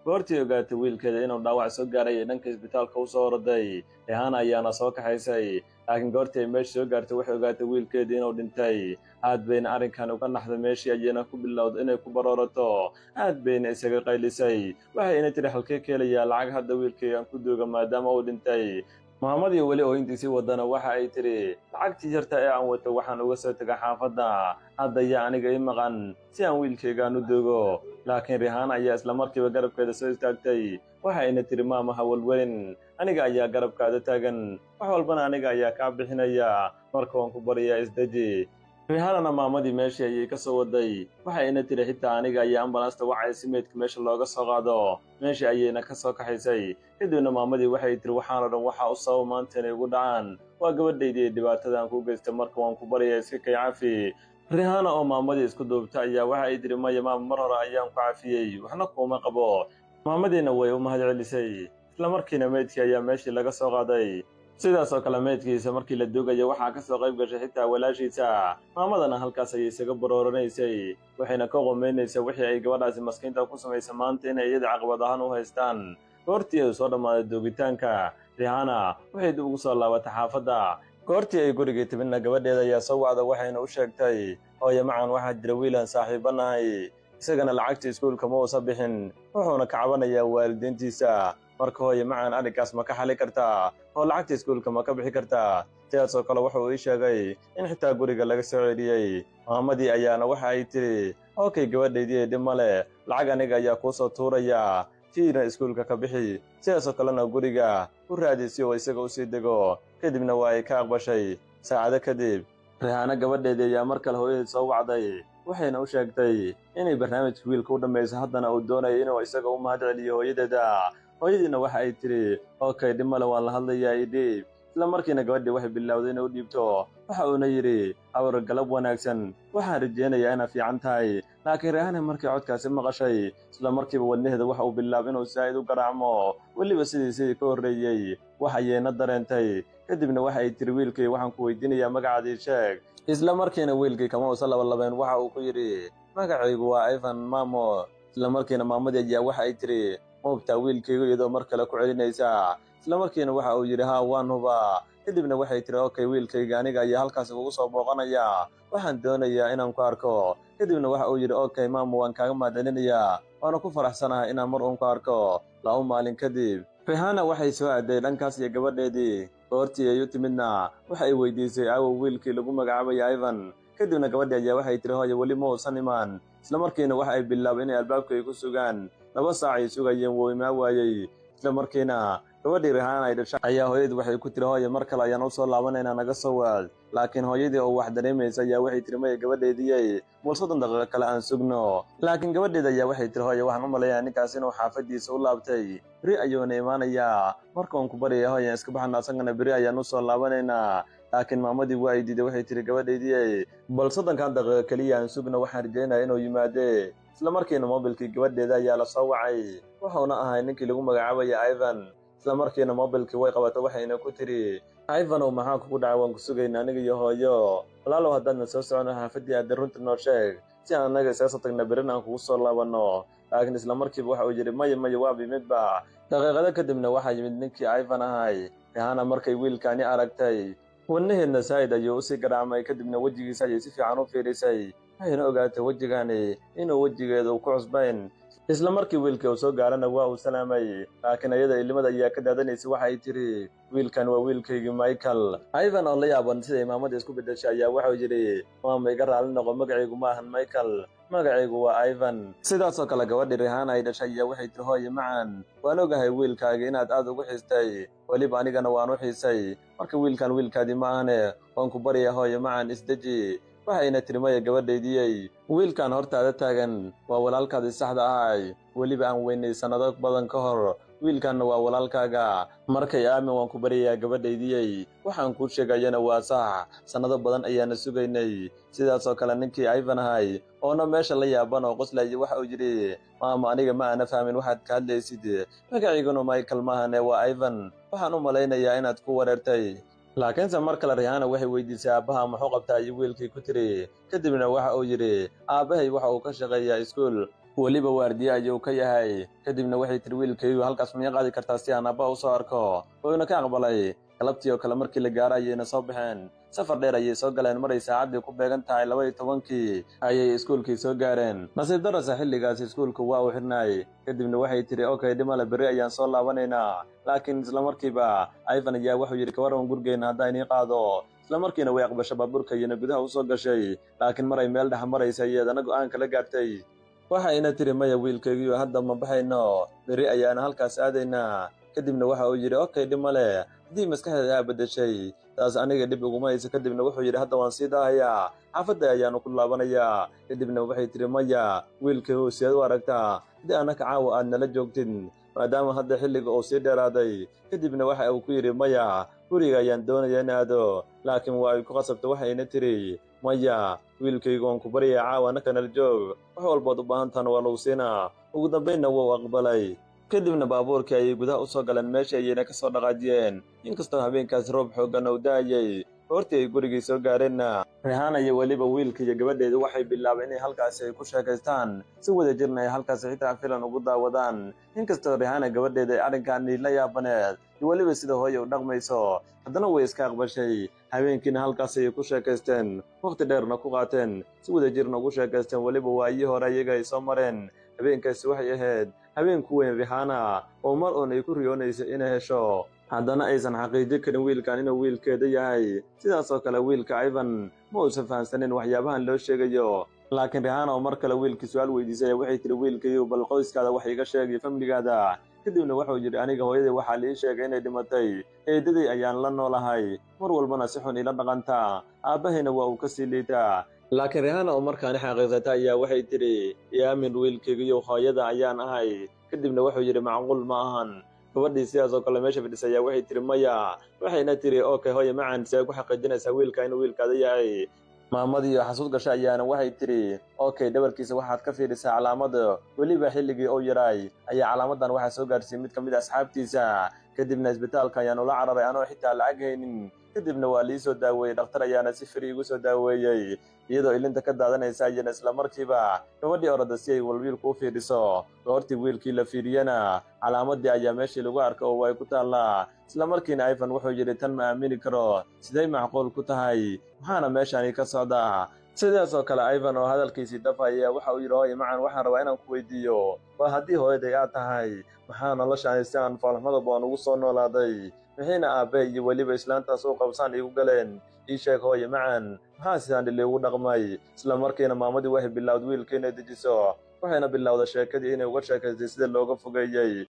goortii ogaatay wiilkeeda inuu dhaawac soo gaaray ee dhanka isbitaalka u soo orday, Rihanna ayaana soo kaxaysay. laakiin goortii ay meesha soo gaartay waxay ogaatay wiilkeedii inuu dhintay. aad bayna arrinkan uga naxday, meeshii ayayna ku bilowday inay ku baroorato. aad bayna isaga qaylisay, waxayna tiri halkee ka helayaa lacag hadda wiilkaygaan ku duuga maadaama uu dhintay. maamadii weli oohintiisii wadana waxa ay tidhi lacagtii yarta ee aan wato waxaan uga soo tegay xaafadda, hadda yaa aniga ii maqan si aan wiilkaygaan u duugo. laakiin Rihanna ayaa isla markiiba garabkeeda soo istaagtay, waxayna tidhi maama ha walwelin, aniga ayaa garabkaada taagan, wax walbana aniga ayaa kaa bixinaya, marka waan ku baryaa isdeji. Rihanna maamadii meeshii ayay ka soo waday, waxayna tidhi xitaa aniga ayaa ambalaasta wacay si meydka meesha looga soo qaado. meeshii ayayna ka soo kaxaysay. kadibna maamadii waxay tiri waxaan oo dhan waxa u sababa maanta inay igu dhacaan waa gabadhaydii dhibaatadan ku geystay, marka waan ku baryaa iska kay cafi. Rihanna oo maamadii isku duubta ayaa waxa ay tiri maya maama, mar hore ayaan ku cafiyey, waxna kuuma qabo. maamadiina way u mahad celisay. isla markiina meydkii ayaa meeshii laga soo qaaday. sidaas oo kale meydkiisa markii la duugayo waxaa ka soo qayb gashay xitaa walaashiisa. maamadana halkaas ayay isaga barooranaysay, waxayna ka qoomeynaysay wixii ay gabadhaasi maskiinta ku samaysay maanta inay iyada caqabad ahaan u haystaan. goortii ay soo dhammaaday duugitaanka, Rihanna waxay dib ugu soo laabatay xaafadda. goortii ay gurigii timidna gabadheeda ayaa soo wacda, waxayna u sheegtay hooyo macan waxaa jira wiilaan saaxiibanahay, isagana lacagtii iskuulka ma uusa bixin, wuxuuna ka cabanayaa waalidiintiisa. marka hooyo macan arrinkaas ma ka xali kartaa oo lacagta iskuulka ma ka bixi kartaa? sidaasoo kale wuxuu ii sheegay in xitaa guriga laga soo celiyey. maamadii ayaana waxa ay tidhi okay gabadhaydii dhib ma leh, lacag aniga ayaa kuu soo tuuraya, tiina iskuulka ka bixi, sidaasoo kalena guriga u raadi si uu isaga u sii dego. kadibna waa ay ka aqbashay. saacado kadib Rihanna gabadheedii ayaa mar kale hooyadii soo wacday, waxayna u sheegtay inay barnaamijka wiilka u dhammayso, haddana uu doonayo inuu isaga u mahad celiyo hooyadeeda. hooyadiina waxa ay tidhi okay dhib male waan la hadlayaa ii dhiib. isla markiina gabadhii waxay bilowday inay u dhiibto. waxa uuna yidhi awr galab wanaagsan, waxaan rajaynayaa inaad fiican tahay. laakiin Rihanna markii codkaasi maqashay isla markiiba wadnaheeda waxa uu bilaabay inuu saa'id u garaacmo, weliba sidii ka horreeyey wax ayayna dareentay. kadibna waxa ay tiri wiilkay waxaan ku weydiinayaa magacaadii sheeg. isla markiina wiilkii kama uusan labalabeen, waxa uu ku yidhi magacaygu waa Ivan maamo. isla markiina maamadii ayaa waxa ay tiri moogtaa wiilkaygu iyadoo mar kale ku celinaysa. isla markiina waxa uu yidhi haa waan hubaa. kadibna waxay tiri okay wiilkayga aniga ayaa halkaas ugu soo booqanaya, waxaan doonayaa inaan ku arko. kadibna waxa uu yidhi okay maamo waan kaaga mahadcelinayaa, waana ku faraxsanahay inaan mar uun ku arko. 2 maalin kadib Rihanna waxay soo aaday dhankaas iyo gabadheedii. goortii ay u timidna waxa ay weydiisay aawo wiilkii lagu magacaabay Ivan. kadibna gabadhii ayaa waxay tiri hooyo weli ma uusan imaan. isla markiina waxa ay bilaabay inay albaabka ay ku sugaan. 2 saac ay sugayeen wuu imaa waayey. isla markiina gabadhii Rihanna ay dhashay ayaa hooyadii waxay ku tiri hooyo mar kale ayaan u soo laabanaynaa naga soo waad. laakiin hooyadii oo wax dareemaysa ayaa waxay tiri maya gabadheedii mul 30 daqiiqo kale aan sugno. laakiin gabadheeda ayaa waxay tiri hooyo waxaan u malayaa ninkaas inuu xaafadiisa u laabtay, beri ayuuna imaanayaa, marka waan ku baryaa hooyo iska baxna asagana beri ayaan u soo laabanaynaa. laakiin maamadii waa ay diiday, waxay tiri gabadheedii bal 30 daqiiqo keliya aan sugno, waxaan rajaynayaa inuu yimaade. isla markiina moobilkii gabadheeda ayaa la soo wacay, wuxuuna ahay ninkii lagu magacaabaya Ivan. isla markiina moobilkii way qabatay, waxayna ku tiri Ivanow maxaa kugu dhacay, waan ku sugaynaa aniga iyo hooyo. walaalow haddaadna soo socono xaafaddii aadda runta noo sheeg. si aan annaga isaga soo tagna berrina aan kugu soo laabanno. laakiin isla markiiba waxa uu yidhi maya waa yimidba. daqiiqado kadibna waxaa yimid ninkii Ivan ahay. Rihanna markay wiilkaani aragtay wadnaheedna saa'id ayuu usii garaacmay, kadibna wejigiisa ayay si fiican u fiirisay. waxayna ogaatay wejigani inuu wejigeedu ku cusbayn. isla markii wiilkii uu soo gaarana waa uu salaamay, laakiin iyada ilmada ayaa ka daadanaysay. waxay tidhi wiilkan waa wiilkaygii Michael. Ivan oo la yaaban siday maamada isku beddeshay ayaa waxau yidhi maama iga raalli noqo, magacaygu ma ahan Michael, magacaygu waa Ivan. sidaasoo kale gabadhii Rihanna ay dhashay ayaa waxay tihi hooyo macaan, waan ogahay wiilkaagii inaad aad ugu xiistay, weliba anigana waan u xiisay. marka wiilkan wiilkaadii ma ahane, waan ku baryaa hooyo macaan isdeji. waxayna tiri maya gabadhaydiyey, wiilkan hortaada taagan waa walaalkaadii saxda ahay, weliba aan weynay sannado badan ka hor. wiilkanna waa walaalkaaga. markay aamin waan ku baryayaa gabadhaydiyey, waxaan kuu sheegayana waa sax, sannado badan ayaana sugaynay. sidaasoo kale ninkii Ivan ahay oona meesha la yaaban oo qoslaya waxa uu yidhi maama aniga ma aana fahmin waxaad ka hadlaysid, magaciiguna Michael maahane waa Ivan, waxaan u malaynayaa inaad ku wareertay. laakiinse mar kale Rihanna waxay weydiisay aabbaha muxuu qabtaa ayuu wiilkii ku tiri. kadibna waxa uu yidhi aabbahay waxa uu ka shaqeeyaa iskuul, weliba waardiye ayuu ka yahay. kadibna waxay tiri wiilkaygu halkaas miya qaadi kartaa si aan aabbaha u soo arko? wuuna ka aqbalay. galabtii oo kale markii la gaaro ayayna soo baxeen. safar dheer ayay soo galeen. maray saacaddii ku beegan tahay 12:10 ayay iskuulkii soo gaareen. nasiib darrasa xilligaas iskuulku waa uu xidhnaay. kadibna waxay tidhi okay dhimale berri ayaan soo laabanaynaa. laakiin isla markiiba Ivan ayaa wuxuu yidhi kawaran gurigeenna haddaa inii qaado. isla markiina way aqbashay baabuurka iyana gudaha u soo gashay. laakiin maray meel dhex maraysa iyadana go'aan kala gaartay. waxayna tiri maya wiilkaygiiyo hadda ma baxayno, berri ayaana halkaas aadaynaa. kadibna waxa uu yidhi okay dhimale, haddii maskaxdeeda aa beddeshay taas aniga dhib iguma hayso. kadibna wuxuu yidhi hadda waan sii daahayaa, xaafadda ayaanu ku laabanayaa. kadibna waxay tiri maya wiilkaygu sideed u aragtaa haddii annaka caawa aad nala joogtid, maadaama hadda xilliga uu sii dheeraaday. kadibna waxa uu ku yidhi maya guriga ayaan doonaya in aado. laakiin waa ay ku qasabtay. waxayna tiri maya wiilkaygu waan ku baryayaa caawa annaka nala joog, wax walbaad u baahan tahana waa lagu siinaa. ugu dambaynna wuu aqbalay. kadibna baabuurkii ayay gudaha u soo galeen. meeshii ayayna ka soo dhaqaajiyeen. inkastoo habeenkaas roob xooggan uu da'ayay, goortii ay gurigii soo gaareenna Rihanna iyo weliba wiilka iyo gabadheedu waxay bilaabeen inay halkaasi ay ku sheekaystaan, si wada jirna ay halkaasi xitaa filan ugu daawadaan. inkastoo Rihanna gabadheeda ay arrinkaani la yaabaneed iyo weliba sida hooye u dhaqmayso, haddana way iska aqbashay. habeenkiina halkaas ayay ku sheekaysteen, waqti dheerna ku qaateen, si wada jirna ugu sheekaysteen. weliba waayihii hore iyaga ay soo mareen. habeenkaasi waxay ahayd habeen ku weyn Rihanna oo mar uun ay ku riyoonaysay inay hesho, haddana aysan xaqiijin karin wiilkan inuu wiilkeeda yahay. sidaasoo kale wiilka Ivan ma uusan fahamsanin waxyaabahan loo sheegayo. laakiin Rihanna oo mar kale wiilkii su'aal weydiisay waxay tiri wiilkayu bal qoyskaada wax iga sheegay famligaada. kadibna wuxuu yidhi aniga hooyaday waxaa lii sheegay inay dhimatay, eedaday ayaan la noolahay, mar walbana si xun ila dhaqantaa, aabbahayna waa uu ka sii liitaa. laakiin Rihanna oo markaani xaqiiqsatay ayaa waxay tidhi yaamin wiilkaygiyo hooyada ayaan ahay. kadibna wuxuu yidhi macquul ma ahan. gabadhii sidaas oo kale meesha fadhisay ayaa waxay tiri maya. waxayna tiri okay hooye macaan see ku xaqiijinaysaa wiilka inuu wiilkaada yahay? maamadii oo xasuud gashay ayaana waxay tiri okay dhabarkiisa waxaad ka fiirisaa calaamada, weliba xilligii uu yaraay ayaa calaamadan waxaa soo gaarsiiyey mid ka mid asxaabtiisa. kadibna isbitaalka ayaan ula cararay anoo xitaa lacag haynin. kadibna waa lii soo daaweeyey, dhakhtar ayaana si firi igu soo daaweeyey. iyadoo ilinta ka daadanaysa ayana isla markiiba gabadhii orada si ay wiilku u fiiriso. goortii wiilkii la fiiriyana calaamadii ayaa meeshii lagu arka oo way ku taallaa. isla markiina Ivan wuxuu yidhi tan ma aamini karo, siday macquul ku tahay, maxaana meeshaani ka socdaa? sidaasoo kale Ivan oo hadalkiisii dafaya waxa uu yidhi hooye macaan waxaan rabaa inaan ku weydiiyo, waa haddii hooyaday aad tahay maxaa noloshaani si aan faalxumadaba aan ugu soo noolaaday? wixiina aabbe iyo weliba islaantaas u qabsaan iigu galeen? ii sheeg hooye macaan maxaa sidaan dhiliigu dhaqmay? isla markiina maamadii waxay bilowday wiilka inay dejiso. waxayna bilowday sheekadii inay uga sheekaystay sida looga fogeeyey.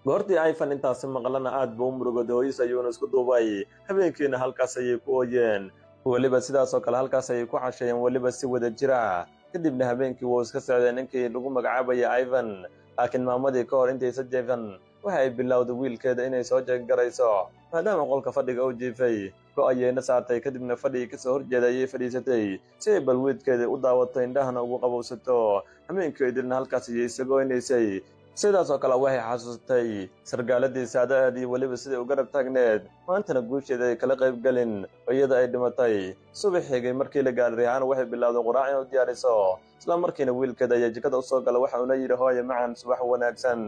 goortii Ivan intaasi maqlana aad buu u murugooday, hooyis ayuuna isku duubay. habeenkiina halkaas ayay ku ooyeen, weliba sidaasoo kale halkaas ayay ku casheeyeen, weliba si wada jira. kadibna habeenkii wuu iska socday ninkii lagu magacaabaya Ivan. laakiin maamadii ka hor intaysa jeefan waxa ay bilowday wiilkeeda inay soo jeeggarayso, maadaama qolka fadhiga uu jiifay. go'ayayna saartay, kadibna fadhigii kasoo horjeeda ayay fadhiisatay si ay balwiidkeeda u daawato, indhahana ugu qabowsato. habeenkeedina halkaas ayay isagoynaysay. sidaasoo kale waxay xasuustay sargaaladii saadaad iyo weliba siday u garab taagneed maantana guusheeda ay kala qayb gelin oo iyada ay dhimatay subax xigay markii la gaaray rihaana waxay bilowday quraac inuu diyaariso isla markiina wiilkeeda ayaa jikada u soo gala waxa uuna yidhi hooyo macan subax wanaagsan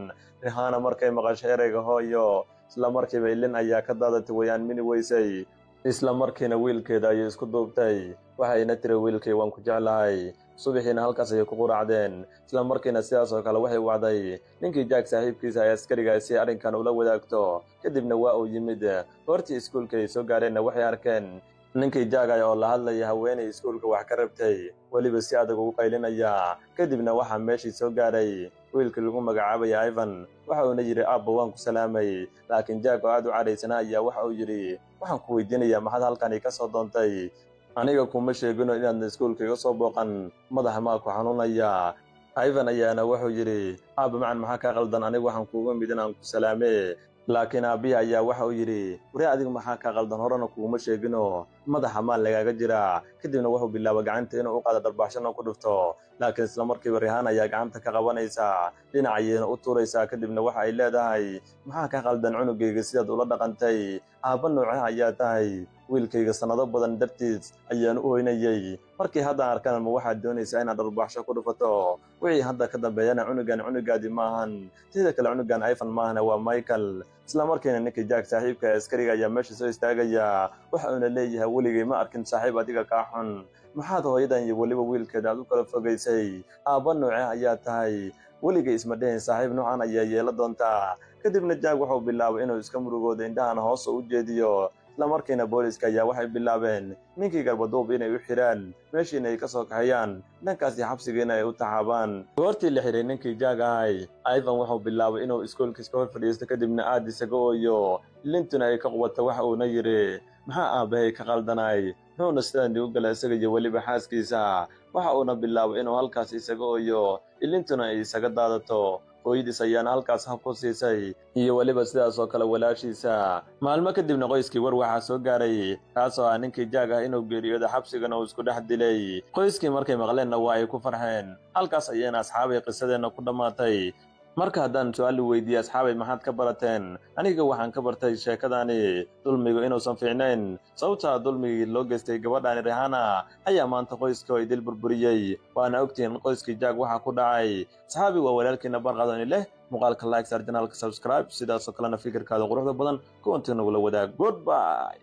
rihaana markay maqashay ereyga hooyo isla markiiba ilin ayaa ka daadatay way aamini weysay isla markiina wiilkeeda ayay isku duubtay waxayna tiri wiilkay waan ku jeclahay subaxiina halkaas ayay ku quraacdeen isla markiina sidaasoo kale waxay wacday ninkii jack saaxiibkiisa ay askariga si arrinkan ula wadaagto kadibna waa uu yimid goortii iskuulka ay soo gaareenna waxay arkeen ninkii jaagay oo la hadlaya haweenay iskuulka wax ka rabtay weliba si adag ugu qaylinaya kadibna waxaa meeshii soo gaaray wiilkii lagu magacaabaya ivan waxa uuna yidhi aabba waan ku salaamay laakiin jack oo aad u cadhaysana ayaa waxa uu yidhi waxaan ku weydiinayaa maxaad halkani ka soo doontay aniga kuma sheegino inaadna iskuulka iga soo booqan madaxa maa ku xanuunaya ivan ayaana wuxuu yidhi aabba macan maxaa kaa qaldan anigu waxaan kuuga mid inaan ku salaame laakiin aabbihi ayaa waxa uu yidhi wari adigu maxaa kaa qaldan horena kuguma sheegino madaxa maal lagaaga jira kadibna wuxuu bilaaba gacanta inuu u qaado dharbaaxshan oo ku dhufto laakiin isla markiiba rihaan ayaa gacanta ka qabanaysa dhinacayena u tuuraysaa kadibna waxa ay leedahay maxaa kaa qaldan cunugayga sidaad ula dhaqantay aabba nooce ayaa tahay wiilkayga sannado badan dartiis ayaan u hoynayay markii haddaan arkana ma waxaad doonaysaa inaad dharbaaxsho ku dhufato wixii hadda ka dambeeyana cunugaadi maahan teeda kale cunugan ivan maahana waa michael isla markiina ninkii jack saaxiibka askariga ayaa meesha soo istaagaya waxa uuna leeyahay weligay ma arkin saaxiib adiga kaa xun maxaad hooyadan iyo weliba wiilkeeda aad u kala fogaysay aabba nooce ayaa tahay weligay isma dhehen saaxiib noocan ayaa yeela doontaa kadibna jack wuxuu bilaabay inuu iska murugooda indhahana hoos u jeediyo isla markiina booliska ayaa waxay bilaabeen ninkii garbaduub inay u xidhaan meeshiina ay ka soo kaxayaan dhankaasi xabsigiina ay u taxaabaan goortii la xidhay ninkii jaag ahay ivan wuxuu bilaabay inuu iskuolkiis ka hor fadhiisto kadibna aad isaga ooyo lintuna ay ka qubato waxa uuna yidhi maxaa aabbahay ka qaldanay muxuuna sidaan igu gala isaga iyo weliba xaaskiisa waxa uuna bilaabay inuu halkaas isaga ooyo ilintuna ay isaga daadato hooyadiis ayaana halkaas hab ku siisay iyo weliba sidaasoo kale walaashiisa maalmo kadibna qoyskii war waxaa soo gaaray kaasoo ah ninkii jaag ah inuu geeriyooda xabsigana uu isku dhex dilay qoyskii markay maqleenna waa ay ku farxeen halkaas ayayna asxaabay qisadeenna ku dhammaatay marka haddaan su-aal u weydiiyey asxaabay maxaad ka barateen aniga waxaan ka bartay sheekadani dulmigu inuusan fiicnayn sababtaa dulmigii loo geystay gabadhaani rihaana ayaa maanta qoyska oo idil burburiyey waana ogtihiin qoyskii jaag waxaa ku dhacay asxaabi waa walaalkiina barqadani leh muuqaalka like saar janaalka subscribe sidaasoo kalena fikirkaada quruxda badan kuwantii nagula wadaag goodbye